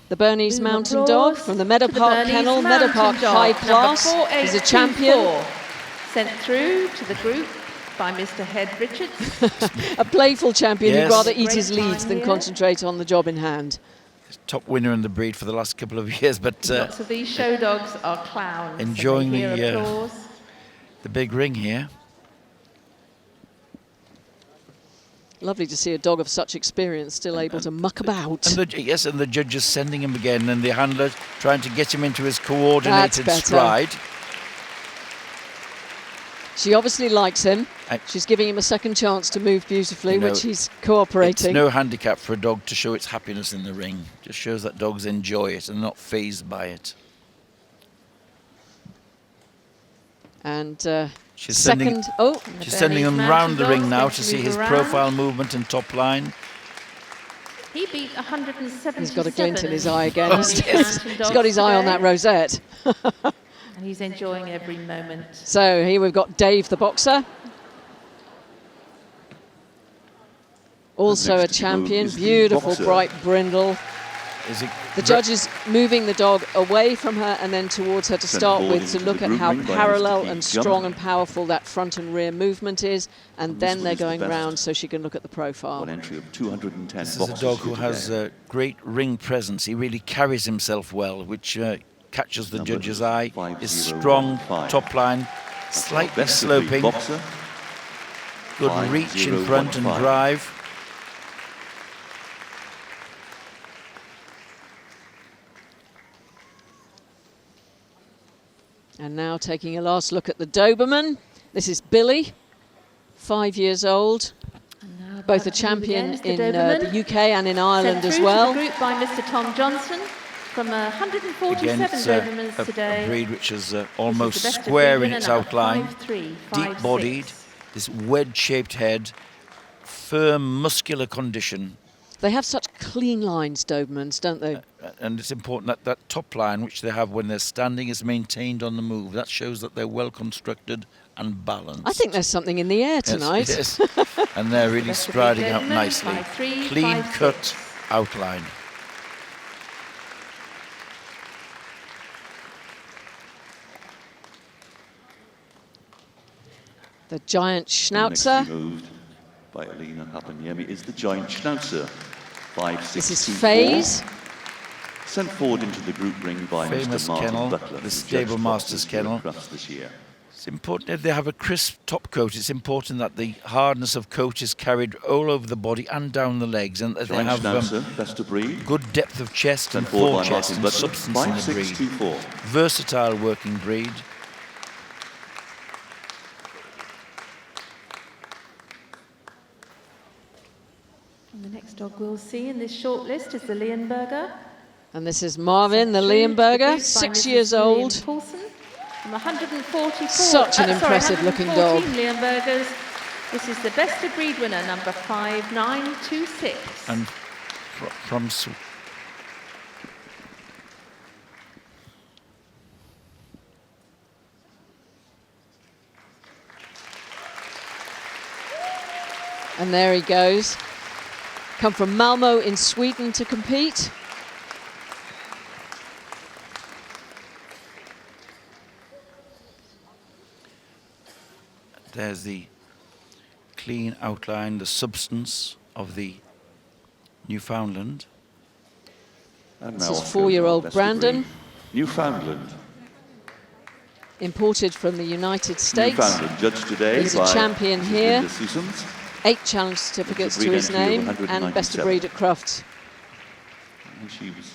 the Bernese round of mountain dog applause from the Meadow to the Park Bernese Kennel, Meadow Mountain Park Dog, High number Class. He's a champion. 4824, sent through to the group by Mr. Head Richards. A playful champion Yes. who'd rather eat Great his leads time than here. concentrate on the job in hand. top winner in the breed for the last couple of years, but Lots of these show dogs are clowns. enjoying so they hear applause. the big ring here. Lovely to see a dog of such experience still able to muck about. And the judge is sending him again, and the handler trying to get him into his coordinated better. stride. She obviously likes him. She's giving him a second chance to move beautifully, which he's cooperating. It's no handicap for a dog to show its happiness in the ring. Just shows that dogs enjoy it and not fazed by it. And she's sending him round the ring now to see his profile movement and top line. He beat 177. He's got a glint in his eye again. He's got his eye on that rosette. And he's enjoying every moment. So here we've got Dave the boxer. Also a champion, beautiful bright brindle. The judge is moving the dog away from her and then towards her to start with to look at how parallel and strong and powerful that front and rear movement is, and then they're going round so she can look at the profile. One entry of 210 This is a dog who has a great ring presence. He really carries himself well, which catches the judge's eye. His strong top line, slightly sloping. Good reach in front and drive. And now taking a last look at the Doberman. This is Billy, 5 years old. Both a champion in the UK and in Ireland as well. Sent through to the group by Mr. Tom Johnson from 147 Dobermans today. A breed which is almost square in its outline, deep-bodied, this wedge-shaped head, firm muscular condition. They have such clean lines, Dobermans, don't they? And it's important that that top line, which they have when they're standing, is maintained on the move. That shows that they're well constructed and balanced. I think there's something in the air tonight. Yes, it is. And they're really striding out nicely. Clean cut outline. The giant Schnauzer. Moved by Alina Hapaniemi is the giant Schnauzer. 5'6". This is Faze. Sent forward into the group ring by Famous Mr. Martin kennel, Butler, the Stable Masters kennel. This year. It's important that they have a crisp top coat. It's important that the hardness of coat is carried all over the body and down the legs, and that they have best of breed. good depth of chest and forechest and substance in the breed. 5'6", 2'4". Versatile working breed. And the next dog we'll see in this short list is the Leonberger. And this is Marvin, the Leonberger, 6 years old. Paulson from 144. Such an impressive looking dog. Leonbergers. This is the best of breed winner, number 5926. And from And there he goes. Come from Malmo in Sweden to compete. There's the clean outline, the substance of the Newfoundland. And this now is 4-year-old Brandon. Newfoundland. Imported from the United States. Newfoundland judged today. He's a champion here. 8 8 challenge certificates to his name and best of breed at Crufts. And she was,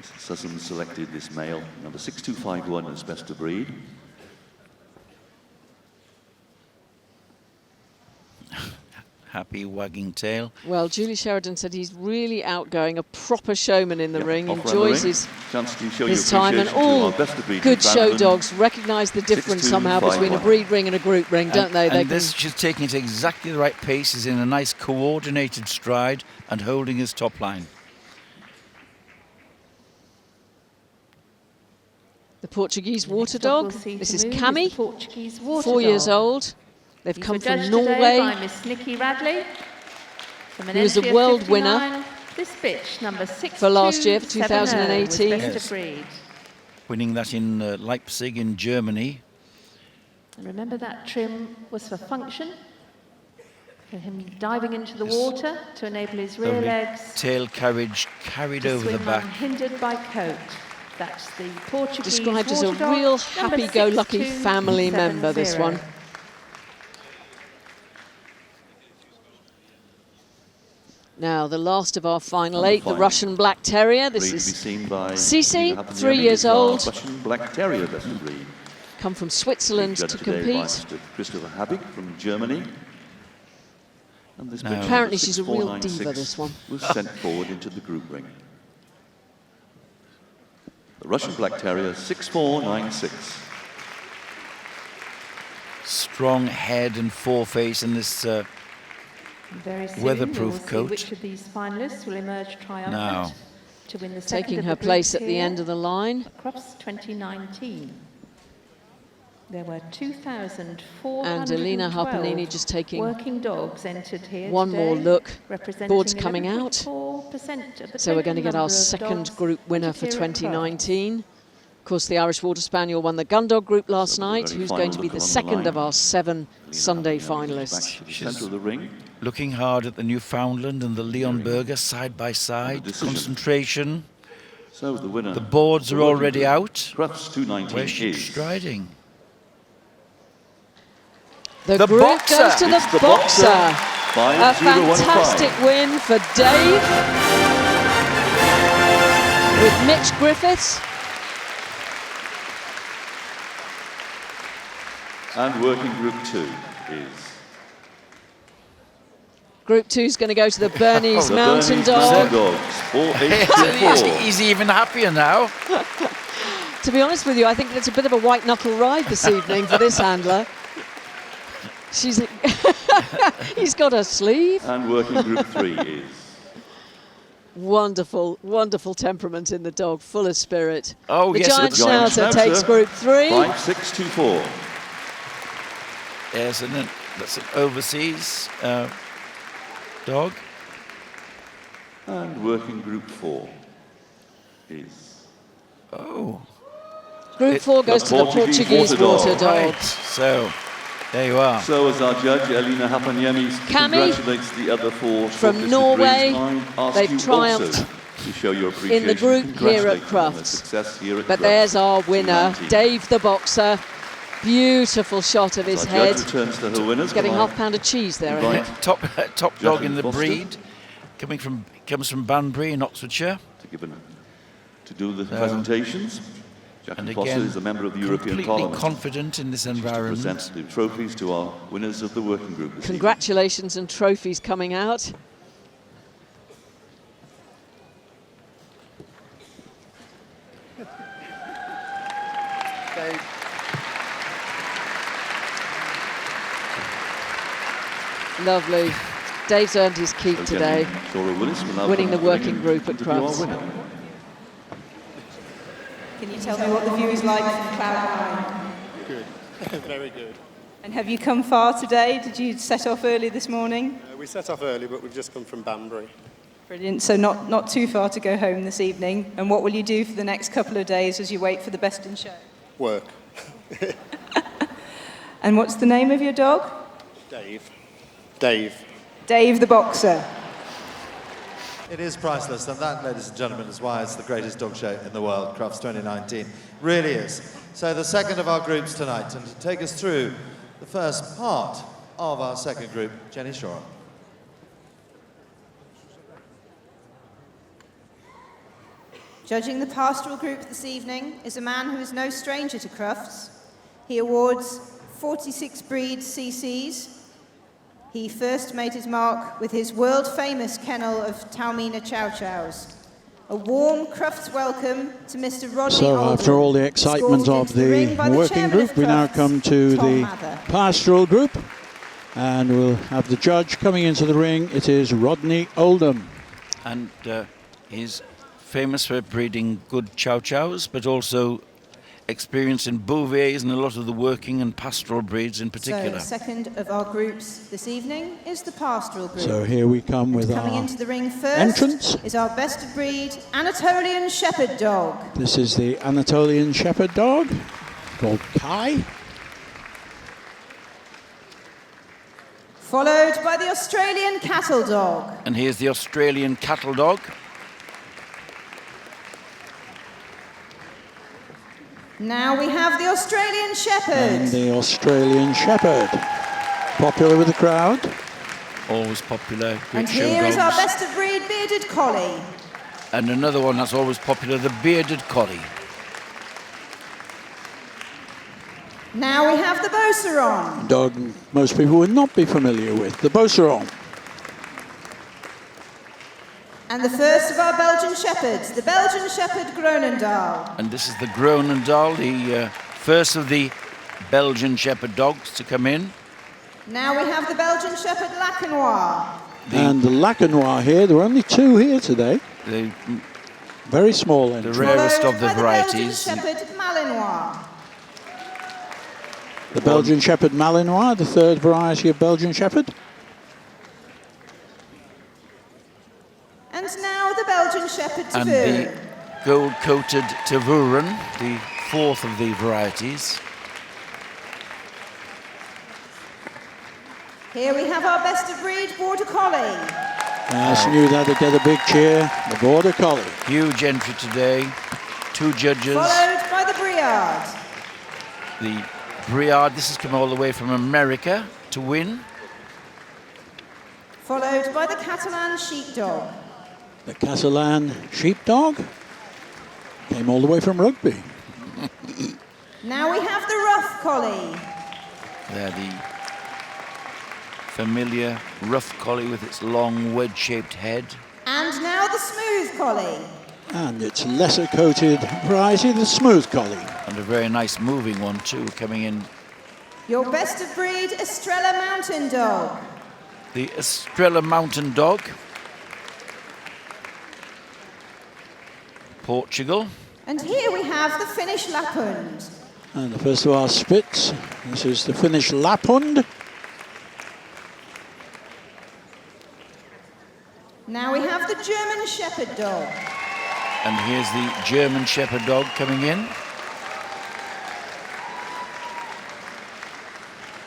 Mrs. Sussman selected this male, number 6251 as best of breed. Happy wagging tail. Well, Julie Sheridan said he's really outgoing, a proper showman in the ring, enjoys his time, and all good show dogs recognise the difference somehow between a breed ring and a group ring, don't they? And this, she's taking it exactly the right pace, is in a nice coordinated stride and holding his top line. The Portuguese water dog. This is Cami, 4 years old. They've come from Norway. By Miss Nikki Radley. He was the world winner this bitch, number 6 for last year, for 2018. Best of breed. Winning that in Leipzig in Germany. And remember that trim was for function, for him diving into the water to enable his rear legs. Tail carriage carried over the back. Unhindered by coat. That's the Portuguese described as a real happy-go-lucky family member, this one. Now, the last of our final 8, the Russian Black Terrier. This is Cece, 3 years old. Russian Black Terrier, best of breed. come from Switzerland to compete. Mr. Christopher Habig from Germany. And this picture Apparently of she's a real 6496 diva, this one. was sent forward into the group ring. The Russian Black Terrier, 6496. Strong head and foreface in this Very soon weatherproof we will coat. see which of these finalists will emerge triumphant Now, to win the second taking of her the place groups at the here end of the line. at Crufts 2019. There were 2,412 And Alina Harpanini just taking working dogs entered here one today, more look. representing Board's coming out. 11.4% of the So we're going to total get our number of second dogs group winner for entered here at Crufts. 2019. Of course, the Irish Water Spaniel won the gun dog group last night, who's going to be the second of our 7 Sunday finalists. Center of the ring. looking hard at the Newfoundland and the Leonberger side by side. Concentration. So the winner. The boards are already out. Crufts 219 Where's she is striding? The The group boxer. goes to the It's the boxer. boxer. A 5015. fantastic win for Dave. With Mitch Griffiths. And working group 2 is Group 2 is going to go to the Bernese the Mountain Bernese Dog. Mountain Dogs. 4824. He's even happier now. To be honest with you, I think it's a bit of a white knuckle ride this evening for this handler. She's he's got her sleeve. And working group 3 is Wonderful, wonderful temperament in the dog, full of spirit. Oh, the yes, Giant the Giant Schnauzer takes group 3. 5624. Yes, and that's an overseas dog. And working group 4 is Group 4 goes to the Portuguese water dog. Right, so there you are. So as our judge, Elina Hapaniemi Cami congratulates the other 4 from shortlisted Norway. breeds. I ask They've you triumphed also to show your appreciation. in the group here at Congratulate them on their Crufts. success here at But Crufts there's our winner, 2019. Dave the boxer. Beautiful shot of his Our head. judge returns to her winners. Getting Can I half pound of cheese there, I invite think. Top dog in the Foster breed, comes from Banbury in Oxfordshire. to do the presentations. Jack And Foster again, is a member of the European completely Parliament. confident in this To environment. present the trophies to our winners of the working group this evening. Congratulations and trophies coming out. Lovely. Dave's earned his keep today, Laura Willis will now winning the come to working ring group at to be our Crufts. winner. Can you tell me what the view is like from Cloud 9? Good, very good. And have you come far today? Did you set off early this morning? We set off early, but we've just come from Banbury. Brilliant. So not too far to go home this evening. And what will you do for the next couple of days as you wait for the best in show? Work. And what's the name of your dog? Dave. Dave. Dave the boxer. It is priceless, and that, ladies and gentlemen, is why it's the greatest dog show in the world, Crufts 2019. Really is. So the second of our groups tonight, and to take us through the first part of our second group, Jenny Shore. Judging the Pastoral group this evening is a man who is no stranger to Crufts. He awards 46 breeds CCs. He first made his mark with his world-famous kennel of Taumina Chow Chows. A warm Crufts welcome to Mr. Rodney So Oldham, after all the excitement escorted of into the ring by the the working chairman of group, we now Crufts, come to Tom the Mather. pastoral group, and we'll have the judge coming into the ring. It is Rodney Oldham. And he's famous for breeding good chow chows, but also experience in Bouviers and a lot of the working and pastoral breeds in So particular. the second of our groups this evening is the Pastoral group. So here we come with Coming our into the ring first entrance. is our best of breed Anatolian Shepherd dog. This is the Anatolian Shepherd dog called Kai. Followed by the Australian Cattle dog. And here's the Australian cattle dog. Now we have the Australian Shepherd. And the Australian Shepherd. Popular with the crowd. Always popular, And great show here is our dogs. best of breed bearded collie. And another one that's always popular, the bearded collie. Now we have the Beauceron. Dog most people would not be familiar with, the Beauceron. And the first of our Belgian Shepherds, the Belgian Shepherd Groenendaal. And this is the Groenendaal, the first of the Belgian Shepherd dogs to come in. Now we have the Belgian Shepherd Lacanois. And the Lacanois here, there are only 2 here today. The very small entry. The rarest of the varieties. The Belgian Shepherd Malinois. The Belgian Shepherd Malinois, the 3rd variety of Belgian Shepherd. And now the Belgian Shepherd And Tervuren. the gold-coated Tervuren, the 4th of the varieties. Here we have our best of breed Border Collie. I knew that'd get a big cheer, the Border Collie. Huge entry today, 2 judges. Followed by the Briard. The Briard, this has come all the way from America to win. Followed by the Catalan Sheepdog. The Catalan Sheepdog came all the way from Rugby. Now we have the Rough Collie. There, the familiar rough collie with its long wedge-shaped head. And now the Smooth Collie. And its lesser coated variety, the Smooth Collie. And a very nice moving one too, coming in. Your best of breed Estrella Mountain Dog. The Estrella Mountain Dog. Portugal. And here we have the Finnish Lapphund. And the first of our spits, this is the Finnish Lapphund. Now we have the German Shepherd Dog. And here's the German Shepherd Dog coming in.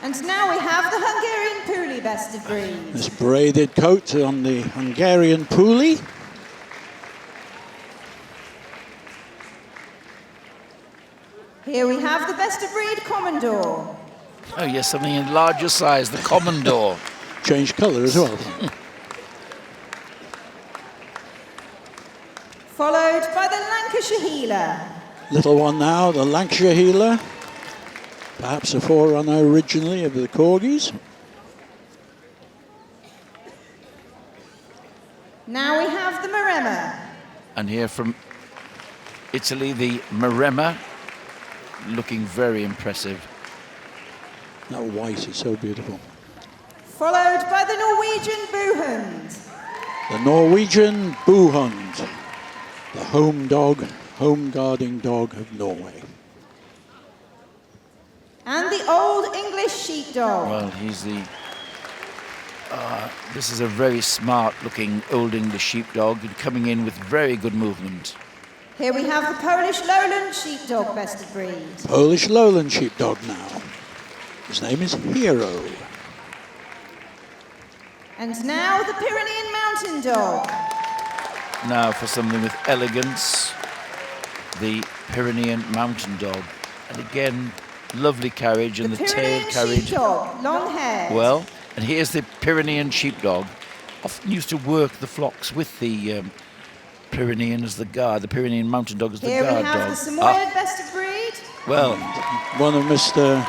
And now we have the Hungarian Puli best of breed. This braided coat on the Hungarian Puli. Here we have the best of breed Commodore. Oh yes, something in larger size, the Commodore. Changed colour as well. Followed by the Lancashire Heeler. Little one now, the Lancashire Heeler. Perhaps a forerunner originally of the Corgis. Now we have the Maremma. And here from Italy, the Maremma, looking very impressive. That white is so beautiful. Followed by the Norwegian Boohund. The Norwegian Boohund, the home dog, home guarding dog of Norway. And the Old English Sheepdog. Well, he's the... this is a very smart-looking Old English Sheepdog, and coming in with very good movement. Here we have the Polish Lowland Sheepdog best of breed. Polish Lowland Sheepdog now. His name is Hero. And now the Pyrenean Mountain Dog. Now for something with elegance, the Pyrenean Mountain Dog. And again, lovely carriage, and the tail carriage. Sheepdog, long hair. Well, and here's the Pyrenean Sheepdog. Often used to work the flocks with the Pyrenean as the guard, the Pyrenean Mountain Dog as the Here guard we have dog. the Samoyed best of breed. Well, one of Mr.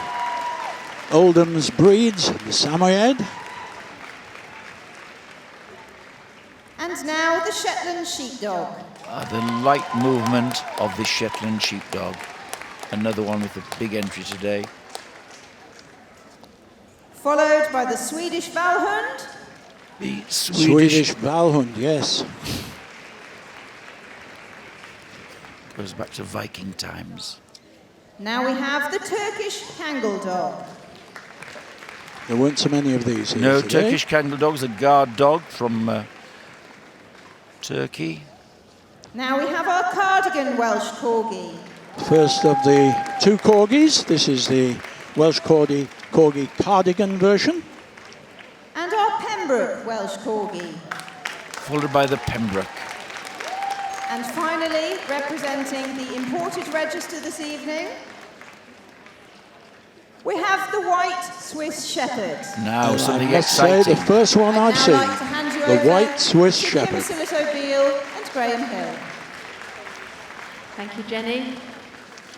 Oldham's breeds, the Samoyed. And now the Shetland Sheepdog. The light movement of the Shetland Sheepdog. Another one with a big entry today. Followed by the Swedish Valhund. The Swedish Valhund, yes. Goes back to Viking times. Now we have the Turkish Kangal Dog. There weren't so many of these here No, today. Turkish Kangal Dog's a guard dog from Turkey. Now we have our Cardigan Welsh Corgi. First of the 2 Corgis, this is the Welsh Corgi Cardigan version. And our Pembroke Welsh Corgi. Followed by the Pembroke. And finally, representing the imported register this evening, we have the White Swiss Shepherd. Now something I must exciting. say, the first one I've seen, I'd like to hand you the over White Swiss to Shepherd. Kim Silito-Beale and Graham Hill. Thank you, Jenny.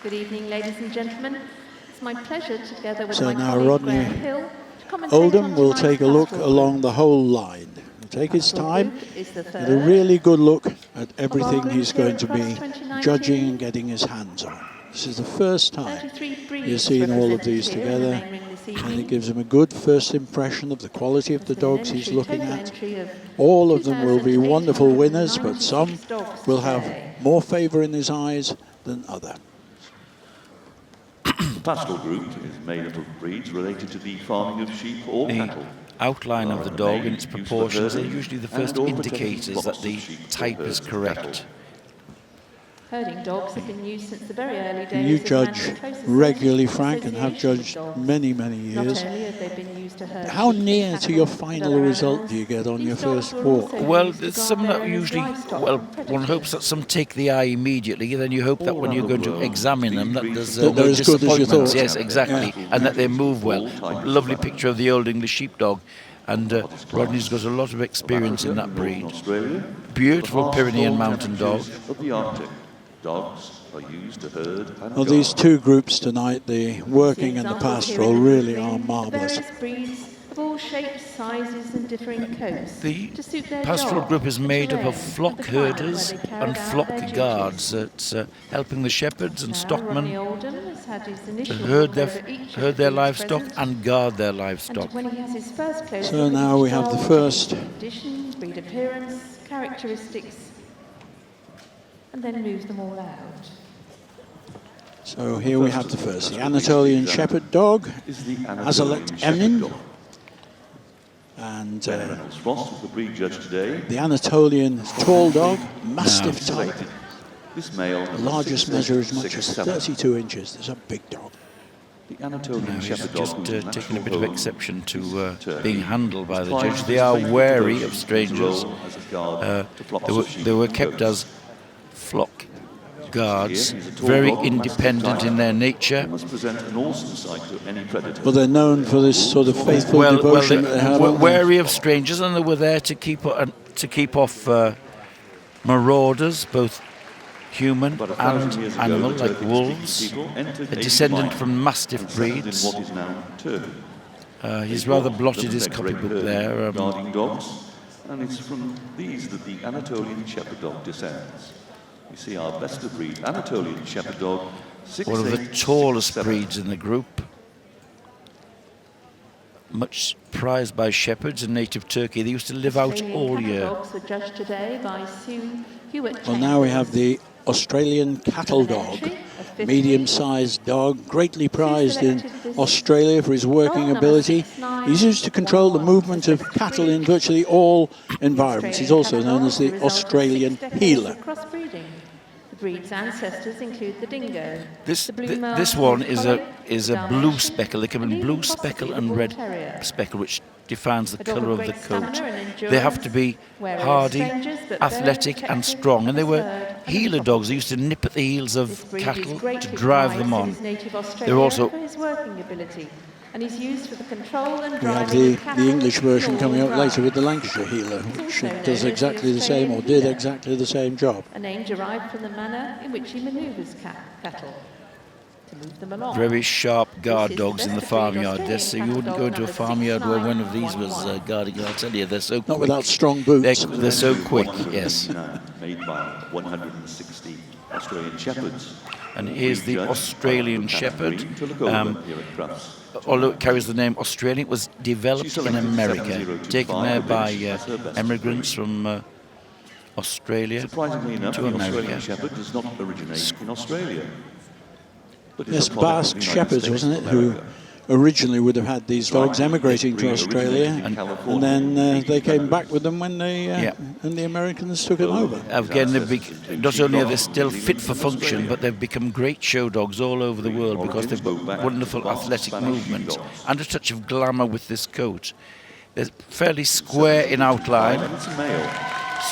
Good evening, ladies and gentlemen. It's It's my pleasure, together with So my now colleague Rodney Graham Hill, to commentate Oldham on will tonight's take a look Pastoral along group. the whole line. He'll take his Pastoral time, group is the get a third really good look at everything group he's here going at to be Crufts 2019. judging and getting his hands on. This is the first time 33 breeds you're seeing all of represented these here in the together, main ring this and evening. it gives him a good first impression of the quality of the dogs he's looking total at. entry of All of them will be wonderful winners, but some 2,896 dogs will have today. more favour in his eyes than other. The pastoral group is made up of breeds related to the farming of sheep or The cattle. outline of the dog and its Used for proportions are herding usually the and first or protecting indicators that flocks the of sheep or type herds is of correct. cattle. Herding dogs have been used since the very early days. And you as judge man's close regularly, association Frank, and have with judged dogs. many, many Not years. only have they been used to herd How sheep, near to cattle, your and final other result animals, do you get on these your dogs first were walk? also Well, used to there's guard some their that owners' usually, livestock well, from one predators. hopes that some take the eye immediately, then you hope that when you're going to examine them, that there's That no they're as good as you disappointments. thought. Yes, exactly, and that they move well. Lovely picture of the Old English sheepdog, and Rodney's got a lot of experience in that breed. Beautiful Pyrenean mountain dog. Of the Arctic, dogs are used to herd and Well, these two groups tonight, the working and the pastoral, really are marvellous. Various breeds of all shapes, sizes, and differing coats. The to suit their pastoral job, group is the made up terrain, of flock and the climate where herders they carried and out flock their duties. guards that's helping the shepherds and Now, stockmen Rodney Oldham has had his to initial herd look their, over each of herd the their breeds livestock present. and guard their livestock. And when he has his first close So look at now each we have the dog, first. condition, breed appearance, characteristics, and then moves them all out. So here we have the first, the Anatolian Shepherd dog, Azalet Emin, and Ross was the breed judge today. the Anatolian tall dog, Mastiff Now, type. This male, The largest measure as much as 6'7". 32 inches. There's a big dog. The Anatolian He's Shepherd just dog who's taken a natural bit of home exception to Turkey. being handled by the Climbs judge. his They are faithful wary devotion of to his strangers. role as a guard to flocks of sheep They were and kept goats. as flock guards, Here, he's a tall very dog, independent mastiff in type. their nature. He must present an awesome sight to any predator. Well, they're known for this sort of faithful devotion that they have. were aren't they? wary of strangers, and they were there to keep off marauders, both human About 1,000 and years ago, animal, the like Turkic-speaking wolves. people entered A Asian descendant minds from Mastiff and settled in breeds. what is now Turkey. He's They rather brought blotted them his their great copybook herd there. of guarding dogs, and it's from these that the Anatolian Shepherd dog descends. You see our best of breed Anatolian Shepherd dog, 6'8", One of the tallest 6'7". breeds in the group. Much prized by shepherds in native Turkey. They used to live out Australian all cattle year. dogs were judged today by Sue Hewitt. Well, now we have the Australian cattle dog, medium-sized dog, greatly prized in Australia for his working ability. He's used to control the movement of cattle in virtually all environments. He's also known as the Australian healer. Crossbreeding. The breed's ancestors include the dingo. This the blue male this one is a collie, blue speckle. They come in blue possibly speckle the and bull red terrier. speckle, which defines the A dog colour of of the great coat. stamina and They have to be wary of hardy, strangers, but athletic very and protective strong. And of they his were herd and healer his dogs. They used to nip at the heels This of breed cattle is to greatly drive them prized in on. his native Australia They're also for his working ability, and he's used for the control and We have driving the, of cattle the English version in coming all up later grounds. with the Lancashire healer, which does exactly the same, or did exactly the same job. A name derived from the manner in which he manoeuvres cattle to move them along. very sharp guard This is dogs in the best of breed farmyard. Australian So you cattle wouldn't dog go into a number farmyard where one of these was 6911. guarding. I'll tell you, they're so quick. Not without strong boots. They're so quick, yes. Made by 160 Australian Shepherds. And here's the Australian Shepherd. To look over here at Crufts. Although it carries the name Australian, it was developed She's in selected America, 7025 taken there by as her best immigrants from Australia Surprisingly enough, to the America. Australian Shepherd does not originate in Australia. But is Yes, a product of Basque the United shepherds, States wasn't of it, who America. originally would have had these dogs Right. emigrating to Breed Australia, originated in California and then in they came 1800s. back with them when they and the Americans took them over. Again, not only are they still fit for function, but they've become great show dogs all over the world because they've got wonderful athletic movement and a touch of glamour with this coat. They're fairly square in outline, It's a male.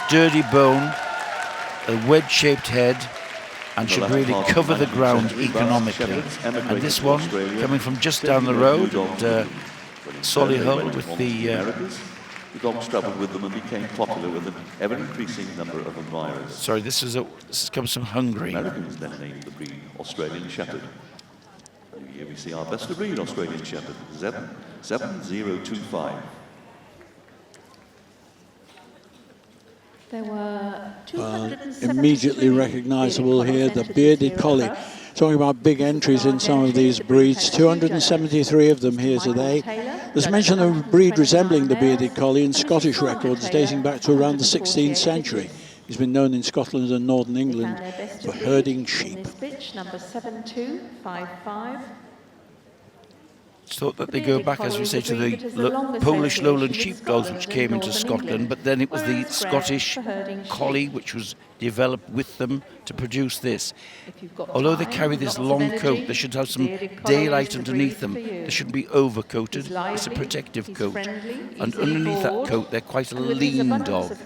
sturdy bone, a wedge-shaped head, and should really cover the ground economically. And this one, coming from just down the road at Solihull with the... The dogs travelled with them and became popular with an ever-increasing number of admirers. Sorry, this comes from Hungary. Americans then named the breed Australian Shepherd. Here we see our best of breed Australian Shepherd, 7025. There were 277 immediately recognisable here, the bearded collie. Talking about big entries in some of these breeds, 273 of them here today. There's mention of a breed resembling the bearded collie in Scottish records dating back to around the 16th century. He's been known in Scotland and northern England for herding sheep. Number 7255. Thought that they go back, as we say, to the Polish lowland sheepdogs which came into Scotland, but then it was the Scottish collie which was developed with them to produce this. Although they carry this long coat, they should have some daylight underneath them. They shouldn't be overcoated. It's a protective coat. And underneath that coat, they're quite a lean dog.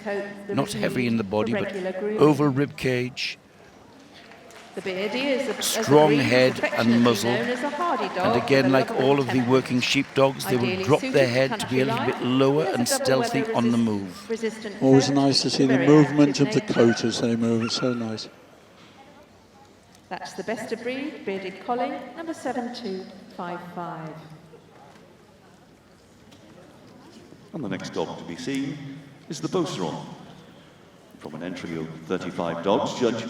Not heavy in the body, but oval rib cage. The beardy is a strong head and muzzle, and again, like all of the working sheepdogs, they will drop their head to be a little bit lower and stealthy on the move. Always nice to see the movement of the coat as they move. It's so nice. That's the best of breed bearded collie, number 7255. And the next dog to be seen is the Pastoral. From an entry of 35 dogs, Judge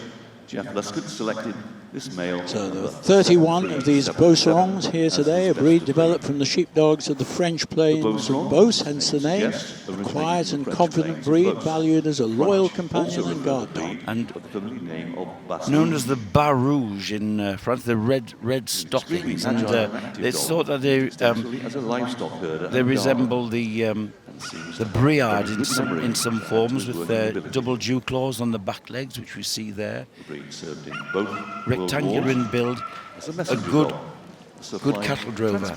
Jeff Luscott selected this male. So there are 31 of these Beaucerons here today, a breed developed from the sheepdogs of the French plains of Beauce, hence the name. A quiet and confident breed, valued as a loyal companion and guard dog. And known as the Bas Rouge in France, the red stockings. And it's thought that they resemble the Briard in some forms, with their double dew claws on the back legs, which we see there. Rectangular in build, a good cattle drover.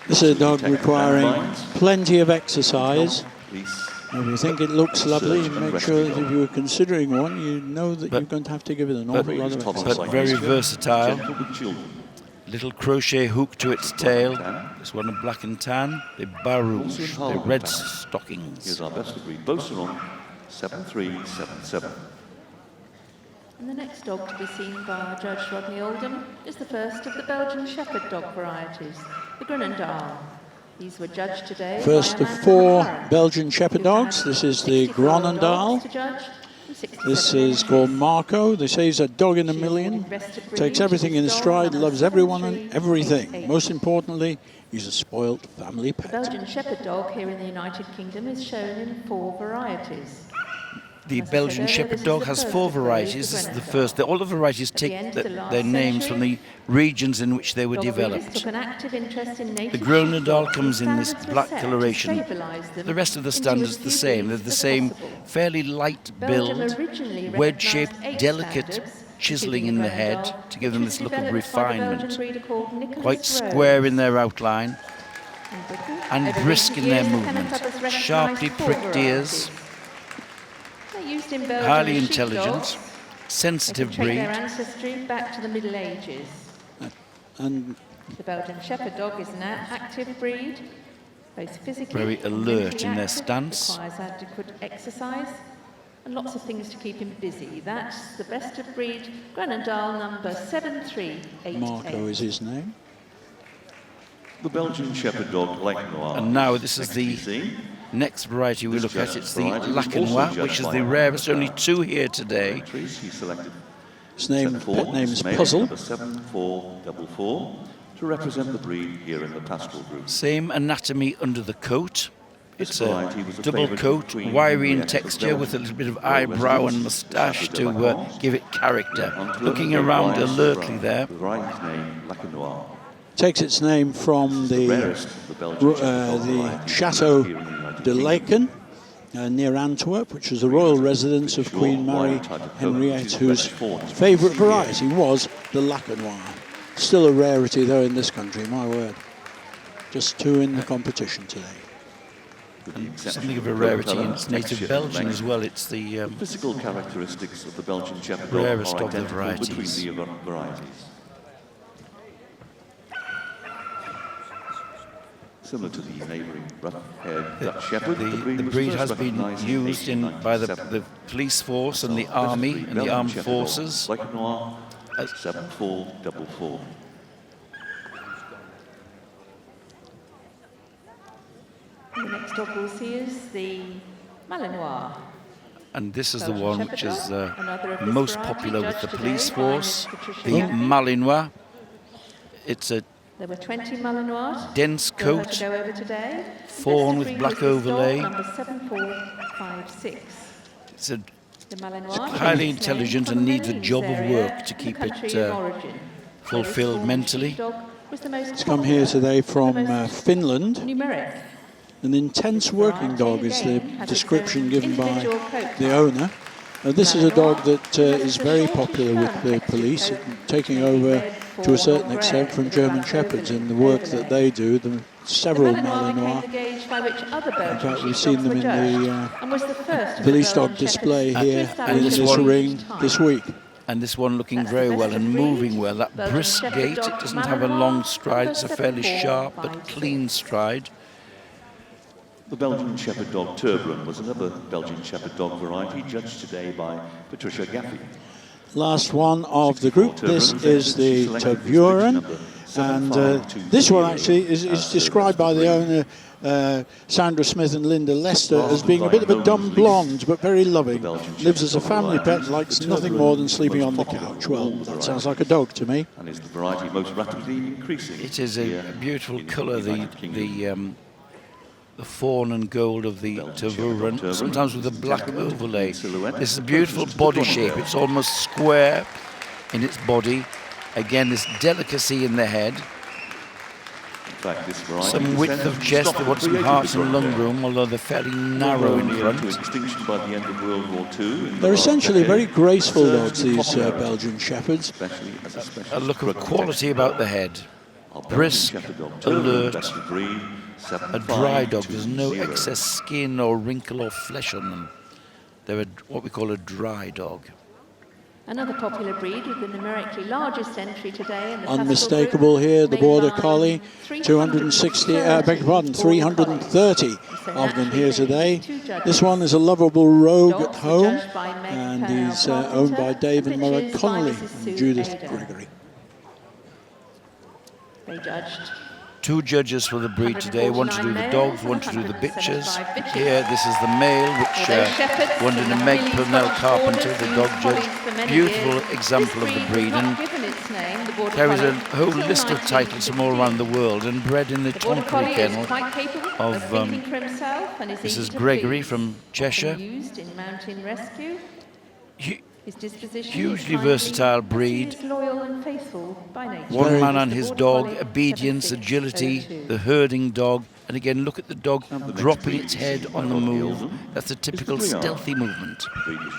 This is a dog requiring plenty of exercise. If you think it looks lovely, make sure that if you were considering one, you know that you're going to have to give it an awful lot of exercise. But very versatile. Little crochet hook to its tail. This one in black and tan. The Bas Rouge, the red stockings. Here's our best of breed Beauceron, 7377. And the next dog to be seen by Judge Rodney Oldham is the first of the Belgian Shepherd dog varieties, the Groenendaal. These were judged today. First of 4 Belgian Shepherd dogs. This is the Groenendaal. This is called Marco. They say he's a dog in a million. Takes everything in his stride, loves everyone and everything. Most importantly, he's a spoilt family pet. The Belgian Shepherd dog here in the United Kingdom is shown in 4 varieties. The Belgian Shepherd dog has 4 varieties. This is the first. All the varieties take their names from the regions in which they were developed. The Groenendaal comes in this black coloration. The rest of the standards are the same. They're the same fairly light build, wedge-shaped, delicate chiselling in the head to give them this look of refinement. Quite square in their outline and brisk in their movement. Sharply pricked ears. Highly intelligent, sensitive breed. Their ancestry back to the Middle Ages. And the Belgian Shepherd dog is an active breed, both physically very alert in their stance. Requires adequate exercise and lots of things to keep him busy. That's the best of breed Groenendaal number 7388. Marco is his name. The Belgian Shepherd dog, Eukanuba. And now this is the next variety we look at. It's the Eukanuba, which is the rarest. Only 2 here today. His pet name is Puzzle. 7444 to represent the breed here in the Pastoral group. Same anatomy under the coat. It's a double coat, wiry in texture, with a little bit of eyebrow and moustache to give it character. Looking around alertly there. Takes its name from the Chateau de Laeken near Antwerp, which was the royal residence of Queen Marie Henriette, whose favourite variety was the Eukanuba. Still a rarity though in this country, my word. Just 2 in the competition today. And something of a rarity in its native Belgium as well. It's the physical characteristics of the Belgian Shepherd rarest are of the varieties. between the varieties. Similar to the neighbouring rough-haired Dutch Shepherd, the breed has been used by the police force and the army and the armed forces. 7444. next dog we'll see is the Malinois. And this is the Belgian one Shepherd which is dog, another of this most variety, popular with the judged police today by force, Miss Patricia the Gaffney. Malinois. It's a There were 20 Malinois. dense Still had coat, to go over today. fawn with Best of breed black was this dog, overlay. number 7456. It's a The Malinois, highly its intelligent name and from needs a Belize job of area work to in the keep country it of origin. fulfilled mentally. Sheepdog was the most It's come here today from Finland. numeric. An intense working dog is the description given by the owner. This is a dog that is very popular with the police, taking over to a certain extent from German Shepherds in the work that they do. There are several Malinois. In fact, we've seen them in the police dog display here in this ring this week. And this one looking very well and moving well. That brisk gait, it doesn't have a long stride, it's a fairly sharp but clean stride. The Belgian Shepherd dog Turbulent was another Belgian Shepherd dog variety judged today by Patricia Gaffney. Last one of the group, this is the Tervuren, and this one actually is described by the owner, Sandra Smith and Linda Lester, as being a bit of a dumb blonde, but very loving. Lives as a family pet, likes nothing more than sleeping on the couch. Well, that sounds like a dog to me. And is the variety most rapidly increasing. It is a beautiful colour, the fawn and gold of the Tervuren, sometimes with a black overlay. This is a beautiful body shape. It's almost square in its body. Again, this delicacy in the head. Some width of chest, they want some heart and lung room, although they're fairly narrow in front. They're essentially very graceful dogs, these Belgian Shepherds. A look of quality about the head. Brisk, alert, a dry dog. There's no excess skin or wrinkle or flesh on them. They're what we call a dry dog. Another popular breed with the numerically largest entry today in the Unmistakable here, the Border Collie, 260, beg your pardon, 330 of them here today. This one is a lovable rogue at home, and he's owned by Dave and Mara Connolly and Judith Gregory. They judged. Two judges for the breed today, one to do the dogs, one to do the bitches. Here, this is the male, which won in a Meg Purnell Carpenter, the dog judge. Beautiful example of the breed, and carries a whole list of titles from all around the world, and bred in the Tonkery kennel of Mrs. Gregory from Cheshire. Used in mountain rescue. His disposition Hugely versatile breed. Loyal and faithful by nature. One man and his dog, obedience, agility, the herding dog, and again look at the dog dropping its head on the move. That's a typical stealthy movement.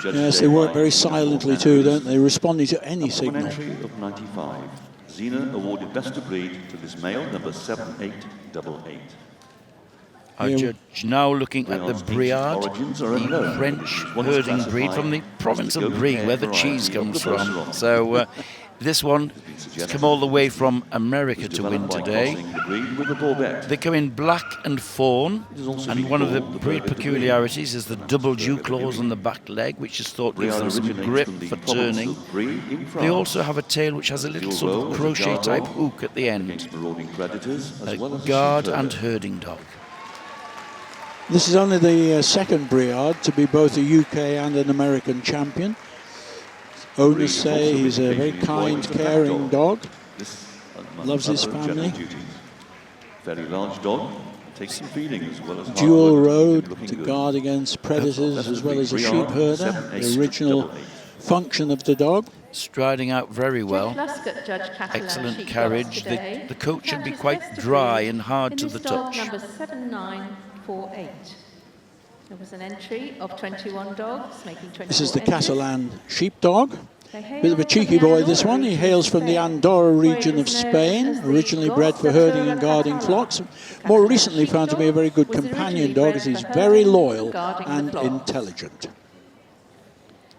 Yes, they work very silently too, don't they? Responding to any signal. Entry of 95. Zena awarded best of breed to this male, number 7888. Our judge now looking at the Briard, the French herding breed from the province of Brie, where the cheese comes from. So this one has come all the way from America to win today. They come in black and fawn, and one of the breed peculiarities is the double dew claws on the back leg, which is thought gives them some grip for turning. They also have a tail which has a little sort of crochet-type hook at the end. A guard and herding dog. This is only the second Briard to be both a UK and an American champion. Owners say he's a very kind, caring dog. Loves his family. Very large dog. Takes some feeding as well as Dual road to guard against predators as well as a sheep herder. The original function of the dog. Striding out very well. Excellent carriage. The coat should be quite dry and hard to the touch. Number 7948. There was an entry of 21 dogs, making 24 This is the entries. Catalan sheepdog. Bit of a cheeky boy, this one. He hails from the Andorra region of Spain, originally bred for herding and guarding flocks. More recently found to be a very good companion dog as he's very loyal and intelligent.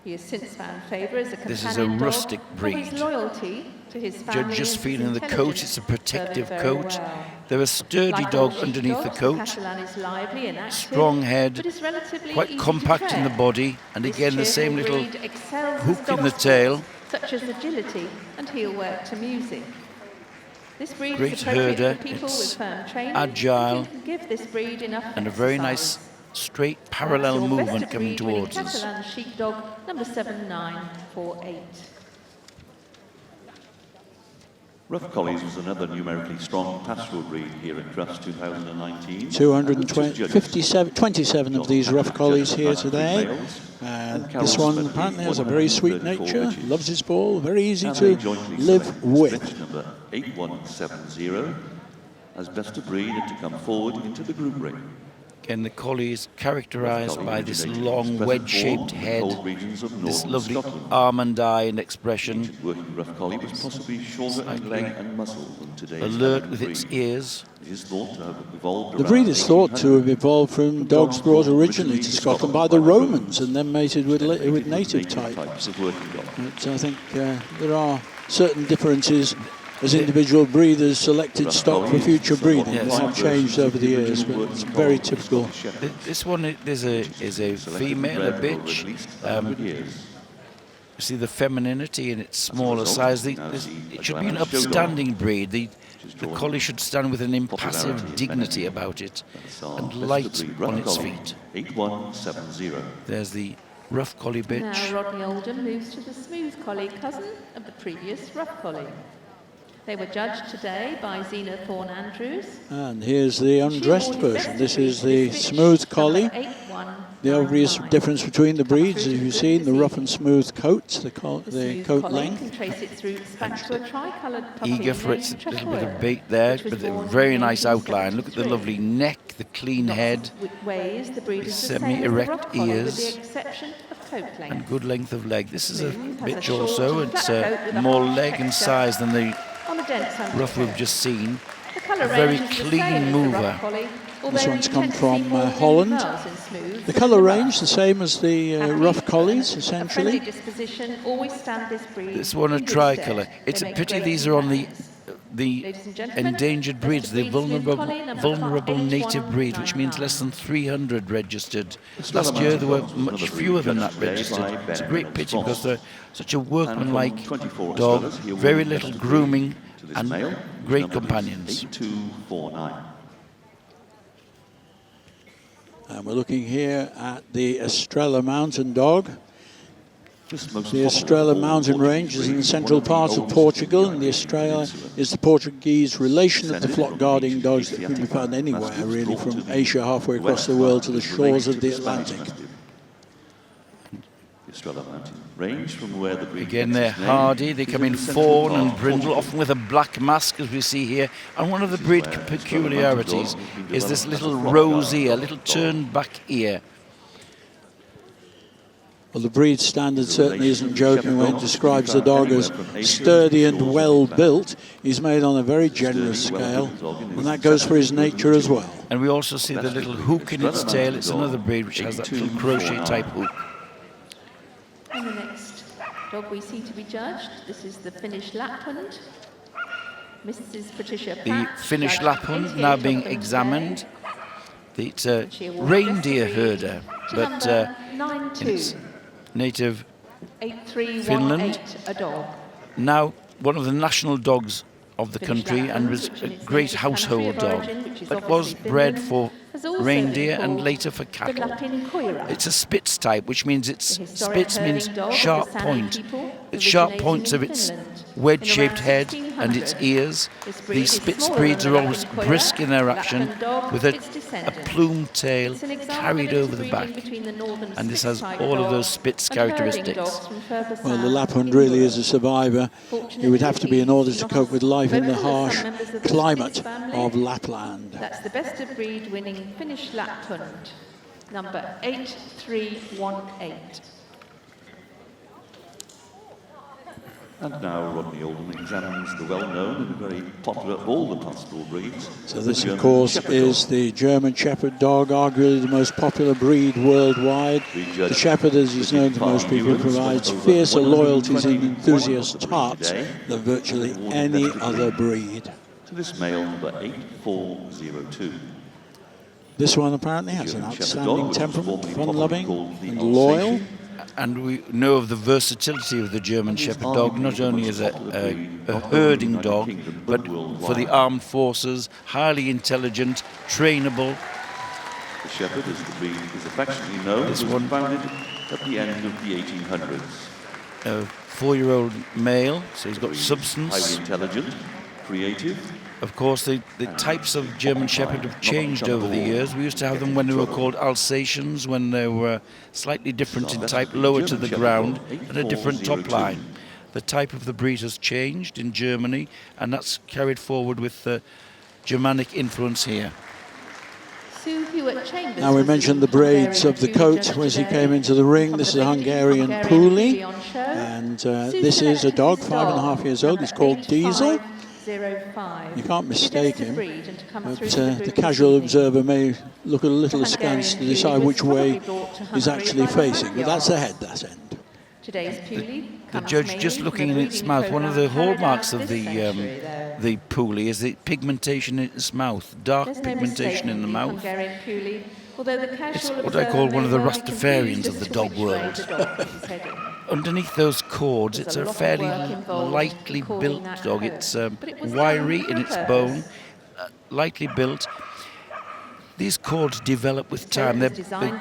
He has since found favour as a companion This is a rustic dog breed. for his loyalty to his family. Just and feeling the coat, intelligence. it's a protective Served coat. very well. There are sturdy Like dog all underneath the sheepdogs, coat. Catalan is lively and active, Strong head, but is relatively quite easy to compact in the train. body, and This again the same cheerful little breed excels hook as in the dog tail. sports, such as agility and heel work to music. This breed Great is appropriate herder, for people it's with firm training. agile, You can give this breed enough and a very nice straight parallel That's your movement best coming breed winning towards us. Catalan sheepdog, number 7948. Rough Collies was another numerically strong pastoral breed here at Crufts 2019. 227 of these rough collies here today. This one apparently has a very sweet nature, loves his ball, very easy to live with. Number 8170 as best of breed and to come forward into the group ring. Again, the collie is characterised by this long wedge-shaped head, this lovely almond eye and expression, Working rough collie was possibly shorter in leg and muscle than today's alert with its ears. It is thought to have evolved The breed is thought to have evolved from dogs brought originally to Scotland by the Romans and then mated with native type. But I think there are certain differences as individual breeders selected stock for future breeding. They have changed over the years, but it's very typical. This one is a female, a bitch. You see the femininity in its smaller size. It should be an upstanding breed. The collie should stand with an impassive dignity about it and light on its feet. 8170. There's the rough collie bitch. Now Rodney Oldham moves to the smooth collie, cousin of the previous rough collie. They were judged today by Zena Thorne-Andrews. And here's the undressed version. This is the smooth collie. The obvious difference between the breeds, as you've seen, the rough and smooth coats, the coat length. Trace its roots back to a tri-coloured puppy Eager for its named little bit of Trefoil, bait there, which was but a born very in nice outline. Look at the 1973. lovely neck, the clean head, Ways, the breed is the same as the semi-erect rough collie, with ears, the exception of coat length. and good length of leg. This is a Smooth has a bitch short also. and It's flat coat with a more harsh leg and texture size than the on the dense rough we've just seen. The colour A very range is the same clean as the mover. rough collie, This although one's you come tend to see from more Holland. females in smooth The than colour in range, the same as the rough collies, A friendly essentially. disposition always stand this breed. This one a in good tricolour. stead. It's They a make pity great these are on the Ladies and gentlemen, endangered breeds, the Breed Smooth Collie, number vulnerable native 8199. breed, which means less than 300 registered. Last year there were much fewer than that registered. It's a great pity because they're such a workmanlike dog, very little grooming and great companions. 8249. And we're looking here at the Estrella Mountain Dog. The Estrella mountain range is in the central part of Portugal, and the Estrella is the Portuguese relation of the flock guarding dogs that can be found anywhere, really, from Asia halfway across the world to the shores of the Atlantic. Estrella Mountain range from where the breed Again, gets they're its name hardy. They is come in in the central fawn part and of brindle, Portugal. often with a black mask, as we see here. And one of the breed peculiarities is this little rose ear, a little turned back ear. Well, the breed standard certainly isn't joking when it describes the dog as sturdy and well built. He's made on a very generous scale, and that goes for his nature as well. And we also see the little hook in its tail. It's another breed which has that little crochet type hook. And the next dog we see to be judged, this is the Finnish Lapland. Mrs. Patricia The Pratt, Finnish judged Lapland 88 now of being them examined. It's a She awarded reindeer best breed herder, to but number 92. it's native 8318, Finland. a dog. Now one of the national dogs of the Finnish country and was Lapland, which in a its great native household country of dog, origin, which is but was obviously bred Finland, for has also reindeer been and called later for the cattle. Lapin Koira. It's a Spitz type, which means it's The historic Spitz means herding dog of the sharp Sami point. people, It's sharp originating points in of its Finland. wedge-shaped In around head and its 1600. ears. This breed These is Spitz smaller breeds than are the always Lapin Koira, brisk in their action, Lapin dog, with a its descendant. plumed tail It's an example carried of over the back. interbreeding between the northern And this has Spitz-type all of dog those Spitz and herding characteristics. dogs from further Well, the south Lapland in really Europe. is a survivor. He would have to be in order to cope with life in the harsh climate of Lapland. That's the best of breed winning Finnish Lapland, number 8318. And now Rodney Oldham examines the well-known and very popular of all the pastoral breeds. So this, the of German course, Shepherd is dog. the German Shepherd dog, arguably the most popular breed worldwide. The Shepherd, as is known to most people, provides fiercer loyalties and enthusiast hearts than virtually any other breed. To this male, number 8402. This one apparently has an German Shepherd outstanding dog, which was temperament, formerly fun-loving popularly called the and loyal. Alsatian. And we know of the versatility of the German Shepherd dog, not only as a herding dog, but for the armed forces, highly intelligent, trainable. The Shepherd, as the breed is affectionately known, was founded at the end of the 1800s. A 4-year-old male, so he's got substance. Highly intelligent, creative. Of course, the types of German Shepherd have changed over the years. We used to have them when they were called Alsatians, when they were slightly different in type, lower to the ground, and a different top line. The type of the breed has changed in Germany, and that's carried forward with the Germanic influence here. Now we mentioned the braids of the coat as he came into the ring. This is a Hungarian Puli, and this is a dog, 5.5 years old. He's called Diesel. You can't mistake him, but the casual observer may look a little askance to decide which way he's actually facing, but that's the head, that end. The judge just looking in its mouth. One of the hallmarks of the Puli is the pigmentation in its mouth, dark pigmentation in the mouth. It's what I call one of the Rastafarians of the dog world. Underneath those cords, it's a fairly lightly built dog. It's wiry in its bone, lightly built. These cords develop with time. The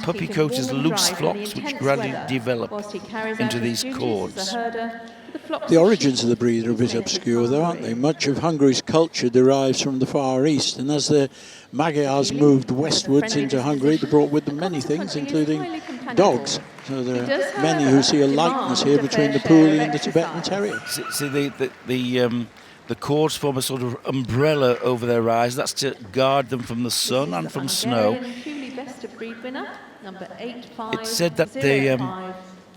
puppy coat is loose flops which gradually develop into these cords. The origins of the breed are a bit obscure, though, aren't they? Much of Hungary's culture derives from the Far East, and as the Magyars moved westwards into Hungary, they brought with them many things, including dogs. So there are many who see a likeness here between the Puli and the Tibetan Terrier. See, the cords form a sort of umbrella over their eyes. That's to guard them from the sun and from snow. It's said that they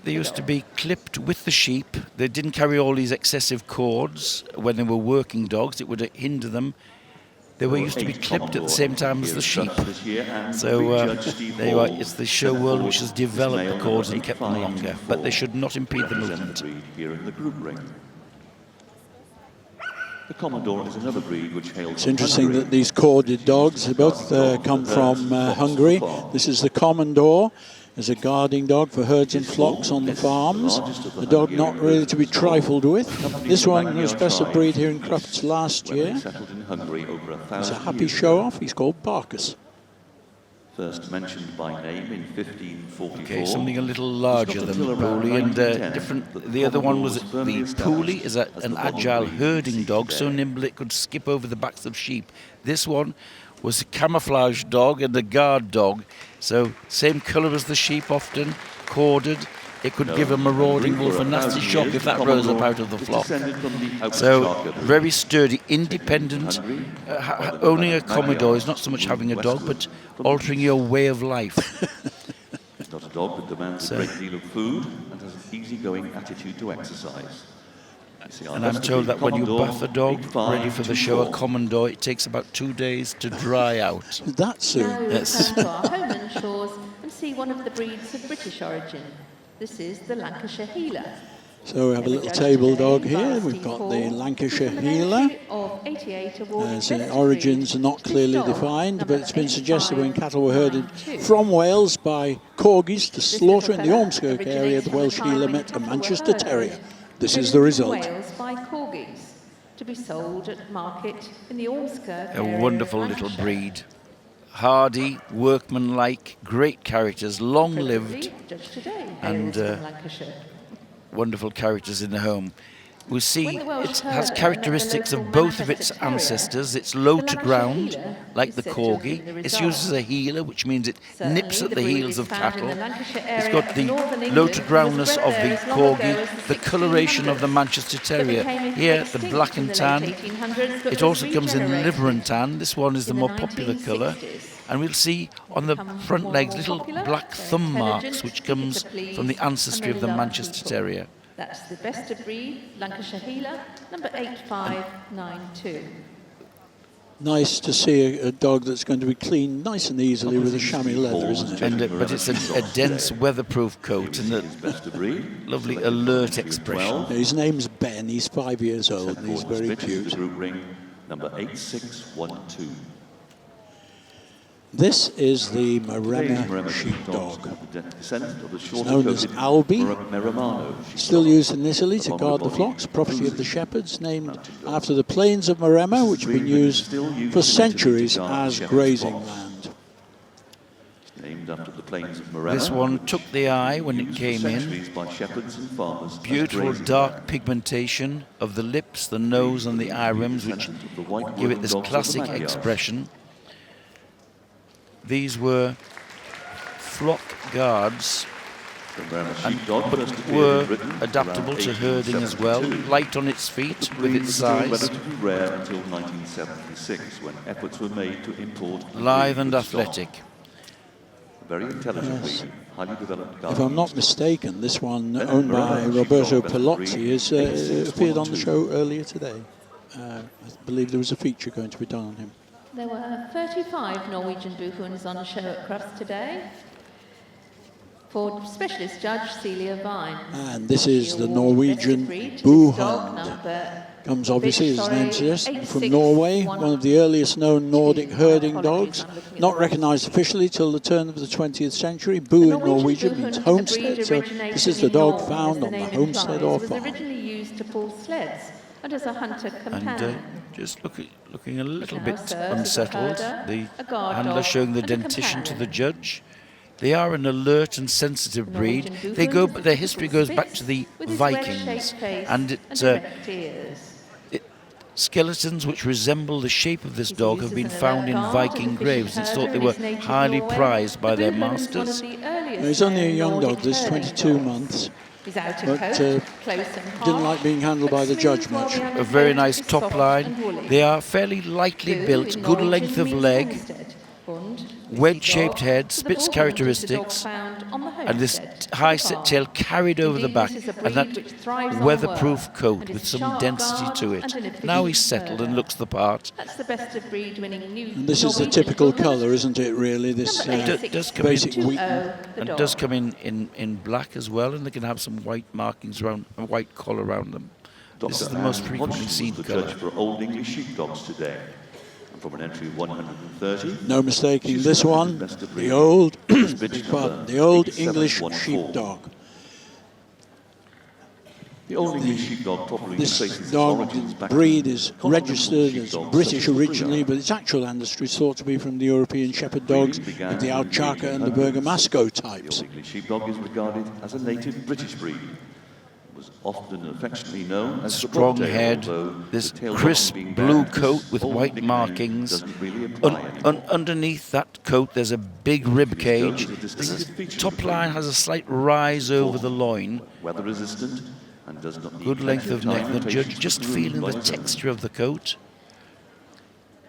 used to be clipped with the sheep. They didn't carry all these excessive cords when they were working dogs. It would hinder them. They were used to be clipped at the same time as the sheep. So there you are. It's the show world which has developed the cords and kept them longer, but they should not impede the movement. Here in the group ring. The Commodore is another breed which hails. It's interesting that these corded dogs both come from Hungary. This is the Commodore. As a guarding dog for herds and flocks on the farms. A dog not really to be trifled with. This one was best of breed here in Crufts last year. It's a happy show-off. He's called Barkus. First mentioned by name in 1544. Okay, something a little larger than the Puli and different. The other one was the Puli is an agile herding dog, so nimble it could skip over the backs of sheep. This one was a camouflage dog and a guard dog, so same colour as the sheep often, corded. It could give a marauding wolf a nasty shock if that rose up out of the flock. So very sturdy, independent. Owning a Commodore is not so much having a dog, but altering your way of life. It's not a dog that demands a great deal of food and has an easy-going attitude to exercise. And I'm told that when you buff a dog ready for the show, a Commodore, it takes about 2 days to dry out. That soon? Now Yes. turn to our Homan shores and see one of the breeds of British origin. This is the Lancashire Heeler. So we have a little table dog here. We've got the Lancashire Heeler. The origins are not clearly defined, but it's been suggested when cattle were herded from Wales by corgis to slaughter in the Ormskirk area, the Welsh Heeler met a Manchester Terrier. This is the result. Wales by corgis to be sold at market in the Ormskirk A area wonderful of little Lancashire. breed. Hardy, workmanlike, great characters, long-lived, and wonderful characters in the home. We see it has characteristics of both of its ancestors. It's low to ground, like the corgi. It's used as a healer, which means it nips at the heels of cattle. It's got the low to groundness of the corgi, the coloration of the Manchester Terrier. Here, the black and tan. It also comes in liver and tan. This one is the more popular colour. And we'll see on the front legs little black thumb marks, which comes from the ancestry of the Manchester Terrier. That's the best of breed, Lancashire Heeler, number 8592. Nice to see a dog that's going to be cleaned nice and easily with a chamois leather, isn't it? And, but it's a dense, weatherproof coat and a lovely, alert expression. His name's Ben. He's 5 years old. And he's very cute. Group ring number 8612. This is the Maremma sheepdog. It's known as Albi, still used in Italy to guard the flocks, property of the shepherds, named after the plains of Maremma, which have been used for centuries as grazing land. Named after the plains of Maremma. This one took the eye when it came in. Beautiful dark pigmentation of the lips, the nose and the eye rims, which give it this classic expression. These were flock guards but were adaptable to herding as well, light on its feet with its size. Relatively rare until 1976, when efforts were made to import lithe and athletic. Very intelligent breed, highly developed guard. If I'm not mistaken, this one, owned by Roberto Palozzi, has appeared on the show earlier today. I believe there was a feature going to be done on him. There were 35 Norwegian bullhunds on show at Crufts today for specialist judge Celia Vine. And this is the Norwegian Buhund. Comes obviously, as his name suggests, from Norway, one of the earliest known Nordic herding dogs, not recognised officially till the turn of the 20th century. Bu in Norwegian means homestead, so this is the dog found on the homestead or farm. It was originally used to pull sleds and as a hunter companion. And just looking a little bit unsettled, the handler showing the dentition to the judge. They are an alert and sensitive breed. Their history goes back to the Vikings, and skeletons which resemble the shape of this dog have been found in Viking graves. It's thought they were highly prized by their masters. He's only a young dog, this 22 months, but didn't like being handled by the judge much. A very nice top line. They are fairly lightly built, good length of leg, wedge-shaped head, Spitz characteristics, and this high-set tail carried over the back, and that weatherproof coat with some density to it. Now he's settled and looks the part. That's the best of breed winning new. And this is the typical colour, isn't it, really? This basic Wheaton. And it does come in black as well, and they can have some white markings around, a white collar around them. This is the most frequently seen colour. For Old English sheepdogs today. From an entry of 130. No mistaking this one, the old, the old English sheepdog. The Old English sheepdog probably this dog breed is registered as British originally, but its actual ancestry is thought to be from the European shepherd dogs with the Alchaka and the Bergamasco types. The Old English sheepdog is regarded as a native British breed. Was often affectionately known as strong head, this crisp blue coat with white markings. Underneath that coat there's a big rib cage. The top line has a slight rise over the loin. Weather resistant and does not need good length of neck. The judge just feeling the texture of the coat.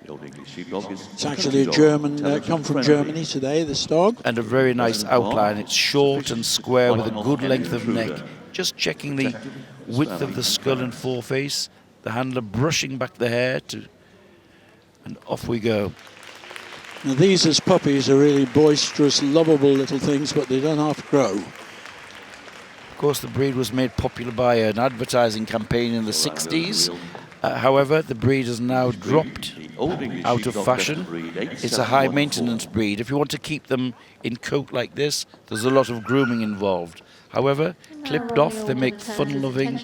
The Old English sheepdog is it's actually a German, come from Germany today, this dog. And a very nice outline. It's short and square with a good length of neck. Just checking the width of the skull and foreface, the handler brushing back the hair, and off we go. Now these as puppies are really boisterous, lovable little things, but they don't half grow. Of course, the breed was made popular by an advertising campaign in the 60s. However, the breed has now dropped out of fashion. It's a high-maintenance breed. If you want to keep them in coat like this, there's a lot of grooming involved. However, clipped off, they make fun-loving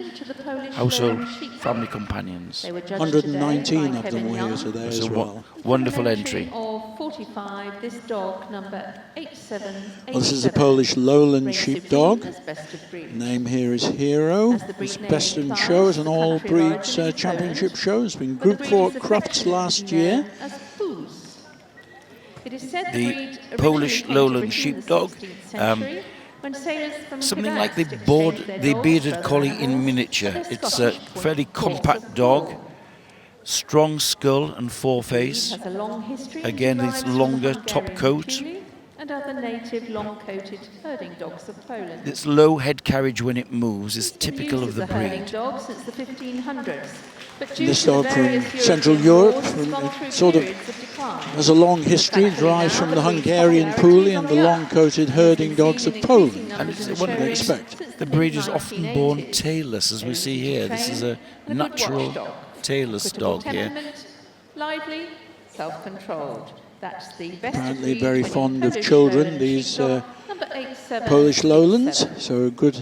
household family companions. 119 of them were here today as well. Wonderful entry. Of 45, this dog number 8787. Well, this is a Polish lowland sheepdog. Name here is Hero. It's best in show as an all breeds championship show. It's been Group 4 at Crufts last year. The Polish lowland sheepdog. Something like the bearded collie in miniature. It's a fairly compact dog, strong skull and foreface. Again, it's longer top coat. And other native long-coated herding dogs of Poland. Its low head carriage when it moves is typical of the breed. Dog since the 1500s. This dog from Central Europe, sort of has a long history, derives from the Hungarian Puli and the long-coated herding dogs of Poland. And it's what they expect. The breed is often born tailless, as we see here. This is a natural tailless dog here. Lively, self-controlled. That's the best Apparently breed very winning fond of Polish children, Berlin these sheepdog, number 87, Polish lowlands, so a good,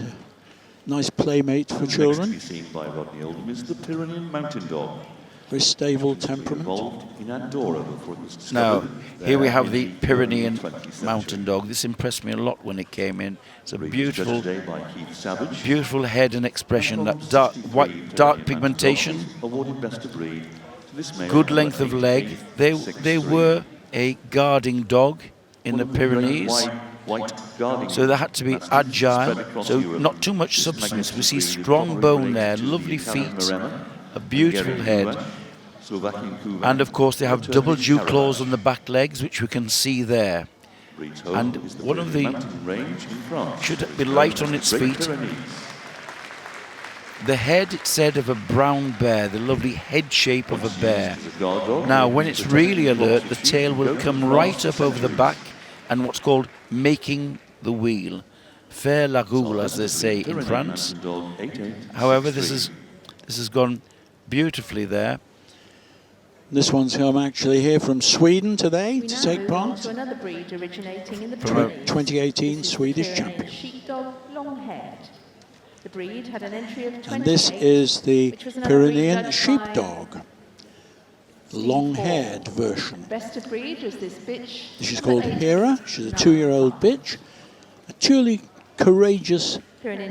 nice playmate for children. Next to be seen by Rodney Oldham is the Pyrenean Mountain Dog. Very stable temperament. Evolved in Andorra before it was Now, discovered here we there have in the early Pyrenean 20th century. Mountain Dog. This impressed me a lot when it came in. It's a beautiful, Today by Keith Savage. beautiful head and expression, that dark, white, dark pigmentation, Awarded best of breed to this male good number length of leg. 8863. They were a guarding dog in the Pyrenees, so they had to be agile, so not too much substance. We see strong bone there, lovely feet, a beautiful head, and of course they have double dew claws on the back legs, which we can see there. And one of the should be light on its feet. The head, it said, of a brown bear, the lovely head shape of a bear. Now, when it's really alert, the tail will come right up over the back and what's called making the wheel. Faire la roule, as they say in France. However, this has gone beautifully there. This one's come actually here from Sweden today to take part. To another breed originating in the From a Pyrenees. 2018 Swedish Pyrenean champion. sheepdog long-haired. The breed had an entry of 28, And this is the which was another breed Pyrenean judged by sheepdog, the long-haired version. best of breed was this bitch. This is number called 8. Hera. She's a 2-year-old bitch, a truly courageous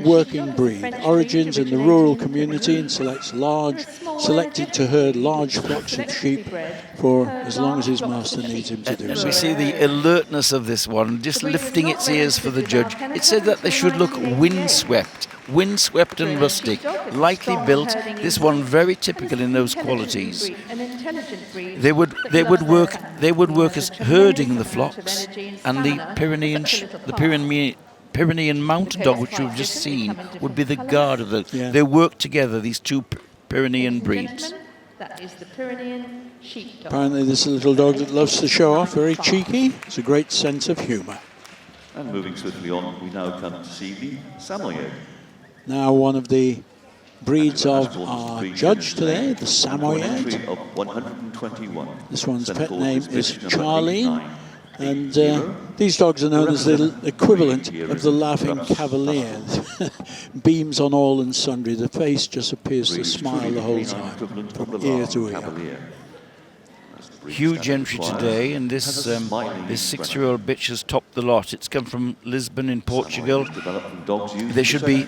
working breed. Origins in the rural community and selected to herd large flocks of sheep for as long as his master needs him to do We so. see the alertness of this one, just lifting its ears for the judge. It said that they should look windswept and rustic, lightly built. This one very typical in those qualities. They would work as herding the flocks, and the Pyrenean Mountain Dog, which we've just seen, would be the guard of the. Yeah. They work together, these two Pyrenean breeds. That is the Pyrenean sheepdog. Apparently this is a little dog that loves to show off, very cheeky. It's a great sense of humour. And moving swiftly on, we now come to see the Samoyed. Now one of the breeds of our judge today, the Samoyed. Entry of 121. This one's Sent pet forward name this is bitch number Charlie, 89. and these dogs are known as the equivalent of the Laughing Cavalier. Beams on all and sundry, the face just appears to smile the whole time, from ear to ear. Huge entry today, and this 6-year-old bitch has topped the lot. It's come from Lisbon in Portugal. There should be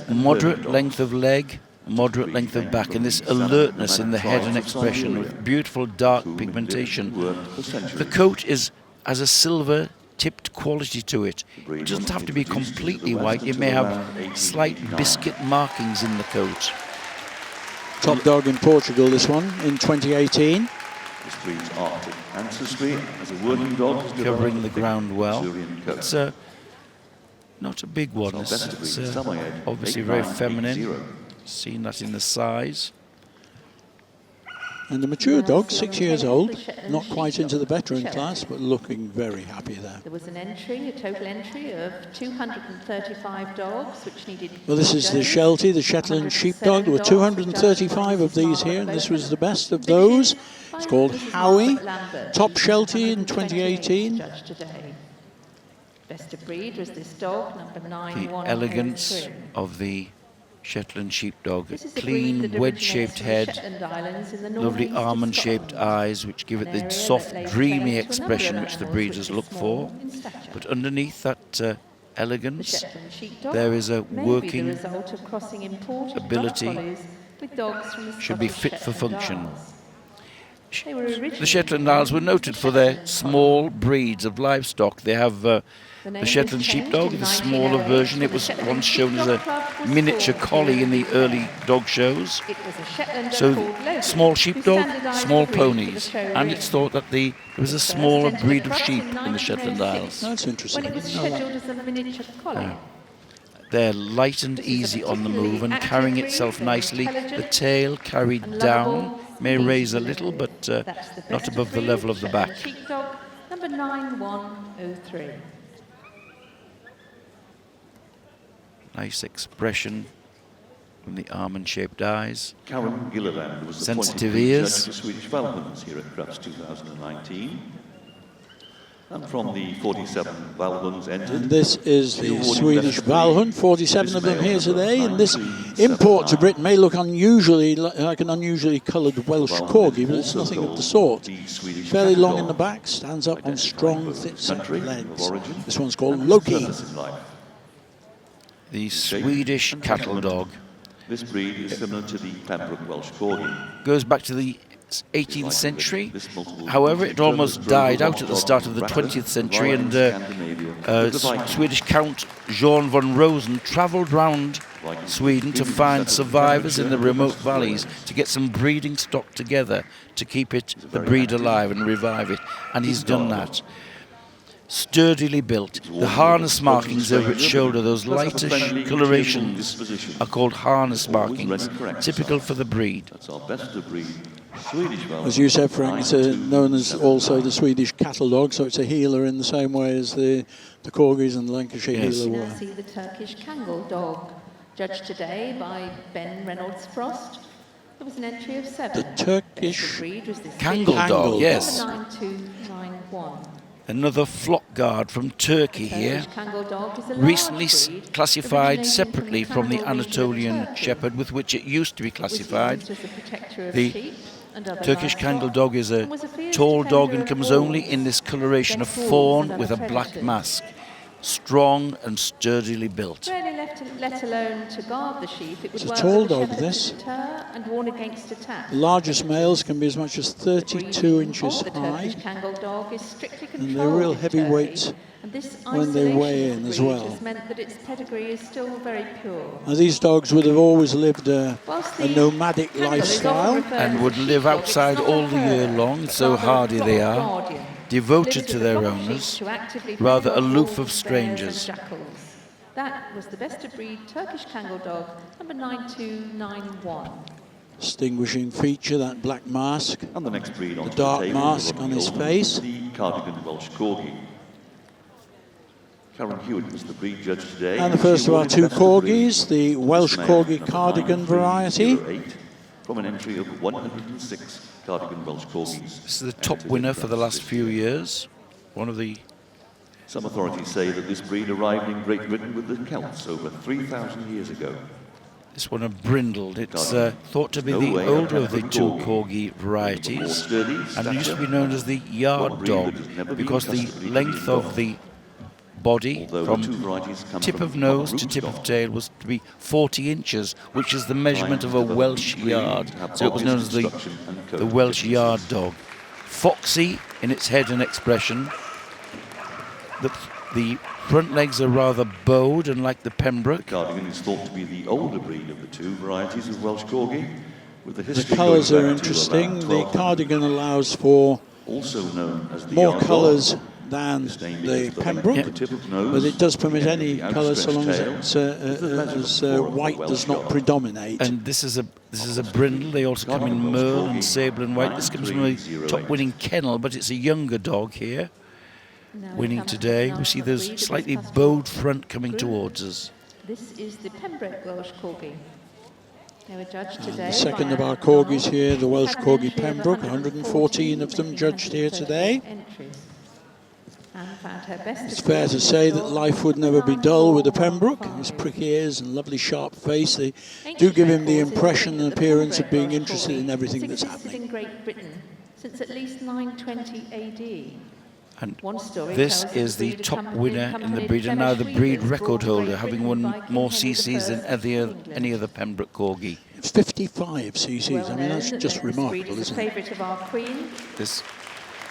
moderate length of leg, moderate length of back, and this alertness in the head and expression with beautiful dark pigmentation. The coat has a silver tipped quality to it. It doesn't have to be completely white. It may have slight biscuit markings in the coat. Top dog in Portugal, this one, in 2018. This breed's Arctic ancestry as a working dog. Covering the ground well. It's not a big one. It's obviously very feminine. Seen that in the size. And the mature dog, 6 years old, not quite into the veteran class, but looking very happy there. There was an entry, a total entry of 235 dogs, which needed. Well, this is the Sheltie, the Shetland sheepdog. There were 235 of these here, and this was the best of those. It's called Howie, top Sheltie in 2018. Best of breed was this dog, number 9103. The elegance of the Shetland sheepdog, clean wedge-shaped head, lovely almond-shaped eyes which give it the soft, dreamy expression which the breeders look for. But underneath that elegance, there is a working ability, should be fit for function. The Shetland Isles were noted for their small breeds of livestock. They have the Shetland sheepdog, the smaller version. It was once shown as a miniature collie in the early dog shows. So small sheepdog, small ponies. And it's thought that there was a smaller breed of sheep in the Shetland Isles. That's interesting. When it was scheduled as a miniature collie. They're light and easy on the move and carrying itself nicely. The tail carried down, may raise a little, but not above the level of the back. Sheepdog, number 9103. Nice expression from the almond-shaped eyes. Karen Gilliland was sensitive appointed ears. judge for Swedish Valhans here at Crufts 2019. And from the 47 Valhuns entered. And this is the Swedish Valhund, 47 of them here today. And this import to Britain may look unusually like an unusually coloured Welsh Corgi, but it's nothing of the sort. Fairly long in the back, stands up on strong, thick-set legs. This one's called Loki. The Swedish cattle dog. This breed is similar to the Pembroke Welsh Corgi. Goes back to the 18th century. However, it almost died out at the start of the 20th century, and Swedish Count Jean von Rosen travelled round Sweden to find survivors in the remote valleys to get some breeding stock together to keep the breed alive and revive it, and he's done that. Sturdily built. The harness markings over its shoulder, those lightish colorations, are called harness markings, typical for the breed. As you said, Frank, it's known as also the Swedish cattle dog, so it's a healer in the same way as the Corgis and the Lancashire healer were. Now see the Turkish Kangol dog, judged today by Ben Reynolds Frost. There was an entry of 7. The Turkish Kangol dog, yes. 9291. Another flock guard from Turkey here, recently classified separately from the Anatolian Shepherd, with which it used to be classified. The Turkish Kangol dog is a tall dog and comes only in this coloration of fawn with a black mask. Strong and sturdily built. Rarely let alone to guard the sheep, it would It's a work tall with the dog, shepherd this. to deter and warn against attack. The largest males can be as much as 32 inches The high, Turkish Kangol dog is strictly and controlled they're real in heavyweights Turkey, and this when they isolation weigh of in the as breed well. has meant that its pedigree is still very pure. Now, these dogs would have always lived a nomadic Kangol is often lifestyle. referred And as would a live sheepdog. outside It's not all a the year herd, long, but so rather a hardy they flock are. guardian. Devoted Lives to with a their flock of sheep owners, to actively rather fend off aloof wolves, of bears strangers. and jackals. That was the best of breed Turkish Kangol dog, number 9291. Distinguishing feature, that black mask, And the next breed on the dark mask on his face. The Cardigan Welsh Corgi. Karen Hewitt was the breed judge today. And the first She of our awarded two best of breed. Corgis, the Welsh This Corgi male, Cardigan number variety. 9308, from an entry of 106 Cardigan Welsh Corgis. This is the top winner for the last few years. One of the... Some authorities say that this breed arrived in Great Britain with the Celts over 3,000 years ago. This one have brindled. It's thought to be the older of the two Corgi varieties, and it used to be known as the yard dog because the length of the body from tip of nose to tip of tail was to be 40 inches, which is the measurement of a Welsh yard. So it was known as the Welsh yard dog. Foxy in its head and expression. The front legs are rather bowed and like the Pembroke. Cardigan is thought to be the older breed of the two varieties of Welsh Corgi. With the The colours are interesting. The Cardigan allows for also known as the more yard colours dog. than the Pembroke, but it does permit any colour so long as white does not predominate. And this is a brindle. They also come in merle and sable and white. This comes from a top-winning kennel, but it's a younger dog here. Winning today. We see those slightly bowed front coming towards us. This is the Pembroke Welsh Corgi. They were judged And today the second by of our Anne Corgis here, the Welsh Had an Corgi entry of Pembroke, 114 of them judged here today. entries. Anne found her best It's of fair to breed say dog. that life would never be dull with a Pembroke. His pricky ears and lovely sharp face, they do give him the impression and appearance of being interested in everything that's Existed happening. in Great Britain since at least 920 AD. And One story this tells is that the breed top accompanied- winner in the accompanied breed, and now the Flemish breed weavers record brought to holder, Great having Britain won by King more Henry CCs than I any other Pembroke Corgi. 55 cc's, Well I mean, that's known just that this breed remarkable, is a isn't it? favourite of our Queen. This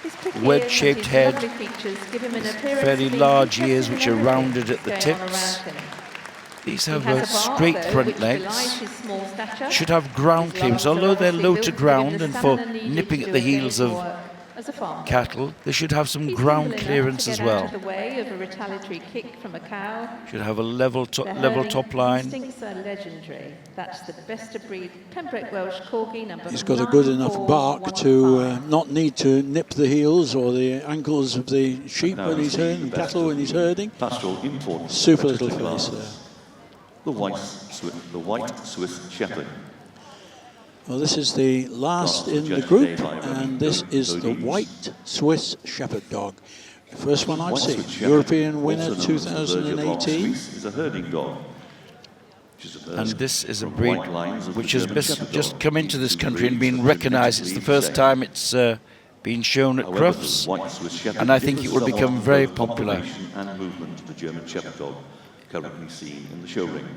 His prick ears wedge-shaped and his head, lovely features give him an appearance fairly of being large interested ears in which are everything rounded at the going on tips. around him. These He have has a bark, straight though, front which belies legs. his small stature. Should have ground His clearance, lungs are although they're obviously low built to give him ground the and for stamina needed nipping to at do the a heels day's of work as a farmer. cattle. They should have some He's ground nimble enough clearance to as get well. out of the way of a retaliatory kick from a cow. Should have a level Their level herding top line. instincts are legendary. That's the best of breed Pembroke Welsh Corgi number He's got a good enough bark to not need to nip the heels or the ankles of the sheep when he's herding, cattle when he's herding. Pastoral import. Super little face there. The white Swiss Shepherd. Well, this is the last in the group, and this is the white Swiss Shepherd dog. First one I've White seen. Swiss Shepherd, European winner also known as the Virgil Rock 2018. Swiss, is a herding dog. And this is a breed which has just come into this country and been recognised. It's the first time it's been shown at Crufts, and I think it will become very popular. And movement of the German Shepherd dog currently seen in the show ring.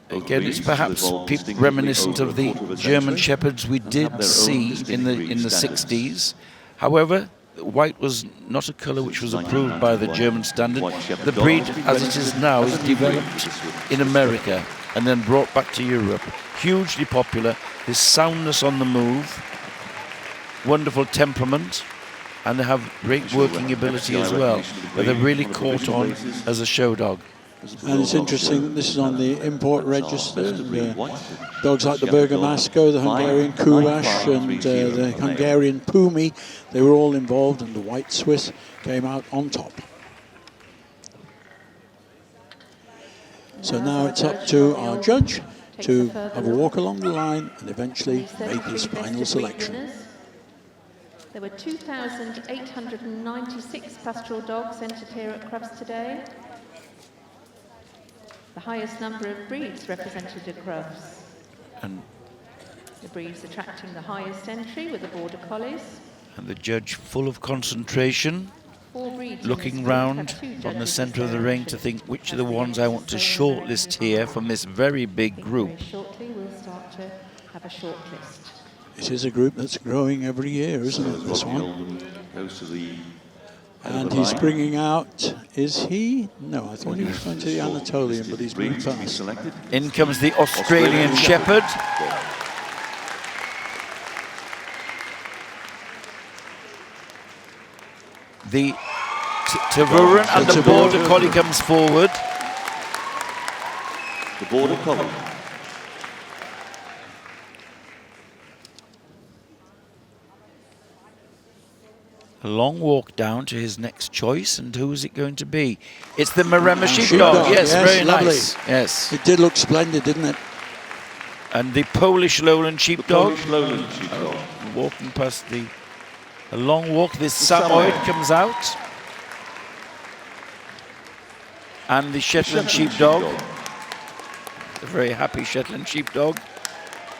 Again, it's perhaps reminiscent of the German Shepherds we did see in the 60s. However, white was not a colour which was approved by the German standard. The breed, as it is now, is developed in America and then brought back to Europe. Hugely popular. This soundness on the move, wonderful temperament, and they have great working ability as well. But they're really caught on as a show dog. And it's interesting that this is on the import register. Dogs like the Bergamasco, the Hungarian Kuvash, and the Hungarian Pumi, they were all involved, and the White Swiss came out on top. So now it's up to our judge to have a walk along the line and eventually make his final selection. There were 2,896 pastoral dogs entered here at Crufts today. The highest number of breeds represented at Crufts. And the breeds attracting the highest entry were the Border Collies. And the judge, full of concentration, looking round from the centre of the ring to think which are the ones I want to shortlist here from this very big group. Shortly we'll start to have a shortlist. It is a group that's growing every year, isn't it, this one? And he's bringing out, is he? No, I thought he was going to the Anatolian, but he's moved past. In comes the Australian Shepherd. The Tervuren and the Border Collie comes forward. The Border Collie. A long walk down to his next choice, and who is it going to be? It's the Maremma Sheepdog. Yes, very lovely. nice. Yes, it did look splendid, didn't it? And the Polish Lowland Sheepdog. Polish Lowland Sheepdog. Walking past a long walk. This Samoyed comes out, and the Shetland Sheepdog. A very happy Shetland Sheepdog.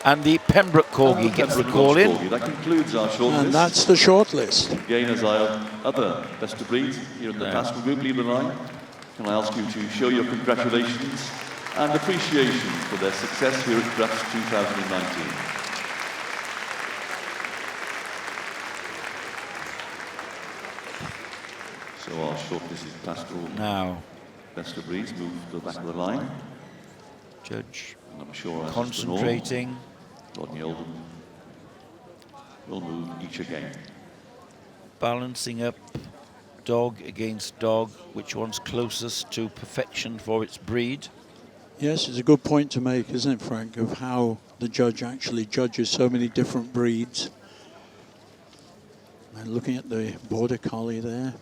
And the Pembroke Corgi gets the call in. That concludes our shortlist. And that's the shortlist. Again, as our other best of breed here in the Pastoral group lead the line, can I ask you to show your congratulations and appreciation for their success here at Crufts 2019. So our shortlist is Pastoral now. Best of breeds move to the back of the line. Judge I'm sure concentrating. Rodney Oldham will move each again. Balancing up dog against dog, which one's closest to perfection for its breed. Yes, it's a good point to make, isn't it, Frank, of how the judge actually judges so many different breeds. And looking at the Border Collie there,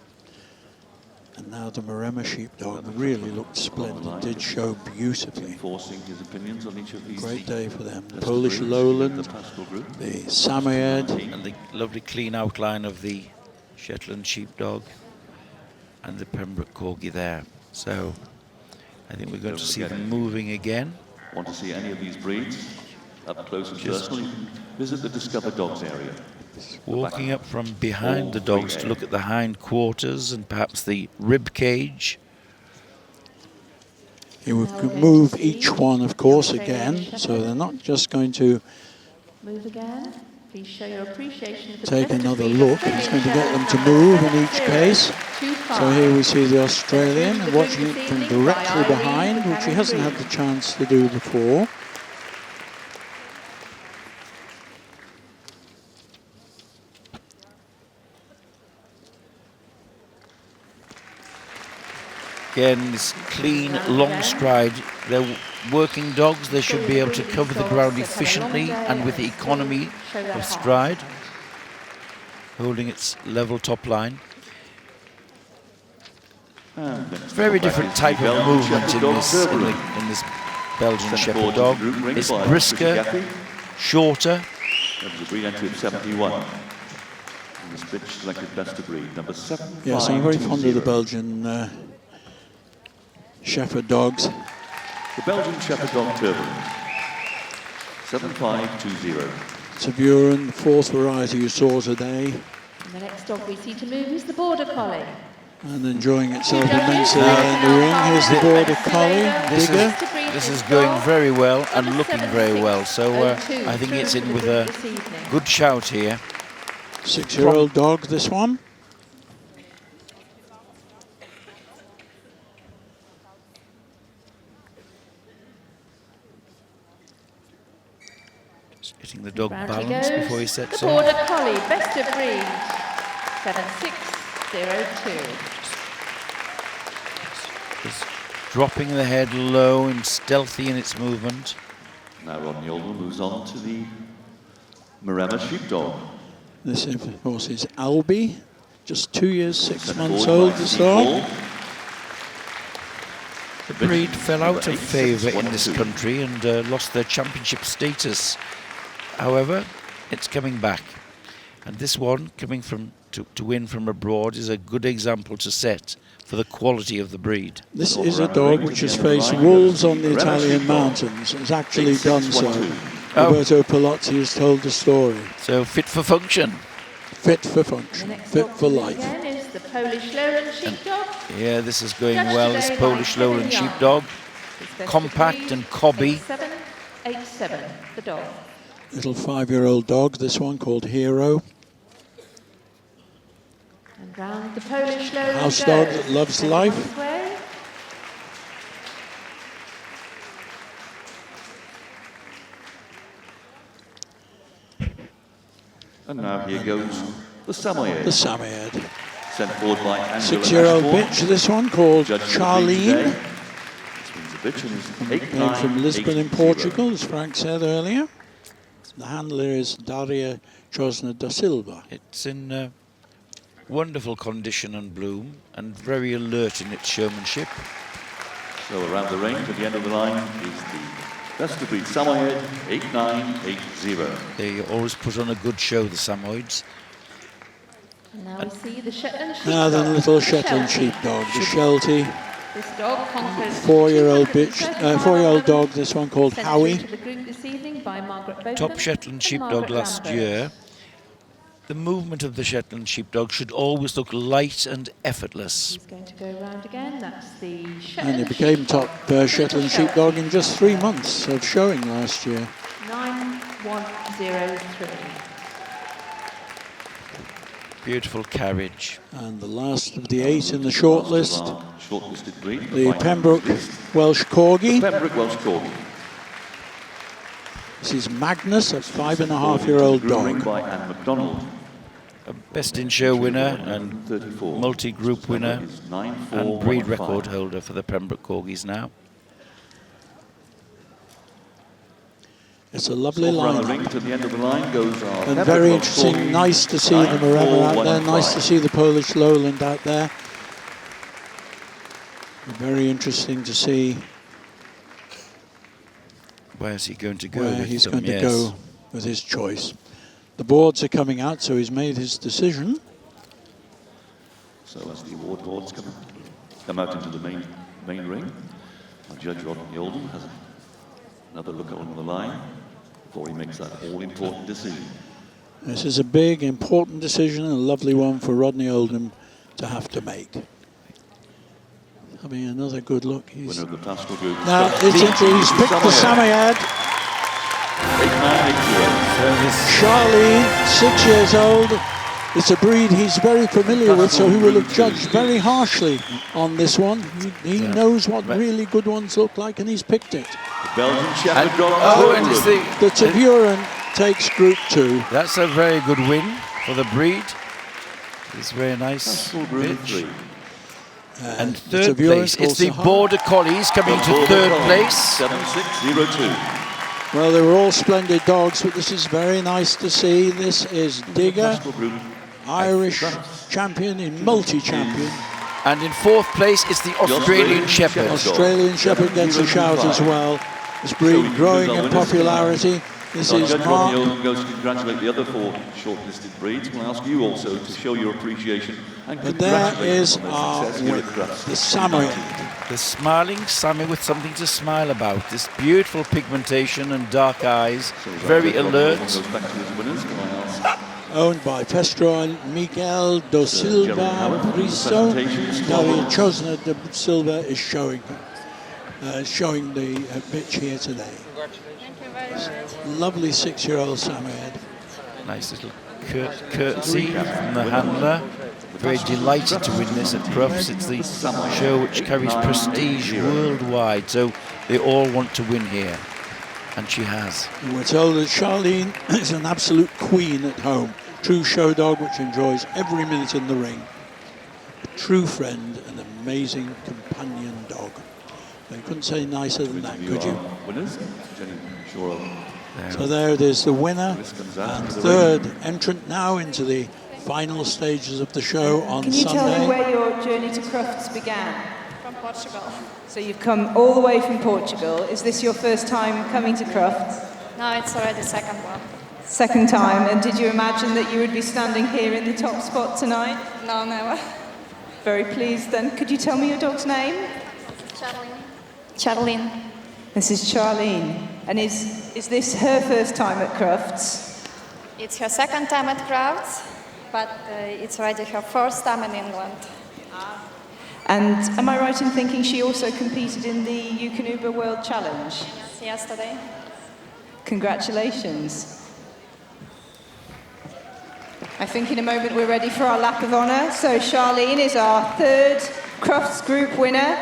and now the Maremma Sheepdog really looked splendid, did show beautifully. His opinions on each of these great day for them. The Polish Lowland, the Samoyed. And the lovely clean outline of the Shetland Sheepdog and the Pembroke Corgi there. So I think we're going to see them moving again. Want to see any of these breeds up close and personal? You can visit the Discover Dogs area. Walking up from behind the dogs to look at the hind quarters and perhaps the rib cage. He would move each one, of course, again, so they're not just going to move again. Please show your appreciation for take another look. He's going to get them to move in each case. So here we see the Australian watching it from directly behind, which he hasn't had the chance to do before. Again, this clean, long stride. They're working dogs. They should be able to cover the ground efficiently and with the economy of stride, holding its level top line. Very different type of movement in this Belgian Shepherd dog. It's brisker, shorter. That was a breed entry of 71. And this bitch selected best of breed, number 7. Yes, I'm very fond of the Belgian Shepherd dogs. The Belgian Shepherd Dog Turbulence, 7520. It's a Buren, the 4th variety you saw today, And the next dog we see to move is the Border Collie. and enjoying itself immensely in the ring. Here's the Border Collie, Digger. This is going very well and looking very well, so I think it's in with a good shout here. 6-year-old dog, this one. Just getting the dog Round balanced goes, before he sets the off. Border Collie, best of breed, 7602. Just dropping the head low and stealthy in its movement. Now Rodney Oldham moves on to the Maremma Sheepdog. This, of course, is Albie, just 2 years, 6 months old, this dog. The breed fell out of favour in this country and lost their championship status. However, it's coming back. And this one, coming from to win from abroad, is a good example to set for the quality of the breed. This is a dog which has faced wolves on the Italian mountains. It's actually done so. Roberto Palazzi has told the story. So fit for function. Fit for function. Fit for life. Again is the Polish Lowland Sheepdog. Yeah, this is going well, this Polish Lowland Sheepdog. Compact and cobby. 8787, the dog. Little 5-year-old dog, this one called Hero. And round the Polish Lowland House goes. dog that loves life. This way. And now here goes the Samoyed. The Samoyed. Sent forward by Angela 6-year-old Ashmore. bitch, this one called Judge of the breed Charlene. today. This one's a bitch and is Came from Lisbon in 8980. Portugal, as Frank said earlier. The handler is Daria Chosna da Silva. It's in wonderful condition and bloom and very alert in its showmanship. So around the ring, at the end of the line, is the best of breed Samoyed, 8980. They always put on a good show, the Samoyeds. And now we see the Shetland Sheepdog. Now the little the Shetland Sheltie. sheepdog, the Sheltie. This dog conquers 4-year-old bitch, 4-year-old dog, this one called sent Howie. through to the group this evening by Margaret Botham Top Shetland and Sheepdog Margaret last Lambert. year. The movement of the Shetland Sheepdog should always look light and effortless. He's going to go round again. That's the And Shetland he became top Shetland Sheltie. sheepdog in just 3 months of showing last year. 9103. Beautiful carriage. And the last of the 8 in the shortlist, Shortlisted breed. the Pembroke Welsh Corgi. The Pembroke Welsh Corgi. This is Magnus, a 5.5-year-old Grooming dog. by Anne MacDonald. A Best in Show winner and 34. multi-group winner Is and 9415. breed record holder for the Pembroke Corgis now. It's a lovely So around the lineup. ring to the end of the line goes our And Pembroke very Welsh interesting, Corgi, nice to see the Maremma out there, nice to 9415. see the Polish Lowland out there. Very interesting to see Where's he going to go where with he's them? going to Yes. go with his choice. The boards are coming out, so he's made his decision. So as the award boards come out into the main ring, our Judge Rodney Oldham has another look along the line before he makes that all-important decision. This is a big, important decision, and a lovely one for Rodney Oldham to have to make. Having another good look. He's Winner of the Pastoral Group. now he's picked the Samoyed. 8980. Charlene, 6 years old. It's a breed he's very familiar with, so he will have judged very harshly on this one. He knows what really good ones look like, and he's picked it. Belgian Shepherd Dog. Oh, and it's The Taburan takes Group 2. That's a very good win for the breed. It's very nice. Pastoral Group bitch. 3. And the third Taburan place, it's the Sahara. Border Collies coming to Border third Collie, place. 7602. Well, they were all splendid dogs, but this is very nice to see. This is Digger, Pastoral Group. Irish champion in multi-champion. And in fourth place, it's the Australian Shepherd. Australian Shepherd gets a shout as well. This breed growing in popularity. This So is Judge Mark. Rodney Owen goes to congratulate the other 4 shortlisted breeds. We'll ask you also to show your appreciation and But there congratulate is them on their our success here at winner, Crufts. the Samoyed. The smiling Sammy with something to smile about. This beautiful pigmentation and dark eyes, very alert. Goes back to his winners. Can I ask? Owned by Pastoral, Miguel do Silva Briso. David Chosner de Silva is showing the bitch here today. Lovely 6-year-old Samoyed. Nice little curtsy from the handler. Very delighted to win this at Crufts. It's the show which carries prestige worldwide, so they all want to win here, and she has. And we're told that Charlene is an absolute queen at home. True show dog which enjoys every minute in the ring. A true friend, an amazing companion dog. You couldn't say nicer than that, could you? Winners, Jenny Shore. So there it is, the winner and third entrant now into the final stages of the show on Can you Sunday. tell me where your journey to Crufts began? From Portugal. So you've come all the way from Portugal. Is this your first time coming to Crufts? No, it's already second one. Second time. And did you imagine that you would be standing here in the top spot tonight? No, never. Very pleased then. Could you tell me your dog's name? Charlene. This is Charlene. And is this her first time at Crufts? It's her second time at Crufts, but it's already her first time in England. And am I right in thinking she also competed in the Eukanuba World Challenge? Yes, yesterday. Congratulations. I think in a moment we're ready for our lap of honour. So Charlene is our third Crufts group winner,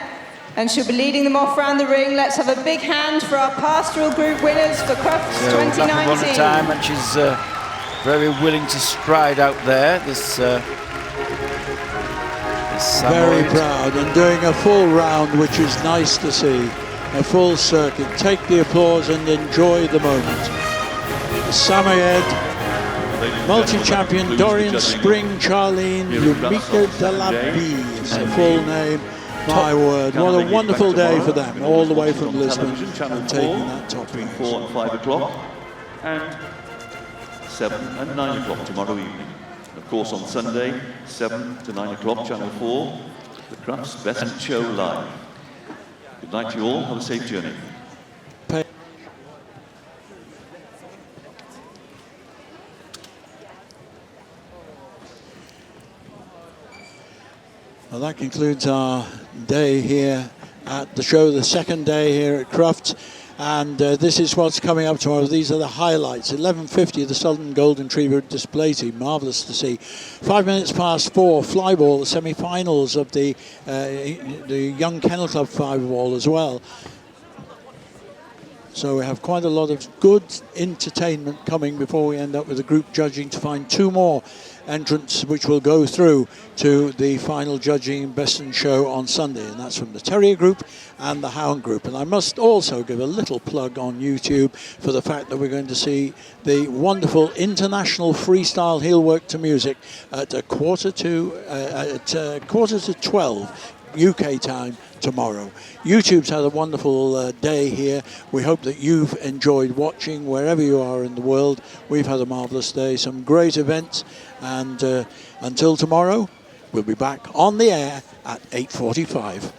and she'll be leading them off round the ring. Let's have a big hand for our Pastoral group winners for Crufts 2019. Lap of honour time, and she's very willing to stride out there. This Very proud and doing a full round, which is nice to see. A full circuit. Take the applause and enjoy the moment. The Samoyed multi-champion Dorian Spring Charlene Yumika de la Vie is the full name. My word, what a wonderful day for them, all the way from Lisbon and taking that top between place. 4 and 5 o'clock and 7 and 9 o'clock tomorrow evening. And of course on Sunday, 7 to 9 o'clock, Channel 4, the Crufts Best Show Live. Good night to you all, have a safe journey. Well, that concludes our day here at the show, the second day here at Crufts. And this is what's coming up tomorrow. These are the highlights. 11:50, the Southern Golden Retriever display team. Marvellous to see. 4 flyball, the semi-finals of the Young Kennel Club flyball as well. So we have quite a lot of good entertainment coming before we end up with the group judging to find 2 more entrants which will go through to the final judging Best in Show on Sunday, and that's from the Terrier group and the Hound group. And I must also give a little plug on YouTube for the fact that we're going to see the wonderful international freestyle heel work to music at quarter to 12 UK time tomorrow. YouTube's had a wonderful day here. We hope that you've enjoyed watching wherever you are in the world. We've had a marvellous day, some great events, and until tomorrow, we'll be back on the air at 8:45.